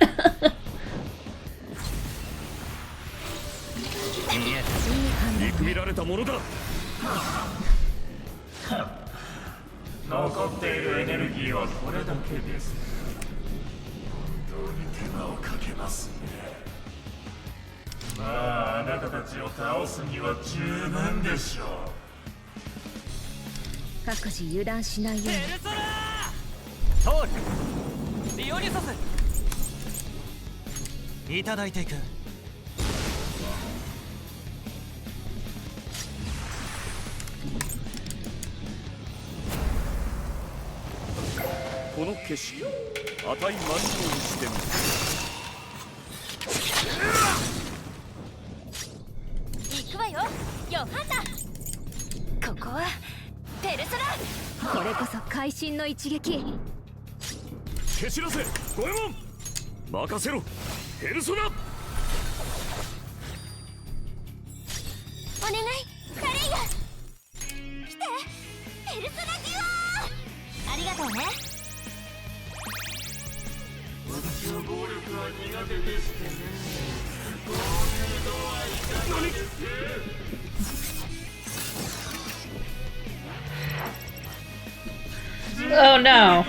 残っているエネルギーはこれだけです。本当に手間をかけますね。まあ、あなたたちを倒すには十分でしょう。各自油断しないように。トール、ディオニュソス、いただいていく。この景色値満場にしてみる。行くわよ、ヨハンナ。ここはペルソナ。これこそ会心の一撃。蹴散らせゴエモン、任せろペルソナ。お願いカレイヤ、来てペルソナデュオ。ありがとうね。私は暴力は苦手でしてね。こういうのはいかがですか。Oh no.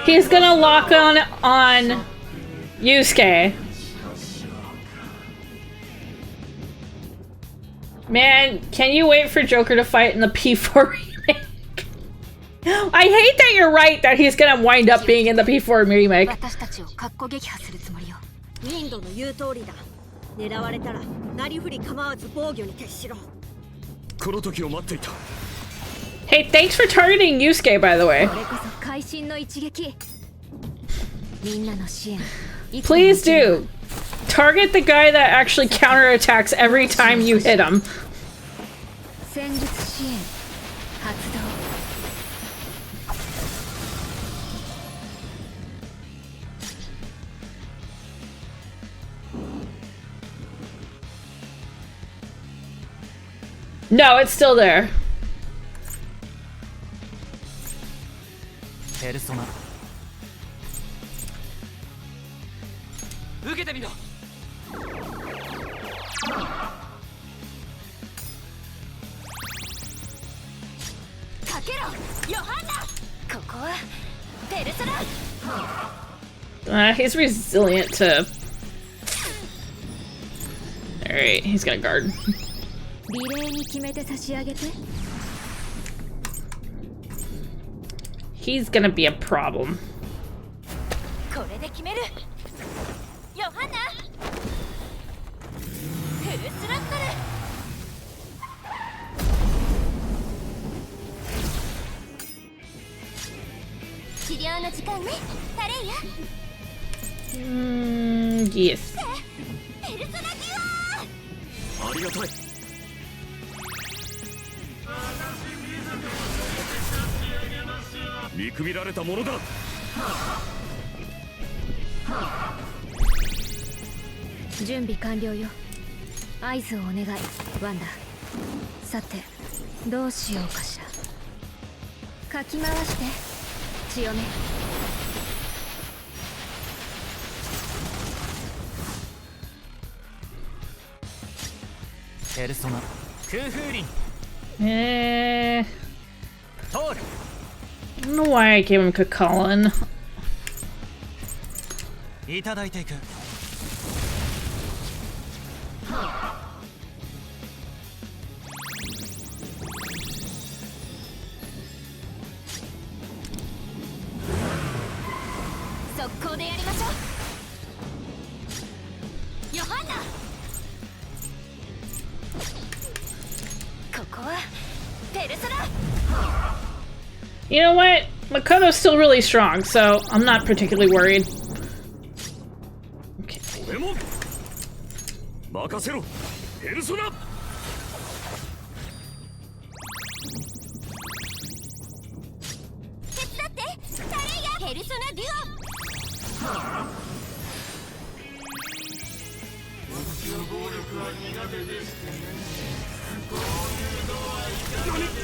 He's gonna lock on Yusuke. Man, can you wait for Joker to fight in the P4 remake? I hate that you're right that he's gonna wind up being in the P4 remake. 私たちをかっこ撃破するつもりよ。インドの言う通りだ。狙われたらなりふり構わず防御に徹しろ。この時を待っていた。Hey, thanks for targeting Yusuke, by the way. これこそ会心の一撃。みんなの支援。Please do. Target the guy that actually counterattacks every time you hit him. 戦術支援発動。No, it's still there. ペルソナ受けてみろ。かけろヨハンナ。ここはペルソナ。He's resilient to... Alright, he's gonna guard. リレーに決めて差し上げて。He's gonna be a problem. これで決める。ヨハンナ。フルスロットル。治療の時間ね、タレイヤ。Yes. ペルソナデュオ。ありがたい。見くびられたものだ。準備完了よ。合図をお願いワンダ。さてどうしようかしら。かき回して強め。ペルソナ空風輪。通る。I don't know why I gave him Kakalin. いただいていく。速攻でやりましょう。ヨハンナ。ここはペルソナ。You know what? Makoto's still really strong, so I'm not particularly worried. Okay. 任せろペルソナ。手伝ってタレイヤ。ペルソナデュオ。私は暴力は苦手でしてね。こういうのはいかがですか。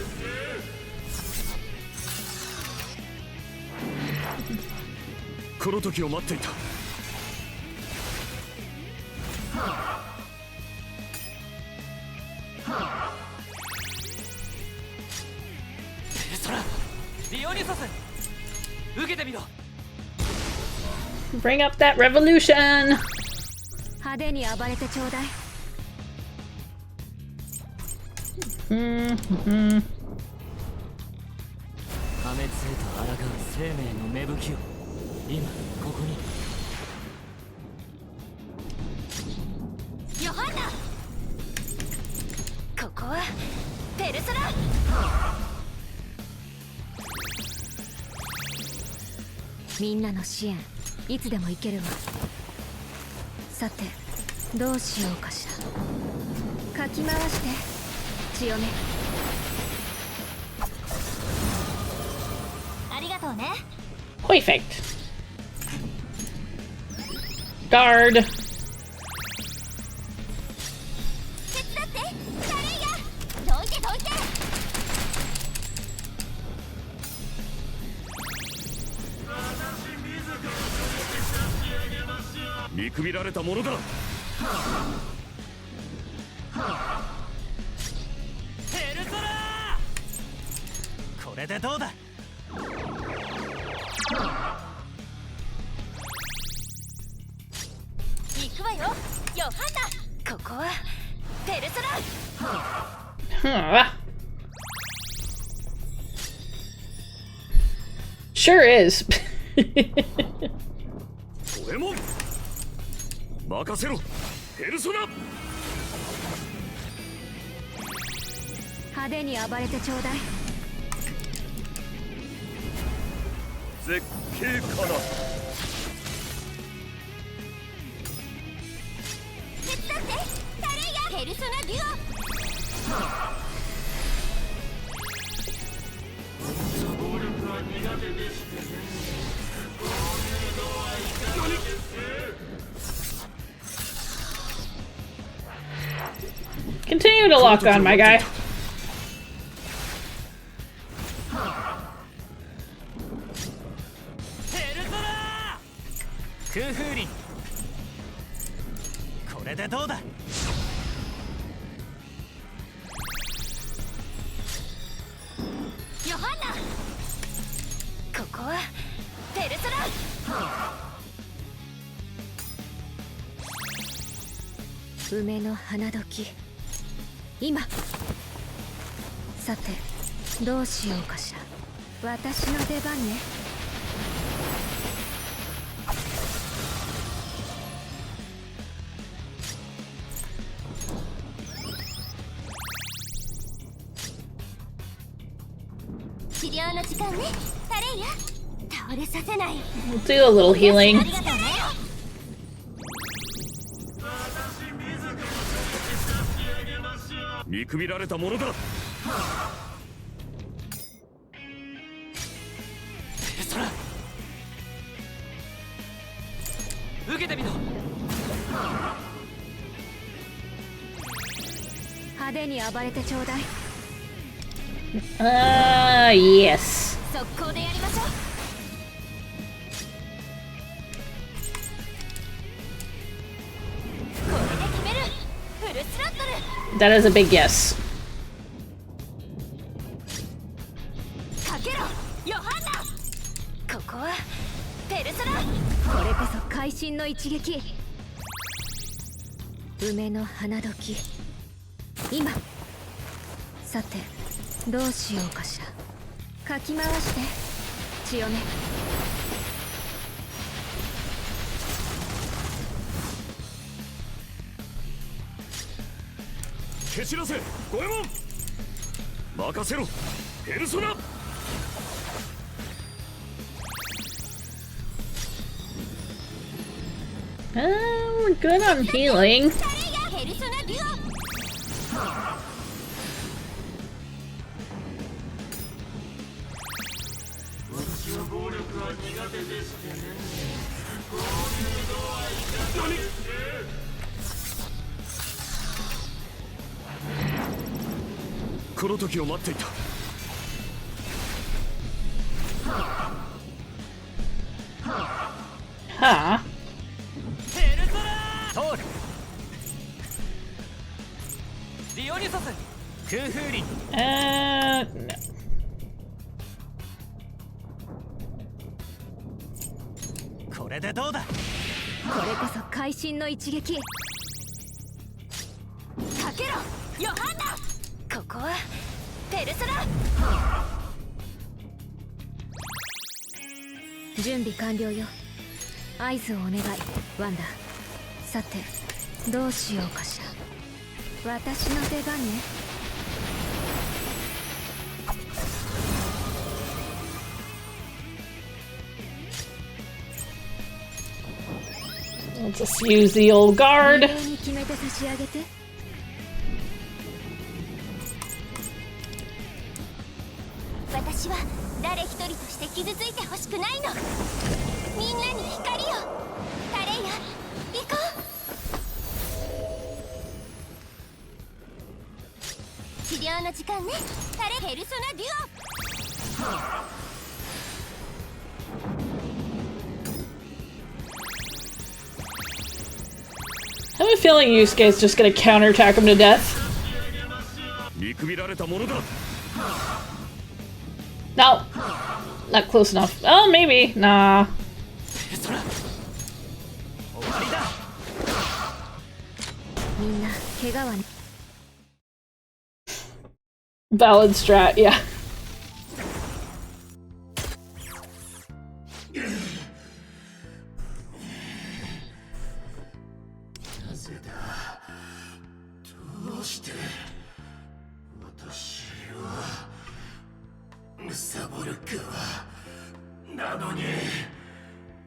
この時を待っていた。ペルソナディオニソス受けてみろ。Bring up that revolution! 派手に暴れてちょうだい。破滅へと抗う生命の芽吹きを今ここに。ヨハンナ。ここはペルソナ。みんなの支援いつでも行けるわ。さてどうしようかしら。かき回して血をね。ありがとうね。Perfect. Guard. 手伝ってタレイヤ。どいてどいて。見くびられたものだ。ヘルソラー、これでどうだ。行くわよヨハンナ。ここはペルソHuh. Sure is. これも任せろペルソナ。派手に暴れてちょうだい。絶景かな。手伝ってタレイヤ。ペルソナデュオ。暴力は苦手でしてね。こういうのはいかがです。 Continue to lock on, my guy. ヘルソラー、空風林、これでどうだ。ヨハンナ。ここはペルソラ。梅の花時今。さてどうしようかしら。私の出番ね。治療の時間ねタレイヤ。倒れさせない。 We'll do a little healing. ありがとうね。見くびられたものだ。ペルソラ、受けてみろ。派手に暴れてちょうだい。Yes. 速攻でやりましょう。これで決める。フルスロットル。 That is a big yes. かけろヨハンナ。ここはペルソラ。これこそ会心の一撃。梅の花時今。さてどうしようかしら。かき回して血をね。蹴散らせゴエモン。任せろペルソナ。 We're good on healing. ペルソナデュオ。私は暴力は苦手でしてね。こういうのはいかがです。この時を待っていた。Huh. ペルソラー、通る。ディオニソス、空風林。No. これでどうだ。これこそ会心の一撃。かけろヨハンナ。ここはペルソラ。準備完了よ。合図をお願いワンダ。さてどうしようかしら。私の出番ね。Let's just use the old guard. 私は誰一人として傷ついてほしくないの。みんなに光を。タレイヤ、行こう。治療の時間ね。タレペルソナデュオ。I have a feeling Yusuke is just gonna counterattack him to death. No, not close enough. Oh, maybe. Nah. Valid strat, yeah.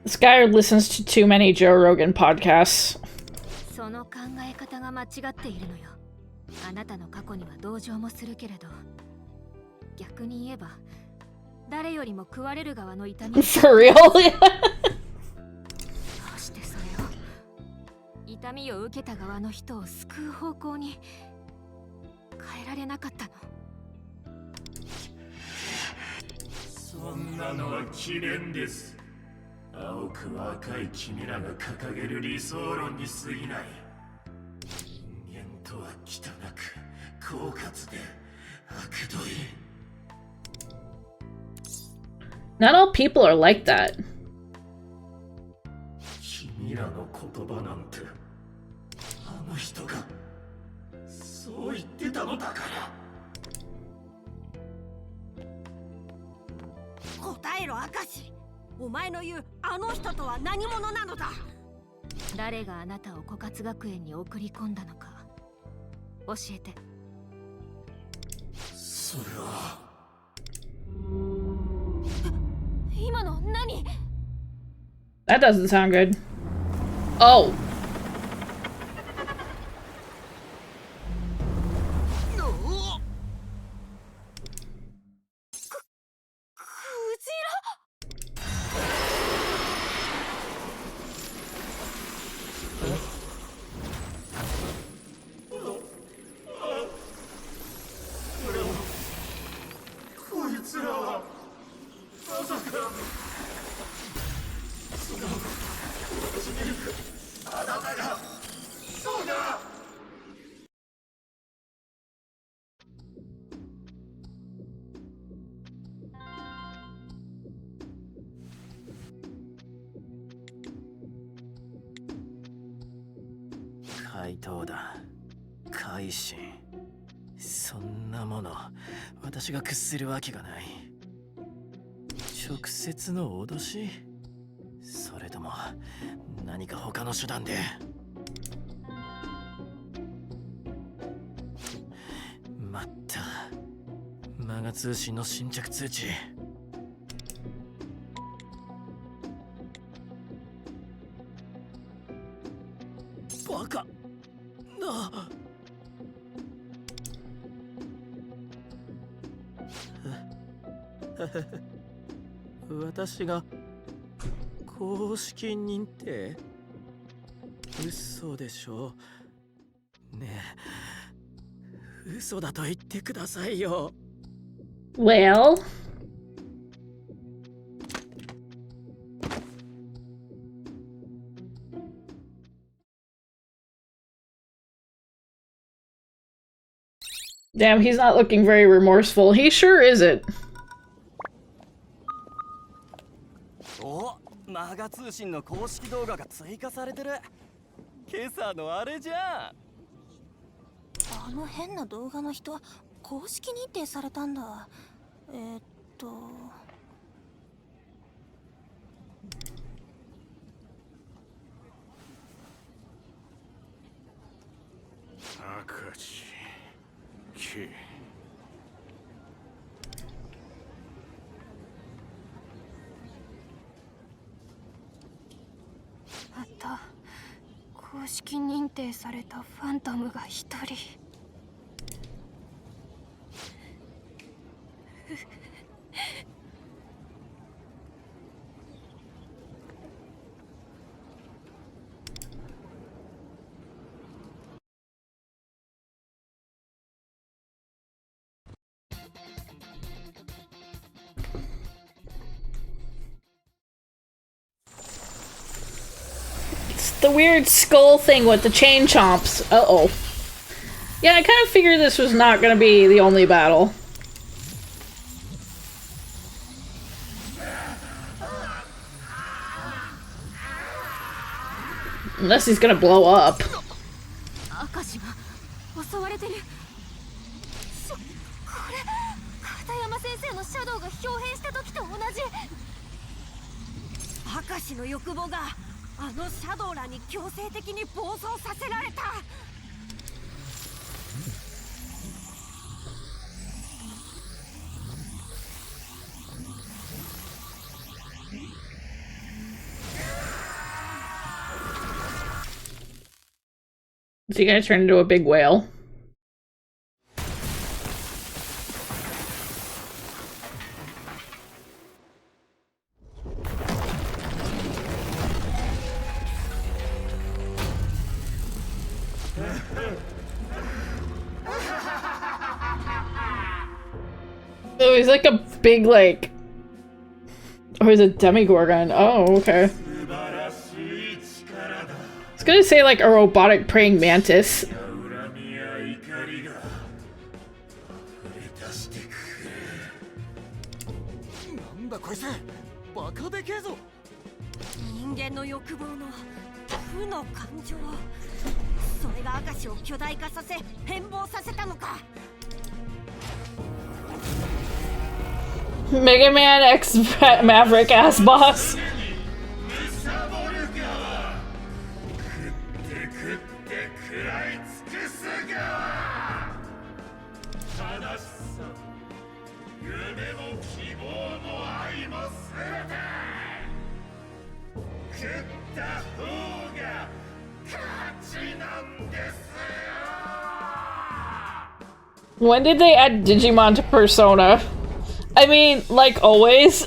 This guy listens to too many Joe Rogan podcasts. その考え方が間違っているのよ。あなたの過去には同情もするけれど、逆に言えば誰よりも食われる側の痛み。For real? どうしてそれを痛みを受けた側の人を救う方向に変えられなかったの。そんなのは奇弁です。青く赤い君らが掲げる理想論に過ぎない。人間とは汚く狡猾で悪どい。Not all people are like that. 君らの言葉なんてあの人がそう言ってたのだから。答えろ、明石。お前の言うあの人とは何者なのだ。誰があなたを枯渇学園に送り込んだのか教えて。それは今の何？ That doesn't sound good. Oh.怪盗だ。改心。そんなもの、私が屈するわけがない。直接の脅し？それとも何か他の手段で。まった。マガ通信の新着通知。バカな。私が公式認定？嘘でしょ。ねえ、嘘だと言ってくださいよ。Well. Damn, he's not looking very remorseful. He sure isn't. お、マガ通信の公式動画が追加されてる。今朝のあれじゃん。あの変な動画の人は公式認定されたんだ。赤字K。式認定されたファントムが一人。The weird skull thing with the chain chomps. Uh-oh. Yeah, I kind of figured this was not going to be the only battle. Unless he's going to blow up. 明石の欲望があのシャドウらに強制的に暴走させられた。Is he gonna turn into a big whale? Oh, he's like a big, like... Oh, he's a demigorgon. Oh, okay. I was gonna say, like, a robotic praying mantis. Mega Man X Maverick ass boss. When did they add Digimon to Persona? I mean, like always.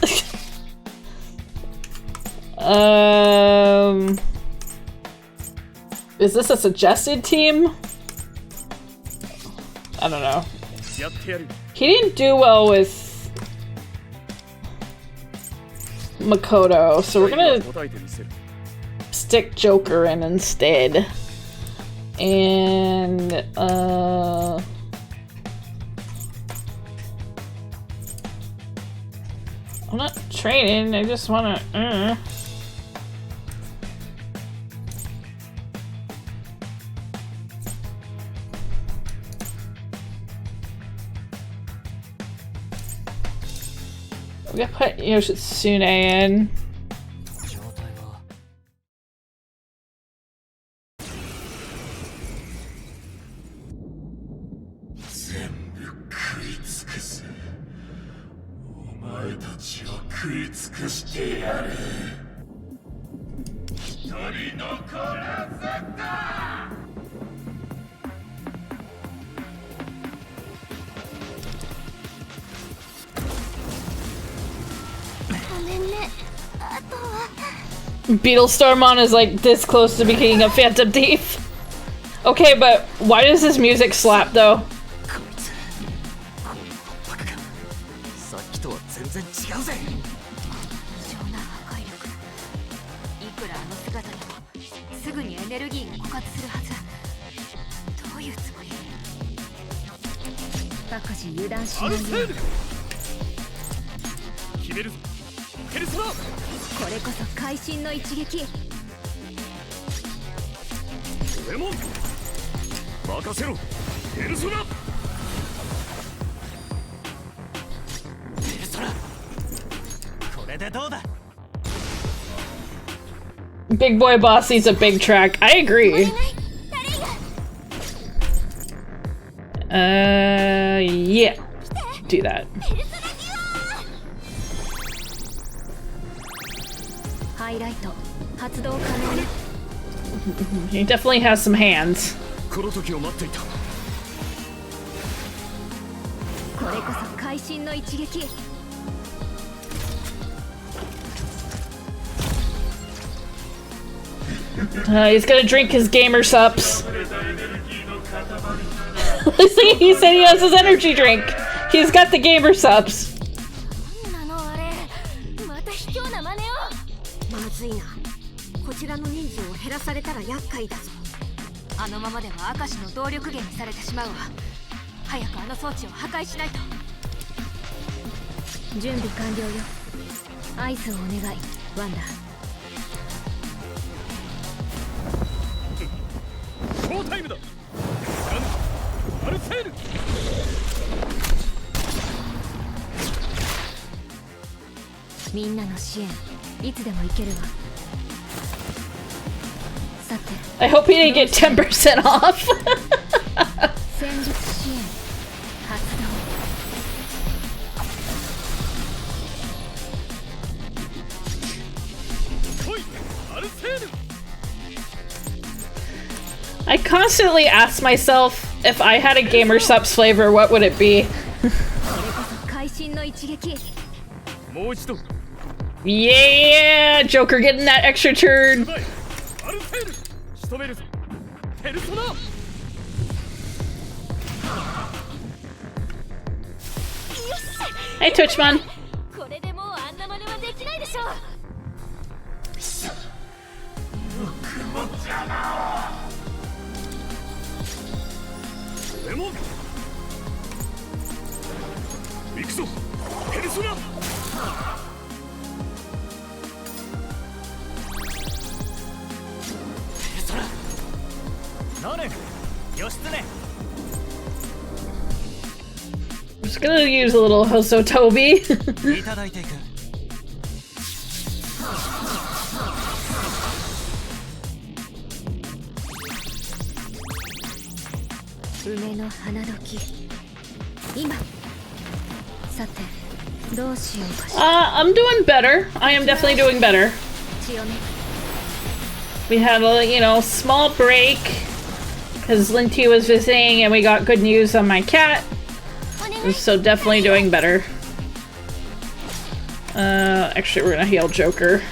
Is this a suggested team? I don't know. He didn't do well with Makoto, so we're gonna stick Joker in instead. And, I'm not training, I just wanna, We gotta put Yoshitsune in. Beetlestormon is like this close to becoming a Phantom Thief. Okay, but why does this music slap though? Big boy boss needs a big track. I agree. Yeah. Do that. He definitely has some hands. これこそ会心の一撃。 He's gonna drink his gamer sups. See, he said he has his energy drink. He's got the gamer sups. なのあれ、また卑怯な真似を。まずいな。こちらの人数を減らされたら厄介だぞ。あのままでは明石の動力源にされてしまうわ。早くあの装置を破壊しないと。準備完了よ。合図をお願い、ワンダ。 ショータイムだ。アルセール。みんなの支援、いつでも行けるわ。さて、 I hope he didn't get 10% off. 戦術支援発動。 I constantly ask myself if I had a gamer subs flavor, what would it be? Yeah, Joker getting that extra turn. Hey, Twitchman. これでもうあんな真似はできないでしょう。 行くぞペルソナ。ノーネ義経。 I'm just gonna use a little Hoso Toby. いただいていく。梅の花時。今。さて、どうしようかしら。I'm doing better. I am definitely doing better. 強め。 We had a, you know, small break because Linty was visiting and we got good news on my cat. So definitely doing better. Actually we're gonna heal Joker.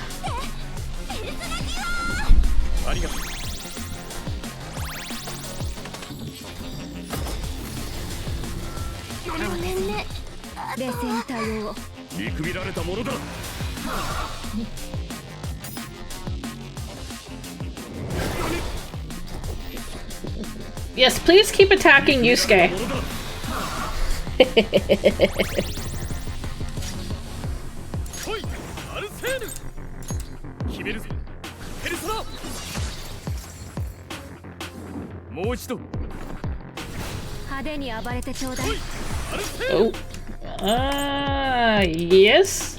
Yes, please keep attacking Yusuke. Oh. Yes.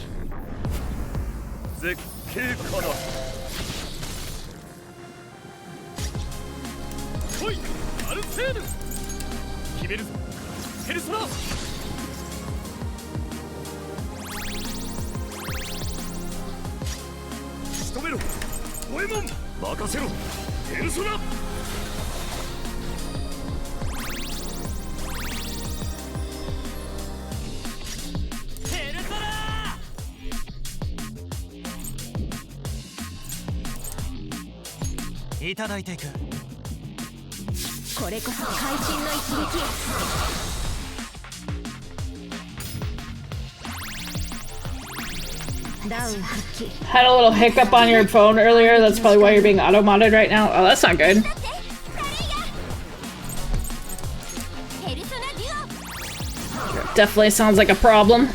いただいていく。これこそ会心の一撃。 Had a little hiccup on your phone earlier. That's probably why you're being auto-modded right now. Oh, that's not good. Definitely sounds like a problem.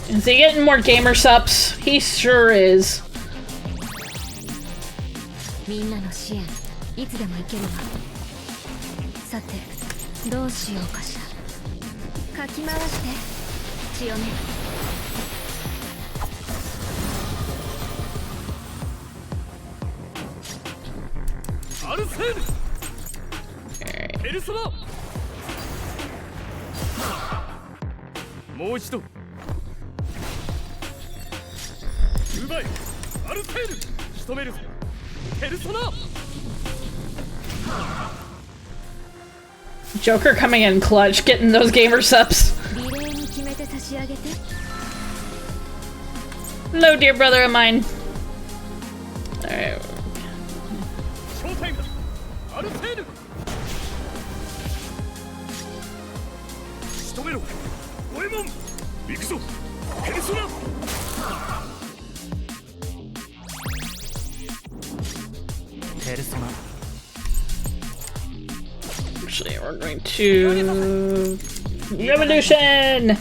Is he getting more gamer subs? He sure is. みんなの支援、いつでも行けるわ。さて、どうしようかしら。かき回して、強め。アルセール。ペルソナもう一度奪いアルテール仕留めるぞペルソナ Joker coming in clutch, getting those gamer subs. No, dear brother of mine. Alright. Actually, we're going to Revolution!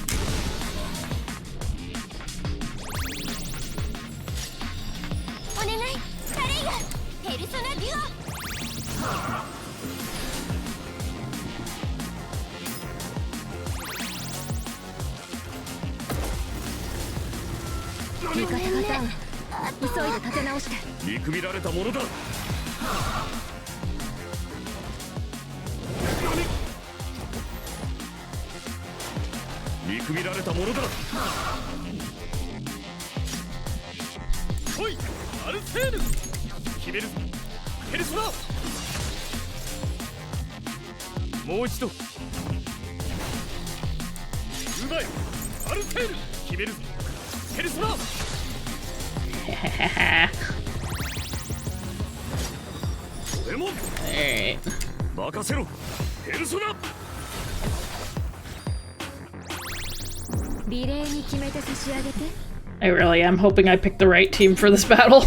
I really am hoping I picked the right team for this battle.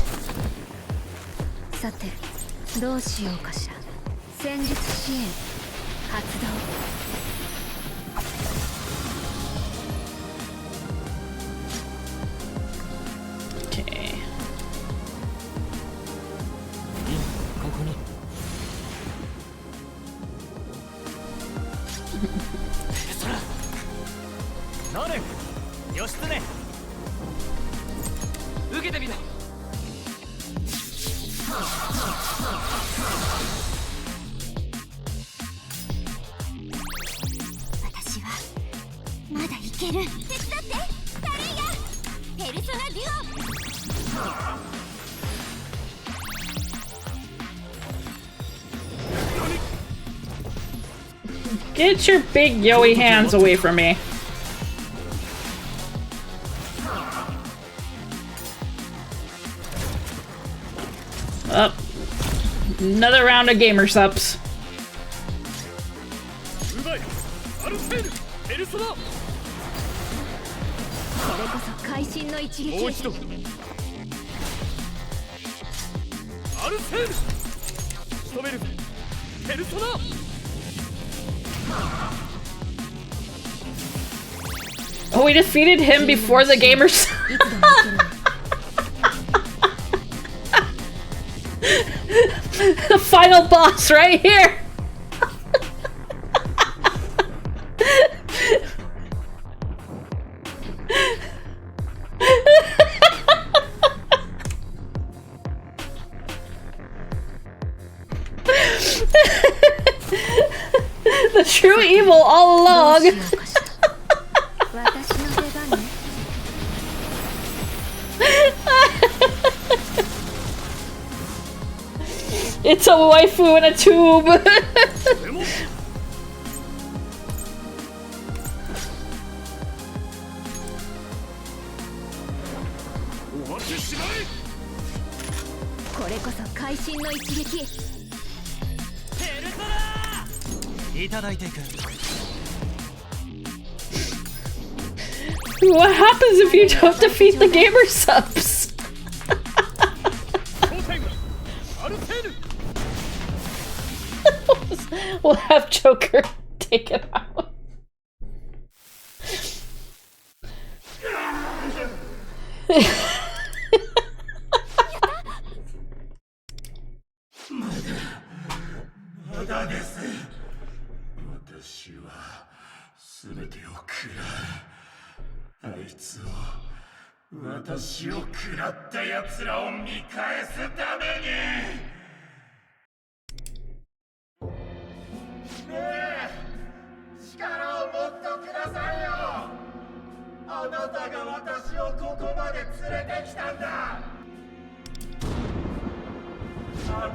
Okay. ける。手伝って。誰や。ペルソナデュオ。 Get your big yoey hands away from me. Oh. Another round of gamer subs. Oh, we defeated him before the gamers. The final boss right here. The true evil all along. It's a waifu in a tube. What happens if you don't defeat the gamer subs? We'll have Joker take it out.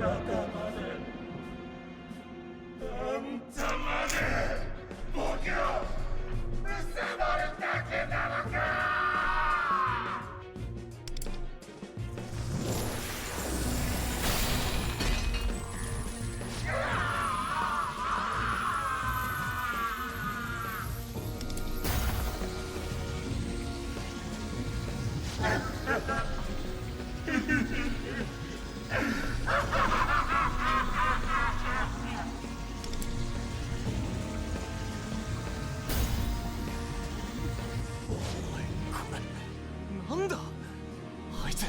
なんだあいつも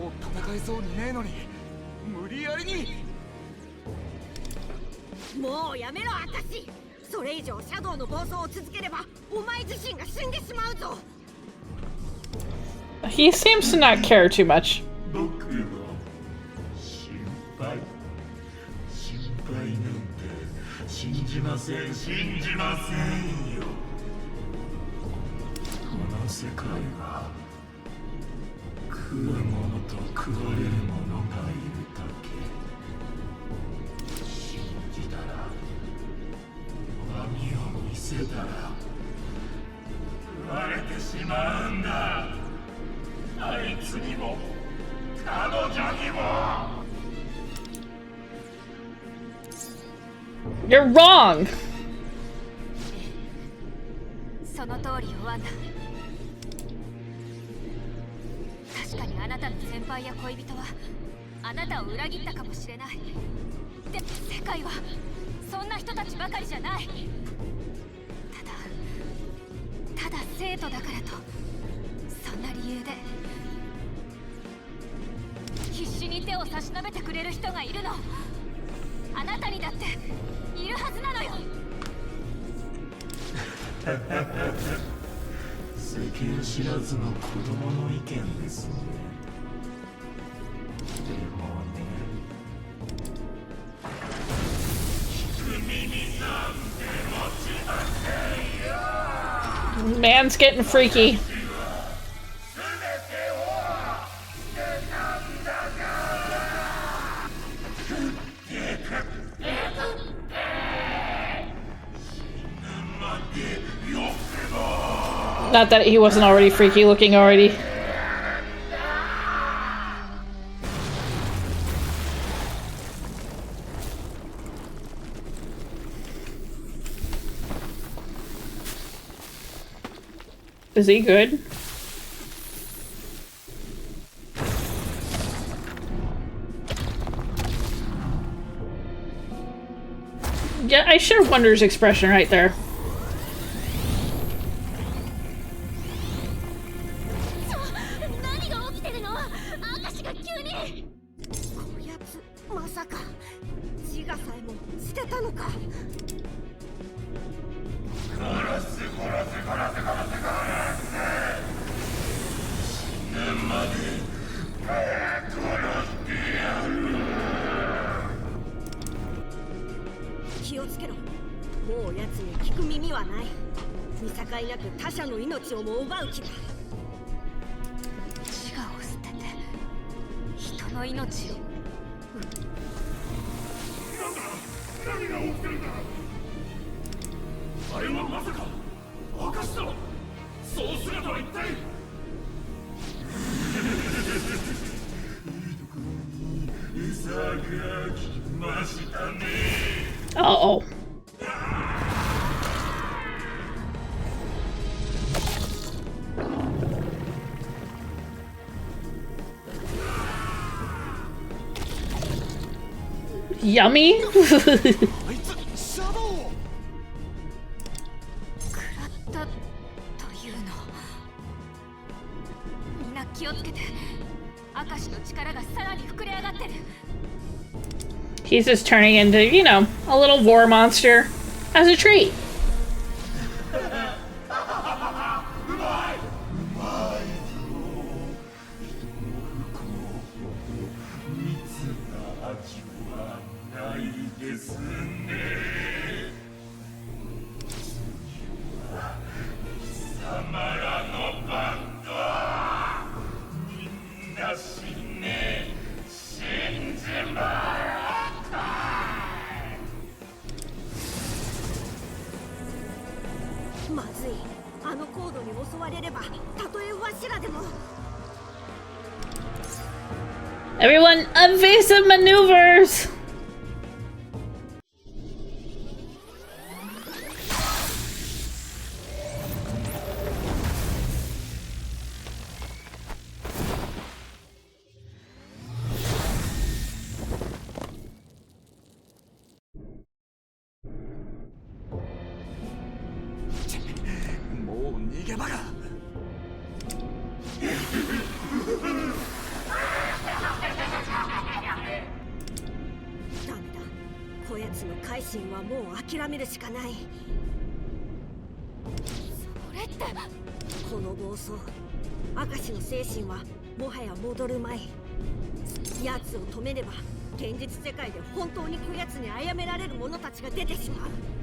う戦えそうにねえのに無理やりに。もうやめろアカシ。それ以上シャドウの暴走を続ければお前自身が死んでしまうぞ。 He seems to not care too much. 僕の心配なんて信じませんよ。この世界は食うものと食われるものがいるだけ。信じたら網を見せたら食われてしまうんだ。あいつにも彼女にも。You're wrong. その通りよワンダ。確かにあなたの先輩や恋人はあなたを裏切ったかもしれない。でも世界はそんな人たちばかりじゃない。ただ生徒だからとそんな理由で必死に手を差し伸べてくれる人がいるの。あなたにだっているはずなのよ。世間知らずの子供の意見ですね。でもね、聞く耳なんて持ちませんよ。 Man's getting freaky. Not that he wasn't already freaky looking already. Is he good? Yeah, I share Wonder's expression right there. まさか自我さえも捨てたのか。殺す死ぬまで殺してやる。気をつけろ。もう奴に聞く耳はない。見境なく他者の命をも奪う気だ。自我を捨てて人の命を。何が起きてるんだ。あれはまさか証だ。そうすれば一体餌が来ましたね。Uh-oh. Yummy? みんな気をつけて。明石の力がさらに膨れ上がってる。 He's just turning into, you know, a little war monster as a treat. 襲われればたとえわしらでも Everyone, evasive maneuvers!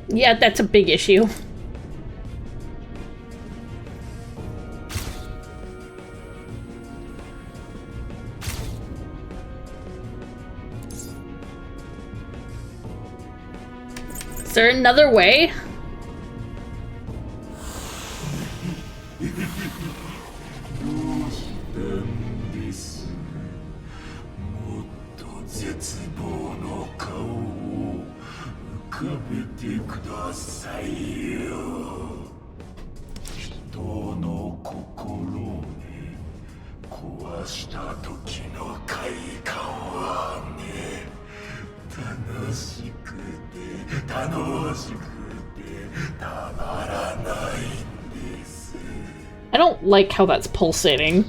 Yeah, that's a big issue. Is there another way? I don't like how that's pulsating.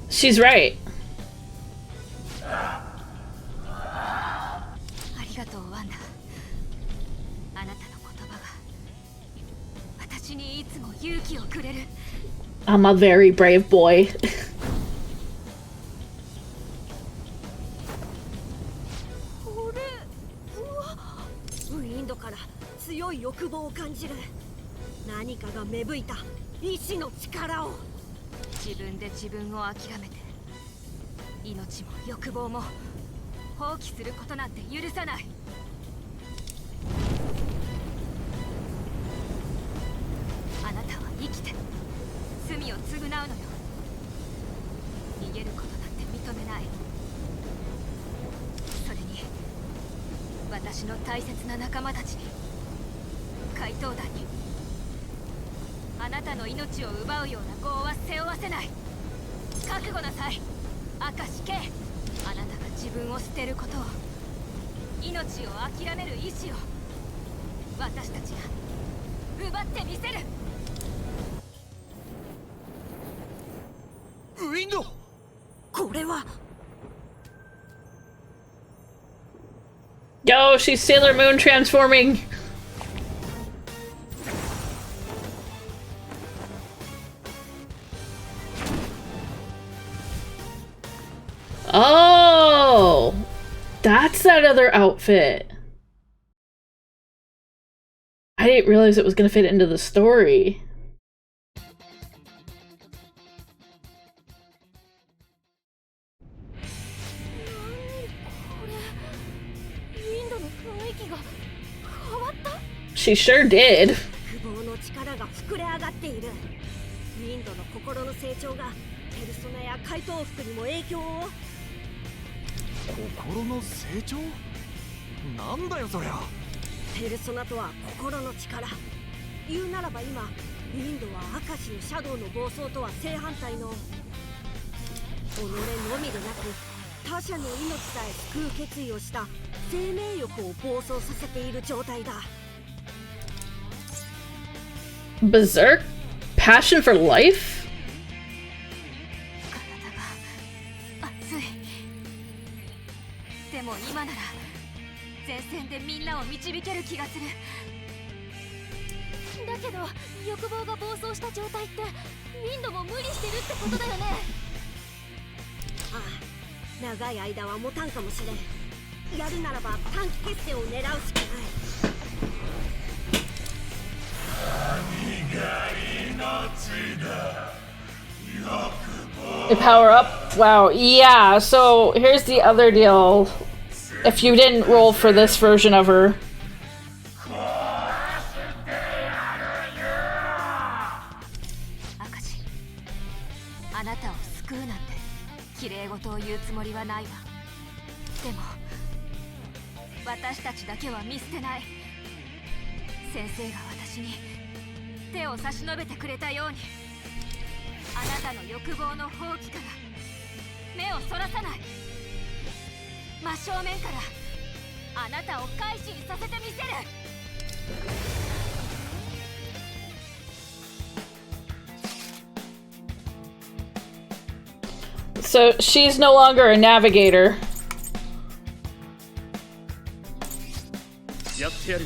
She's right. I'm a very brave boy. Yo, she's Sailor Moon transforming. Oh, that's that other outfit. I didn't realize it was going to fit into the story. She sure did. 心の成長？なんだよそりゃ。ペルソナとは心の力。言うならば今、ウィンドは明石のシャドウの暴走とは正反対の己のみでなく他者の命さえ救う決意をした生命力を暴走させている状態だ。Berserk? Passion for life? 体が熱い。でも今なら前線でみんなを導ける気がする。だけど欲望が暴走した状態ってウィンドも無理してるってことだよね。ああ、長い間は持たんかもしれん。やるならば短期決戦を狙うしかない。 They power up? Wow, yeah, so here's the other deal. If you didn't roll for this version of her. Akashi, あなたを救うなんて綺麗事を言うつもりはないわ。でも私たちだけは見捨てない。先生が私に 手を差し伸べてくれたように、あなたの欲望の放棄から目をそらさない。真正面からあなたを改心させてみせる。 So she's no longer a navigator. やってやる。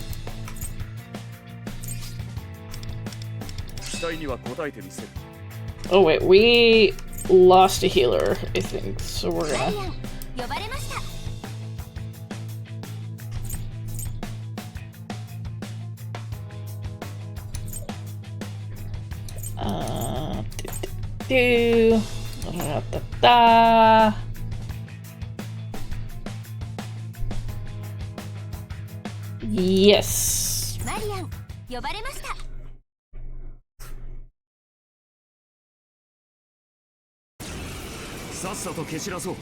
Oh wait, we lost a healer, I think, so we're gonna... Yes. 呼ばれました。 さっさと蹴散らそう。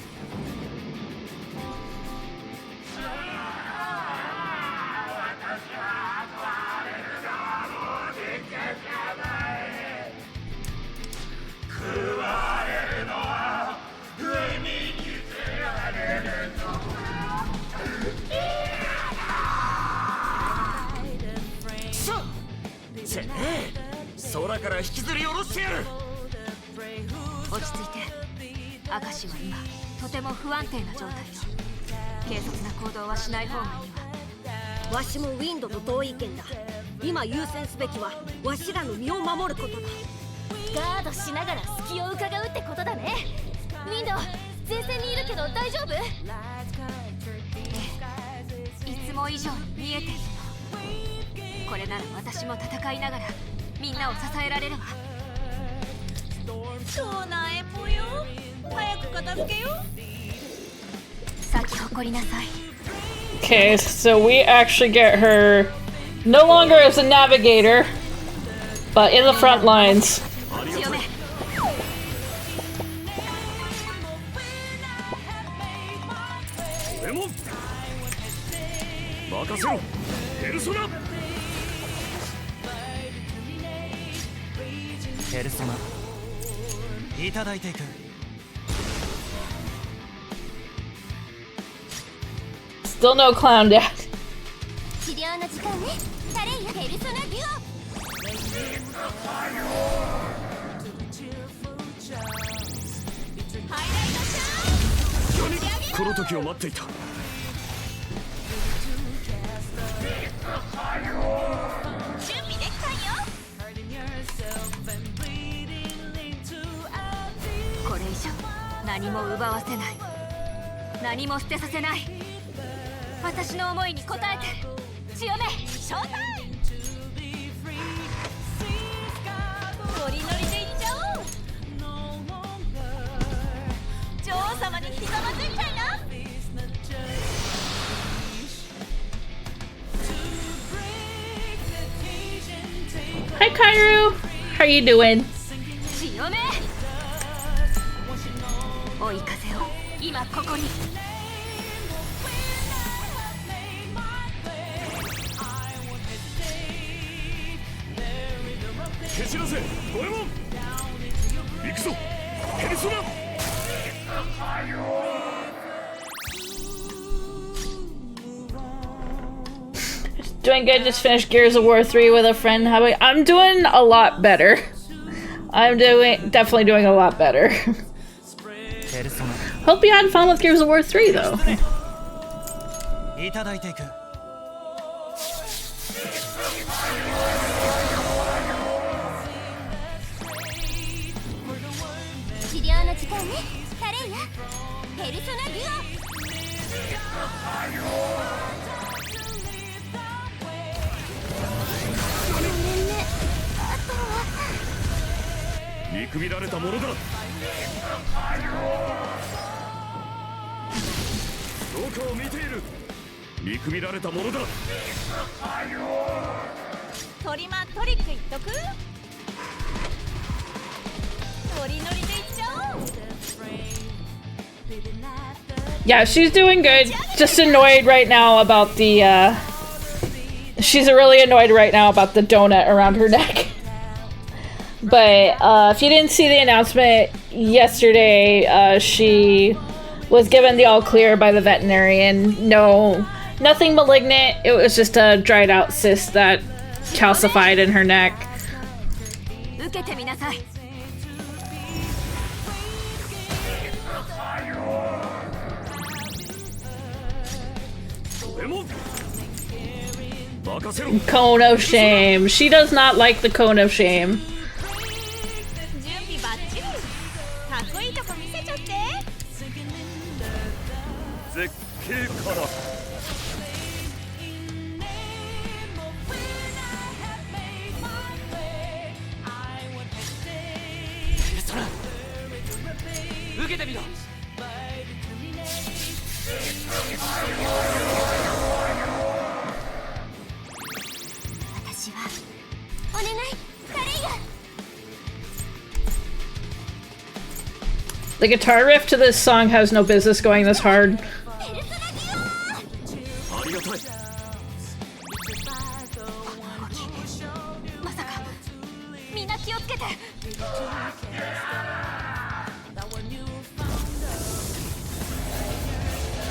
空から引きずり下ろしてやる。落ち着いて。 明石は今とても不安定な状態よ。軽率な行動はしない方がいいわ。わしもウィンドと同意見だ。今優先すべきはわしらの身を守ることだ。ガードしながら隙を伺うってことだね。ウィンド前線にいるけど大丈夫？ええ、いつも以上に見えているの。これなら私も戦いながらみんなを支えられるわ。そうなえぽよ。 早く片付けよ。咲き誇りなさい。 Okay, so we actually get her no longer as a navigator, but in the front lines. 強め。 レモン任せろ。ペルソナ。ペルソナいただいていく。 Still no clown dad. 治療の時間ね。タレイヤペルソナデュオ。ハイライトシャー。この時を待っていた。準備できたよ。これ以上何も奪わせない。何も捨てさせない。 私の思いに応えて強めショータイム。Kairu. How are you doing? 強め追い風を今ここに蹴散らせドエモン行くぞペルソナ Doing good. Just finished Gears of War 3 with a friend. How about I'm doing a lot better. I'm definitely doing a lot better. Hope you had fun with Gears of War 3 though. いただいていく治療の時間ねタレイヤペルソナデュ見くびられたものだどこを見ている見くびられたものだトリマトリック言っとくノリノリでいっちゃおう Yeah, she's doing good. Just annoyed right now about the, she's really annoyed right now about the donut around her neck. But, if you didn't see the announcement yesterday, she was given the all clear by the veterinarian. No, nothing malignant. It was just a dried out cyst that calcified in her neck. 受けてみなさい Cone of shame. She does not like the cone of shame. 準備バッチリかっこいいとこ見せちゃって絶景からそら受けてみろ私はお願いタレイヤ The guitar riff to this song has no business going this hard. ありがたいまさかみんな気をつけて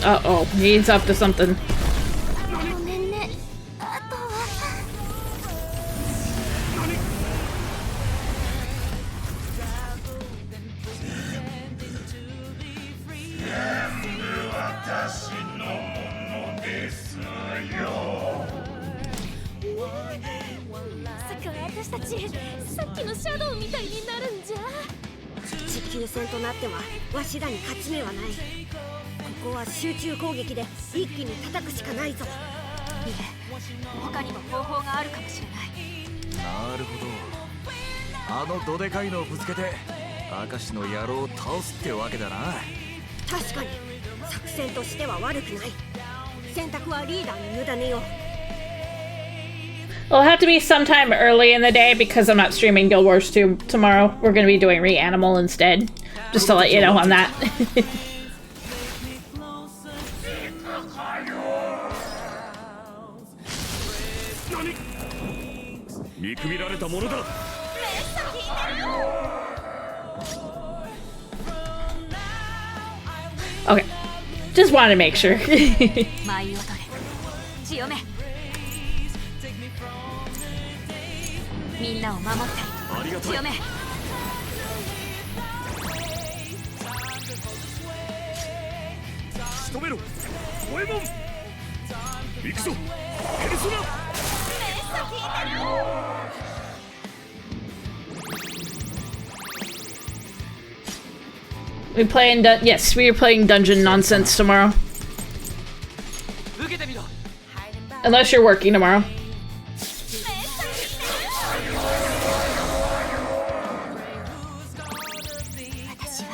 Uh-oh, he's up to something. ごめんねあとは さか私たちさっきのシャドウみたいになるんじゃ持久戦となってはわしらに勝ち目はないここは集中攻撃で一気に叩くしかないぞいえ他にも方法があるかもしれないなるほどあのどでかいのをぶつけて明石の野郎を倒すってわけだな確かに作戦としては悪くない選択はリーダーに委ねよう It'll have to be sometime early in the day because I'm not streaming Guild Wars 2 tomorrow. We're going to be doing Reanimal instead. Just to let you know on that. 見くびられたものだ Okay. Just wanted to make sure. 舞い踊れ強めみんなを守って強め仕留めろドエモン行くぞペルソナ We playing yes, we are playing dungeon nonsense tomorrow. Unless you're working tomorrow. 私は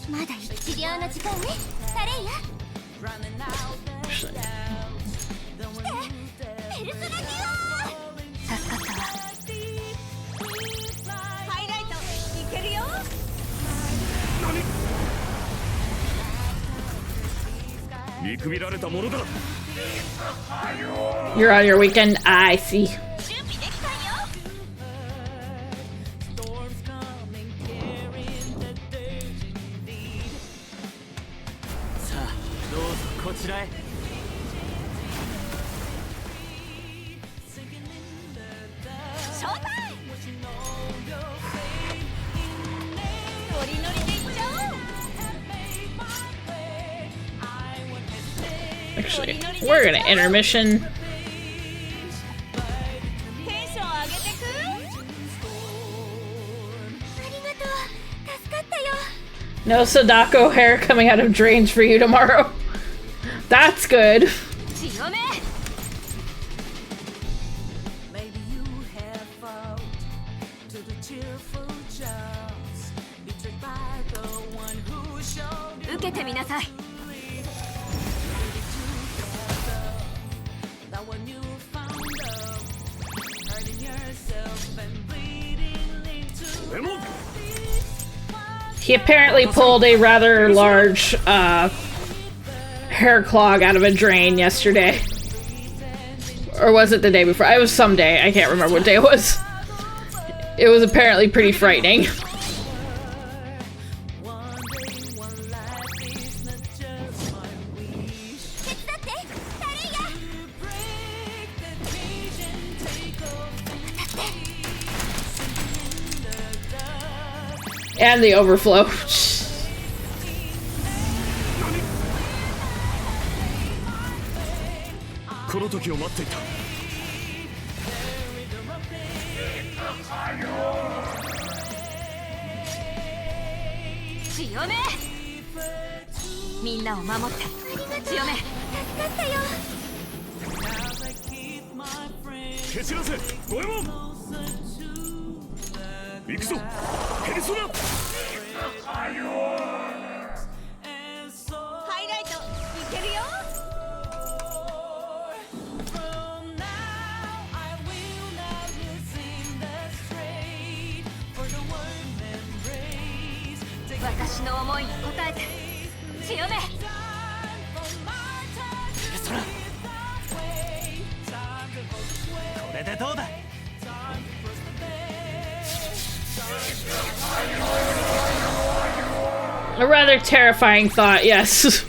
まだ治療の時間ねタレイヤ来てペルソナデュオ助かったわ You're on your weekend? I see. Actually, we're gonna intermission. No Sadako hair coming out of drains for you tomorrow. That's good. He apparently pulled a rather large hair clog out of a drain yesterday. Or was it the day before? It was some day. I can't remember what day it was. It was apparently pretty frightening. And the overflow. A rather terrifying thought, yes.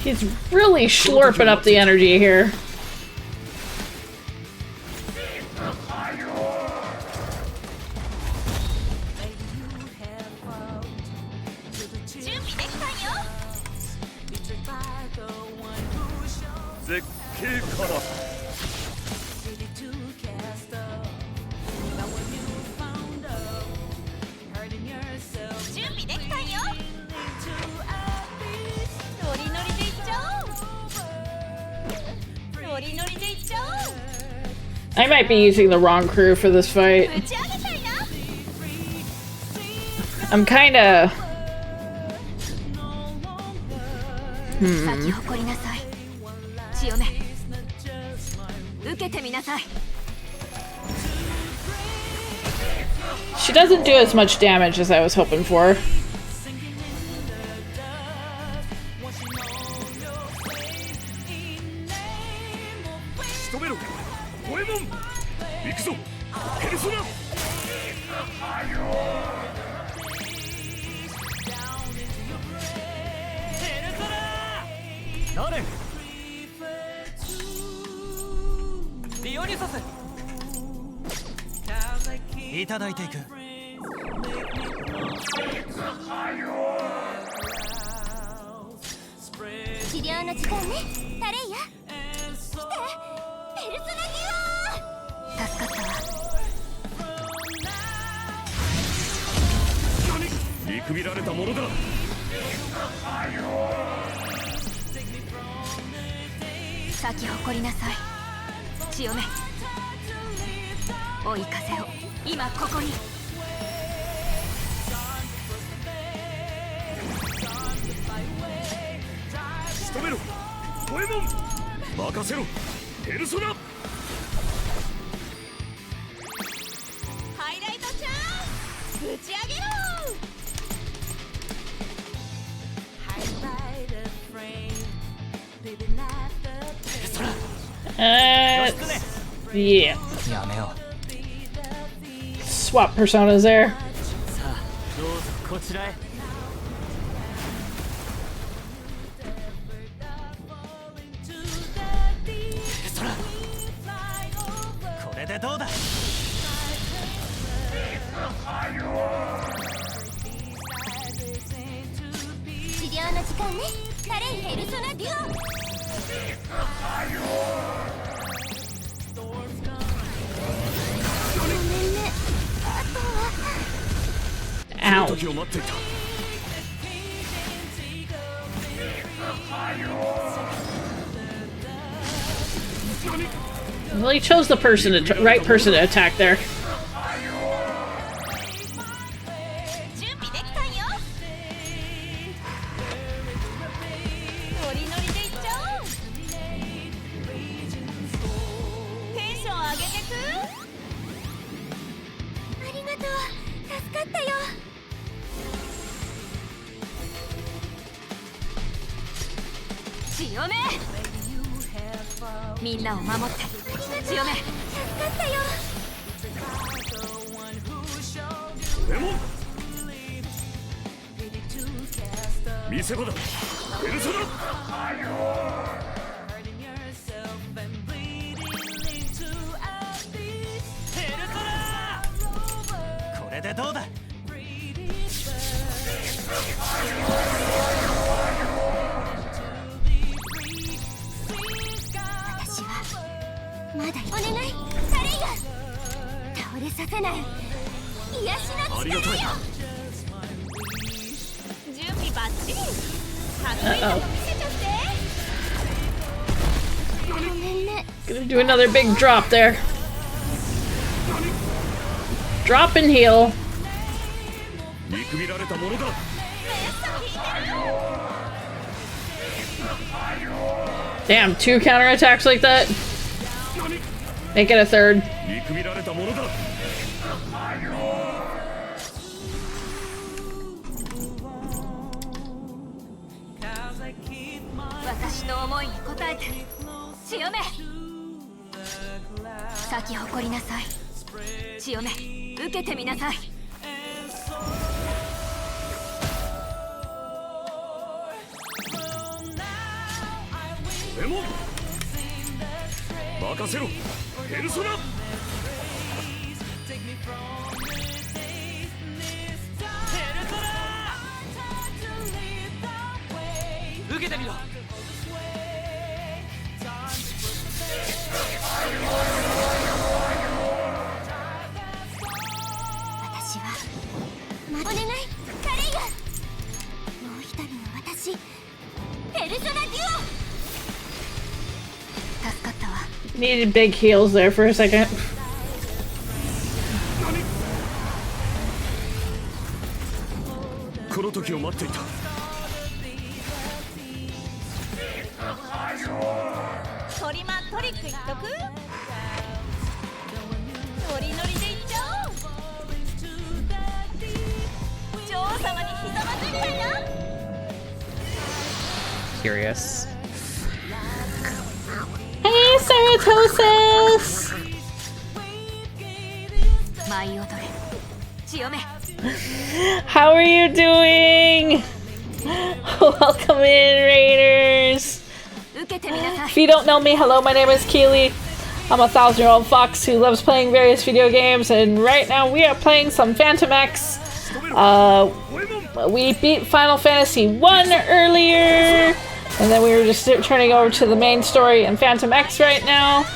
He's really slurping up the energy here. I might be using the wrong crew for this fight. I'm kinda... She doesn't do as much damage as I was hoping for. Yeah. Swap personas there. Ow. Well, he chose the right person to attack there. Gonna do another big drop there. Drop and heal. Damn, 2 counterattacks like that? Make it a third. Needed big heals there for a second. curious. Hey, Ceratosis! How are you doing? Welcome in, Raiders! If you don't know me, hello, my name is Keely. I'm a 1,000-year-old fox who loves playing various video games, and right now we are playing some Phantom X. We beat Final Fantasy 1 earlier, and then we were just turning over to the main story in Phantom X right now.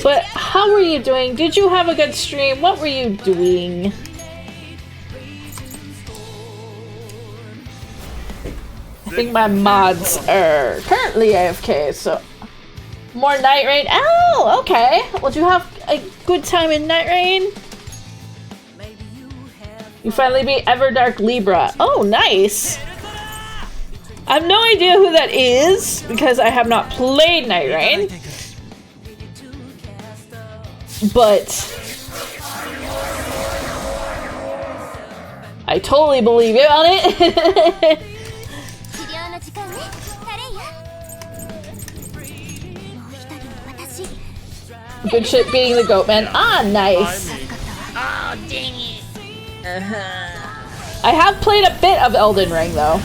But how were you doing? Did you have a good stream? What were you doing? I think my mods are currently AFK, so more Night Rain. Oh, okay. Well, did you have a good time in Night Rain? You finally beat Everdark Libra. Oh, nice. I have no idea who that is because I have not played Night Rain. But I totally believe it on it. Good shit beating the goat man. Ah, nice. Oh, dang it. I have played a bit of Elden Ring though.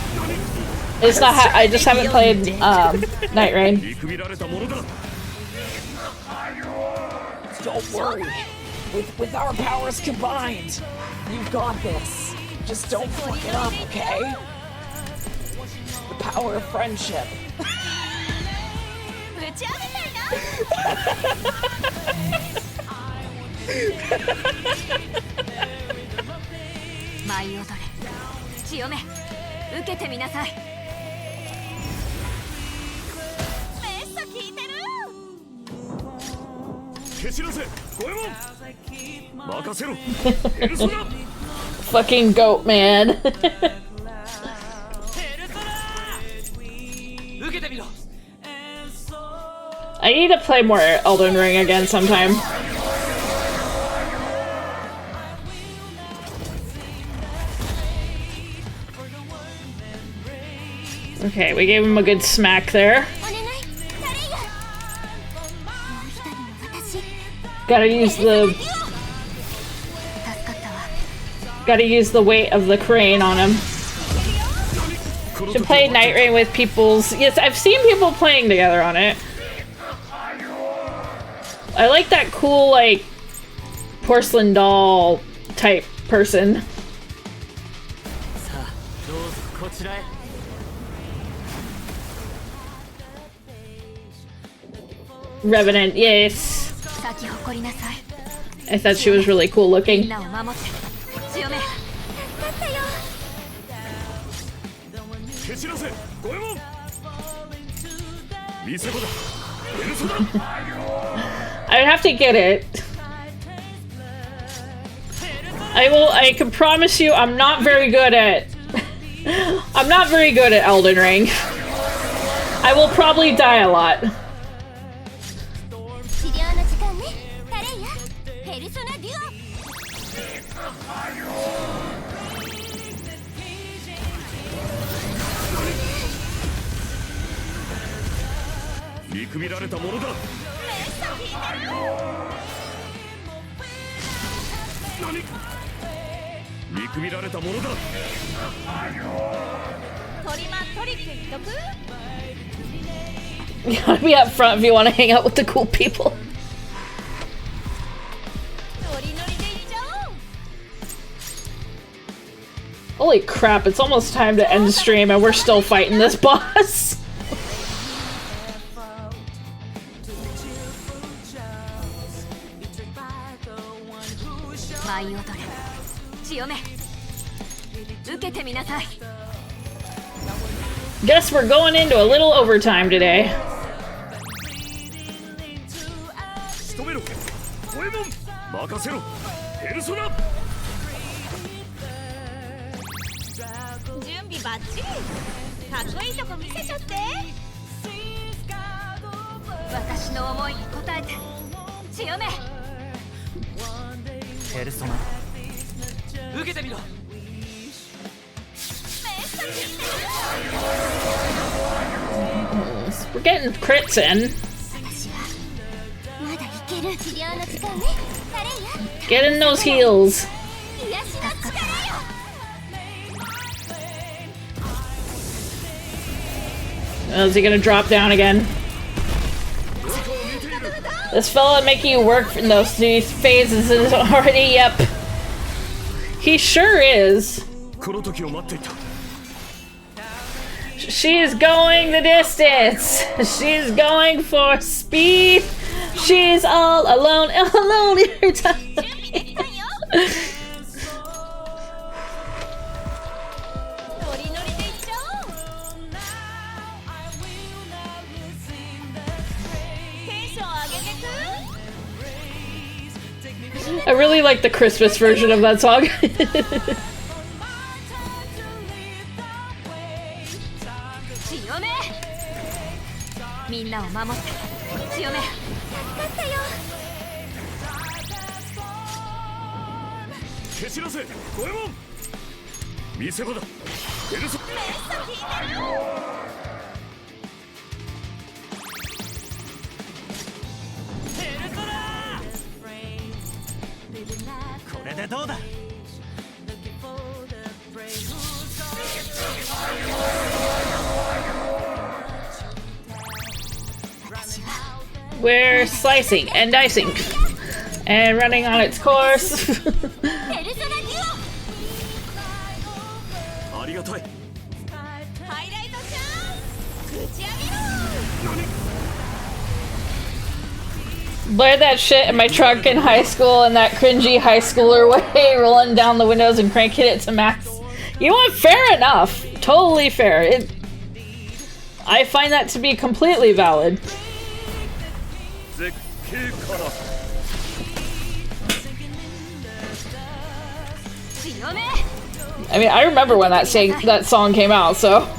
It's not. I just haven't played Night Rain. Don't worry. With our powers combined, you've got this. Just don't fuck it up, okay? The power of friendship. Fucking goat man. I need to play more Elden Ring again sometime. Okay, we gave him a good smack there. Gotta use the weight of the crane on him. Should play Night Rain with people's. Yes, I've seen people playing together on it. I like that cool, like, porcelain doll type person. Revenant, yes. I thought she was really cool looking. I would have to get it. I can promise you I'm not very good at I'm not very good at Elden Ring. I will probably die a lot. You gotta be up front if you want to hang out with the cool people. Holy crap, it's almost time to end the stream and we're still fighting this boss. Guess we're going into a little overtime today. kills. We're getting crits in. Get in those heals. Oh, is he gonna drop down again? This fella making you work in those phases is already, yep. He sure is. She's going the distance. She's going for speed. She's all alone, alone in her time. I really like the Christmas version of that song. We're slicing and dicing and running on its course. Blared that shit in my trunk in high school in that cringy high schooler way, rolling down the windows and cranking it to max. You know what? Fair enough. Totally fair. I find that to be completely valid. I mean, I remember when that song came out, so.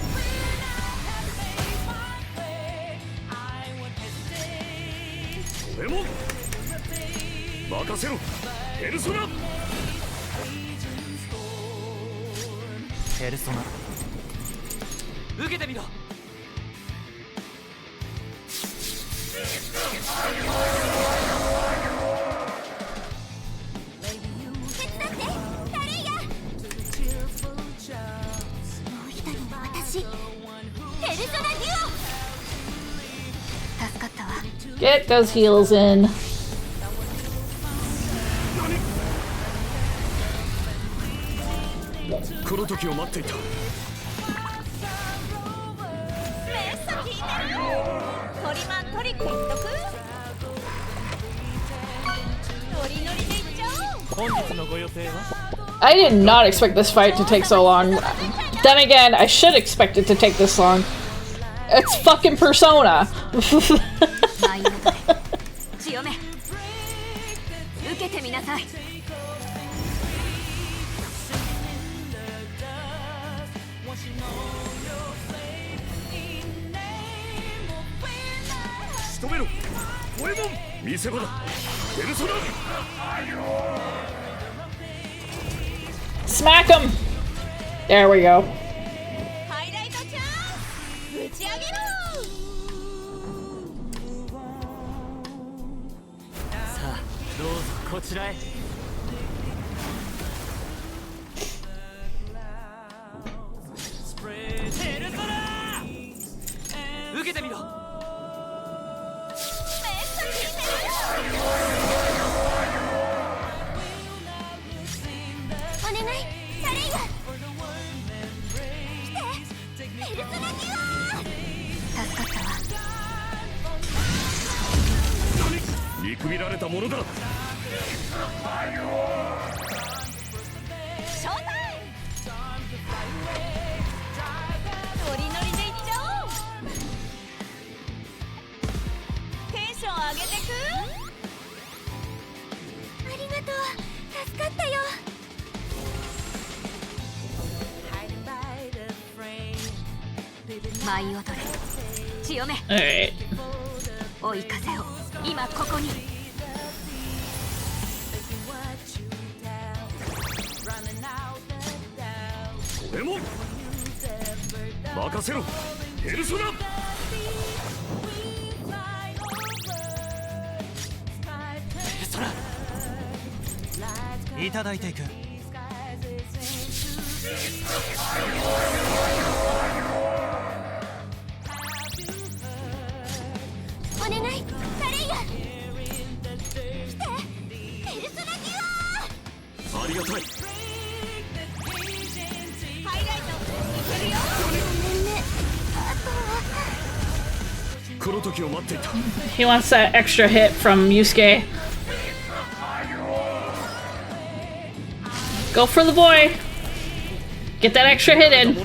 Get those heals in. I did not expect this fight to take so long. Then again, I should expect it to take this long. It's fucking Persona. Smack him! There we go. Alright. いただいていく。お願い、タレイヤ。来て、ペルソナキュア。ありがたい。ハイライト、いけるよ。ごめんね。あとは。この時を待っていた。 He wants that extra hit from Yusuke. Go for the boy. Get that extra hit in.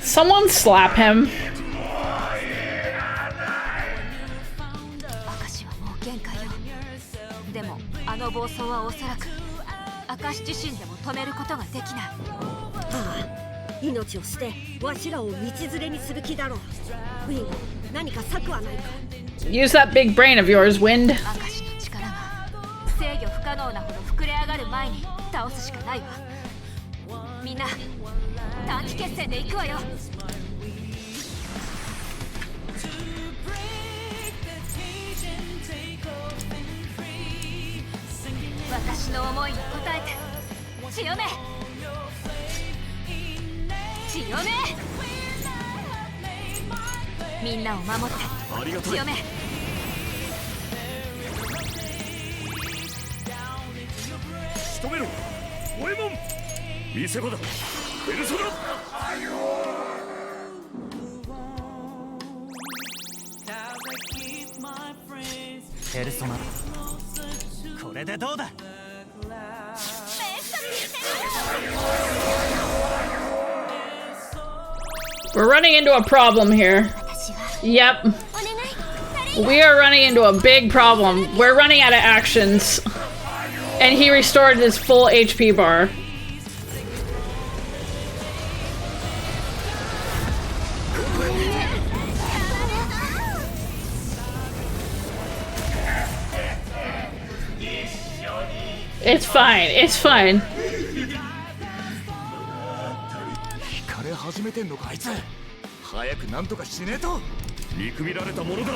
Someone slap him. 証はもう限界よ。でもあの暴走はおそらく証自身でも止めることができない。ああ、命を捨てわしらを道連れにする気だろう。ウィング、何か策はないか。 Use that big brain of yours, Wind. 証の力が制御不可能なほど膨れ上がる前に倒すしかないわ。みんな短期決戦で行くわよ。私の思いに応えて強め強め、みんなを守って強め。仕留めろ、ゴエモン。見せ場だ、ペルソナ。ペルソナだ。これでどうだ。 We're running into a problem here. Yep. We are running into a big problem. We're running out of actions. And he restored his full HP bar. It's fine. It's fine. 惹かれ始めてんのかあいつ。早くなんとかしねえと。見くびられたものだ。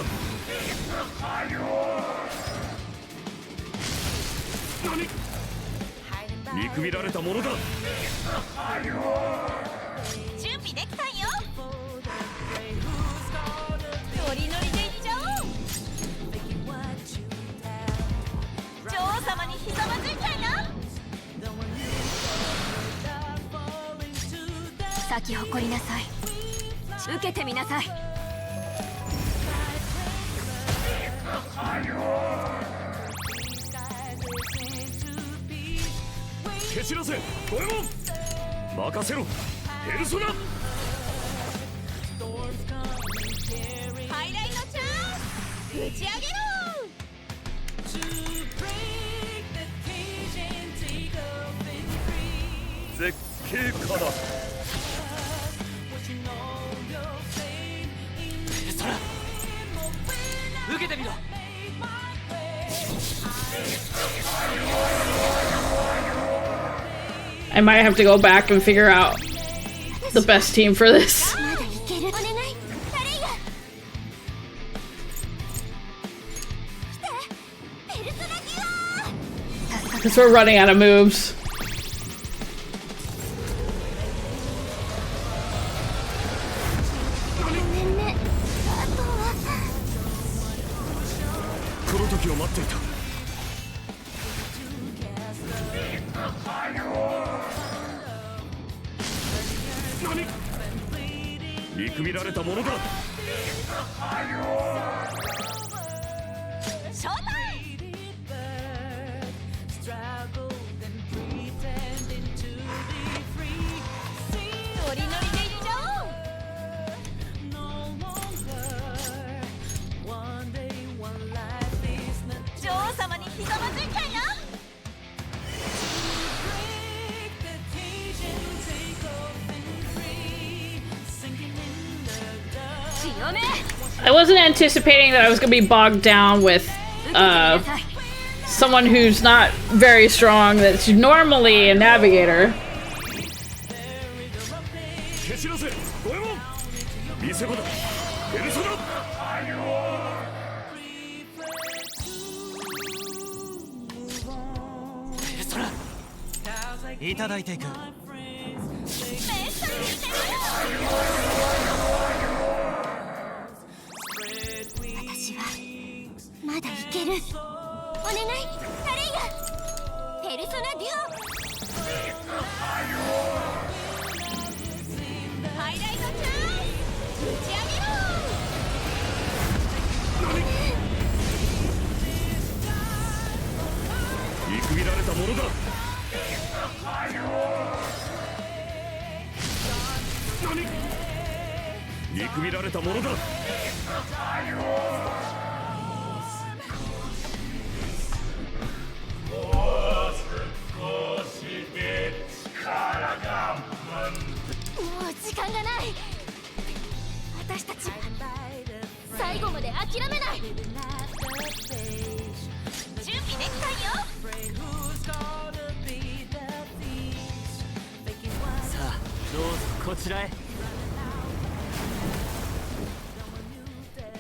何？見くびられたものだ。準備できたよ。ノリノリでいっちゃおう。女王様にひざまずいたいな。咲き誇りなさい。受けてみなさい。蹴散らせ、ゴエモン。任せろ、ペルソナ。ハイライトチャンス。打ち上げろ。絶景かな。ペルソナ、受けてみろ。 I might have to go back and figure out the best team for this. Because we're running out of moves. Nani? 見くびられたものだ。ショータイム。ノリノリでいっちゃおう。女王様にひざまずいたいな。I wasn't anticipating that I was gonna be bogged down with someone who's not very strong, that's normally a navigator.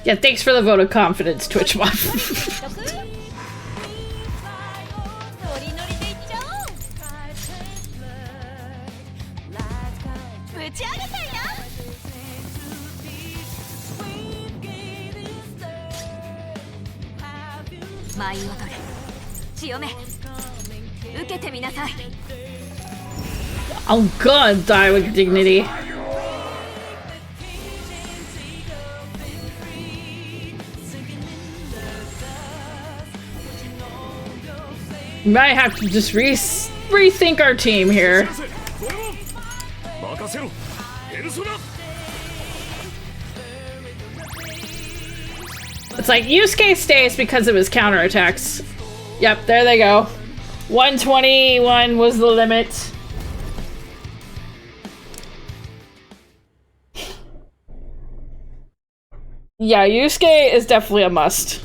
Yeah, thanks for the vote of confidence, Twitch Mom. I'm gonna die with dignity. Might have to just rethink our team here. It's like Yusuke stays because of his counterattacks. Yep, there they go. 121 was the limit. Yeah, Yusuke is definitely a must.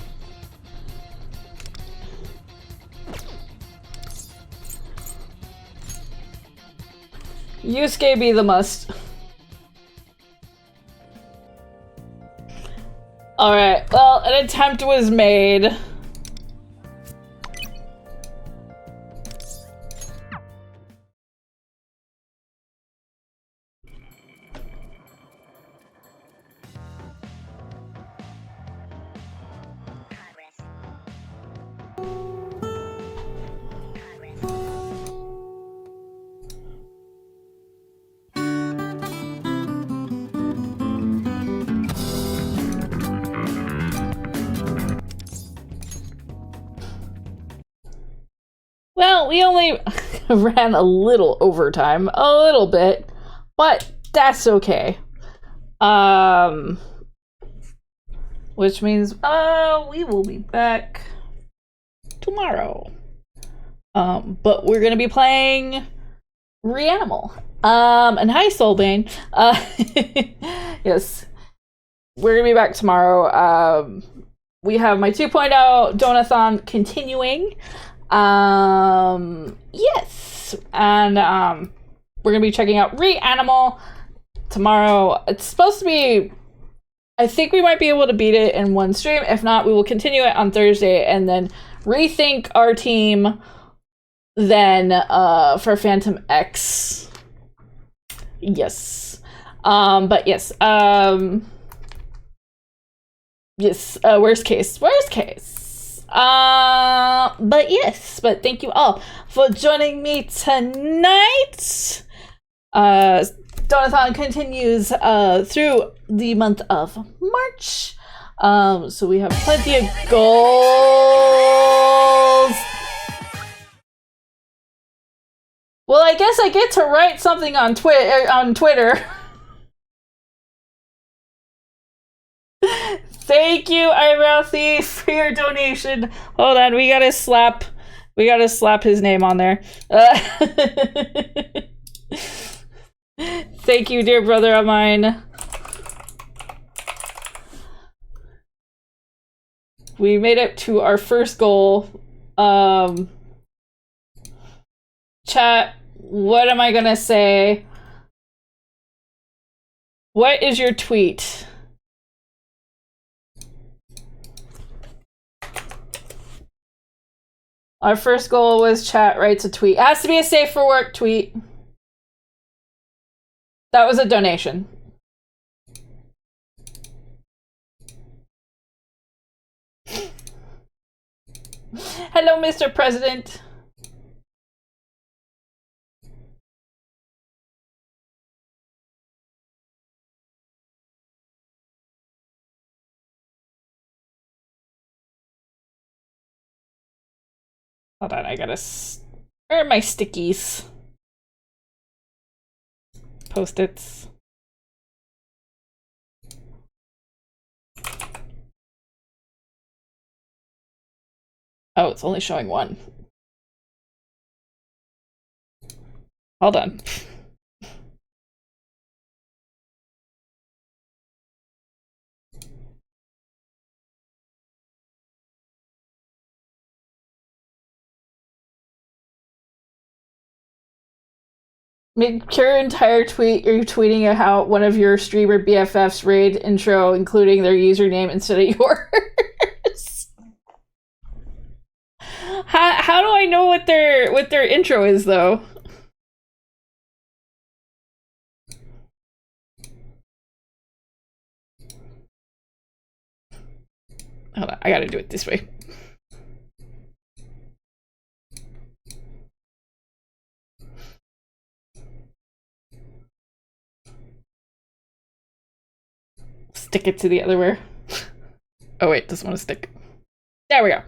Yusuke be the must. Alright, well, an attempt was made. Well, we only ran a little overtime, a little bit, but that's okay. Which means we will be back tomorrow. But we're gonna be playing Reanimal. And hi, Soulbane. Yes, we're gonna be back tomorrow. We have my 2.0 Donathon continuing. Yes, and we're gonna be checking out Reanimal tomorrow. It's supposed to be, I think we might be able to beat it in one stream. If not, we will continue it on Thursday and then rethink our team then for Phantom X. Yes. But yes, yes, worst case. But yes, but thank you all for joining me tonight. Donathon continues through the month of March. So we have plenty of goals. Well, I guess I get to write something on Twitter. Thank you, Eyebrow Thief, for your donation. Hold on, we gotta slap his name on there. Thank you, dear brother of mine. We made it to our first goal. Chat, what am I gonna say? What is your tweet? Our first goal was chat writes a tweet. It has to be a safe for work tweet. That was a donation. Hello, Mr. President. Hold on, I gotta... Where are my stickies? Post-its. Oh, it's only showing one. Hold on. Make your entire tweet, you're tweeting how one of your streamer BFFs raid intro, including their username instead of yours. How do I know what their intro is though? Hold on, I gotta do it this way. Stick it to the other way. Oh wait, doesn't want to stick. There we go.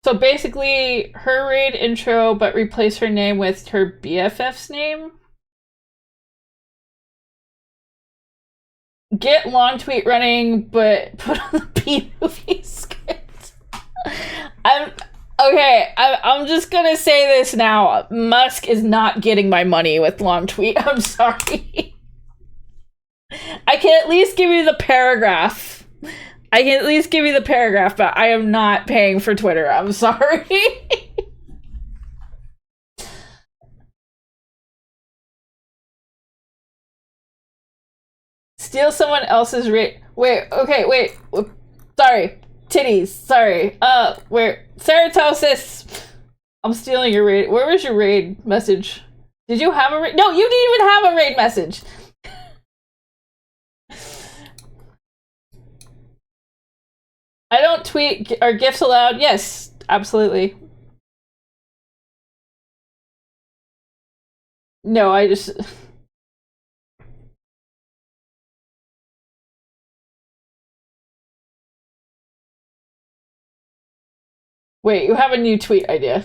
So basically, her raid intro, but replace her name with her BFF's name. Get long tweet running, but put on the B-movie script. I'm just gonna say this now. Musk is not getting my money with long tweet. I'm sorry. I can at least give you the paragraph. I can at least give you the paragraph, but I am not paying for Twitter. I'm sorry. Steal someone else's raid. Wait. Sorry. Titties. Sorry. Where? Ceratosis. I'm stealing your raid. Where was your raid message? Did you have a raid? No, you didn't even have a raid message. I don't tweet or gifs allowed. Yes, absolutely. No, I just... Wait, you have a new tweet idea.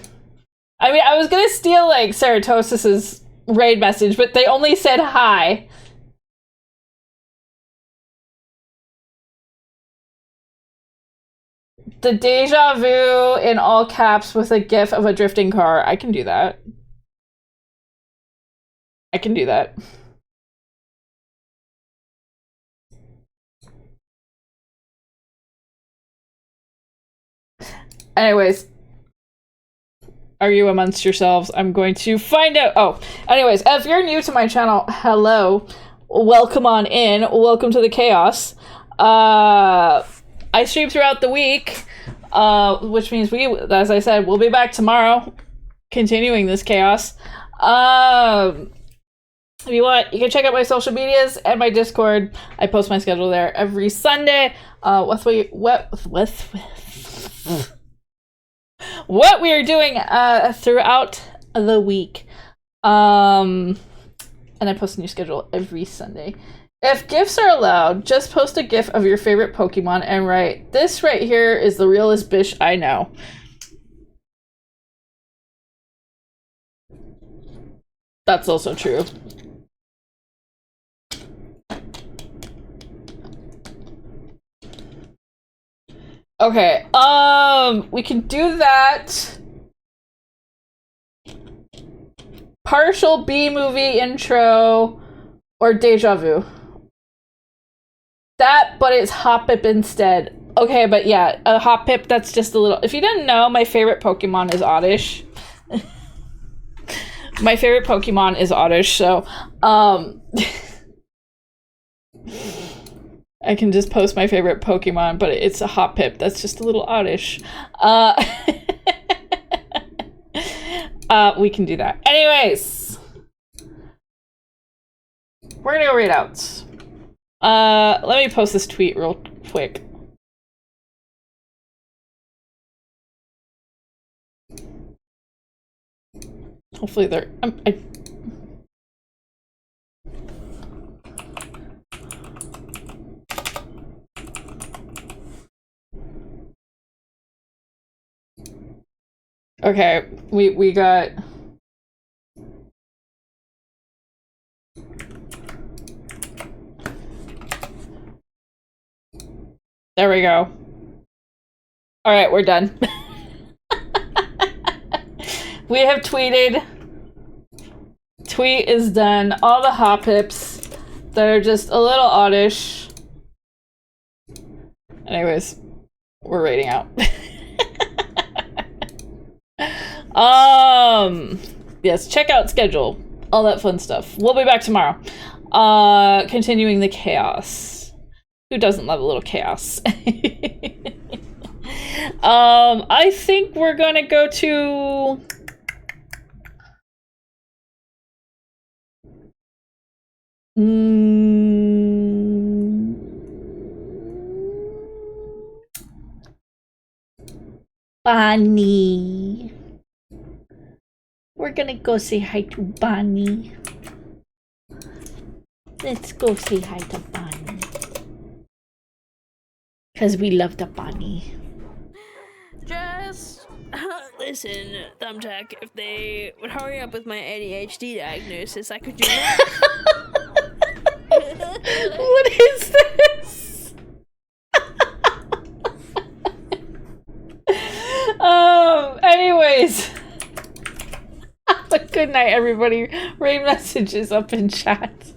I mean, I was gonna steal, like, Ceratosis's raid message, but they only said hi. The deja vu in all caps with a gif of a drifting car. I can do that. I can do that. Anyways. Argue amongst yourselves. I'm going to find out. Oh, anyways, if you're new to my channel, hello. Welcome on in. Welcome to the chaos. I stream throughout the week, which means as I said, we'll be back tomorrow, continuing this chaos. If you want, you can check out my social medias and my Discord. I post my schedule there every Sunday. What we are doing throughout the week. And I post a new schedule every Sunday. If GIFs are allowed, just post a GIF of your favorite Pokemon and write, "This right here is the realest bitch I know." That's also true. Okay, we can do that. Partial B-movie intro or deja vu. That, but it's Hop It instead. Okay, but yeah, a Hoppip that's just a little... If you didn't know, my favorite Pokemon is Oddish. My favorite Pokemon is Oddish, so... I can just post my favorite Pokemon, but it's a Hoppip that's just a little Oddish. We can do that. Anyways. We're gonna go read out. Let me post this tweet real quick. Hopefully they're... Okay, we got... There we go. Alright, we're done. We have tweeted. Tweet is done. All the Hoppips that are just a little oddish. Anyways, we're rating out. Yes, checkout schedule. All that fun stuff. We'll be back tomorrow. Continuing the chaos. Who doesn't love a little chaos? I think we're gonna go to... Bonnie. We're gonna go say hi to Bonnie. Let's go say hi to Bonnie. Because we love the Bonnie. Just listen, Thumbtack, if they would hurry up with my ADHD diagnosis, I could do that. What is this? Anyways. Have a good night, everybody. Rate messages up in chat.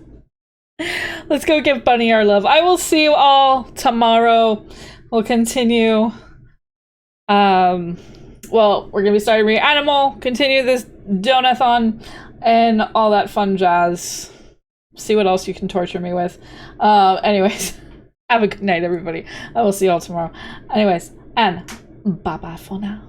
Let's go give Bunny our love. I will see you all tomorrow. We'll continue. Well, we're gonna be starting Reanimal, continue this Donathon, and all that fun jazz. See what else you can torture me with. Anyways, have a good night, everybody. I will see you all tomorrow. Anyways, and bye-bye for now.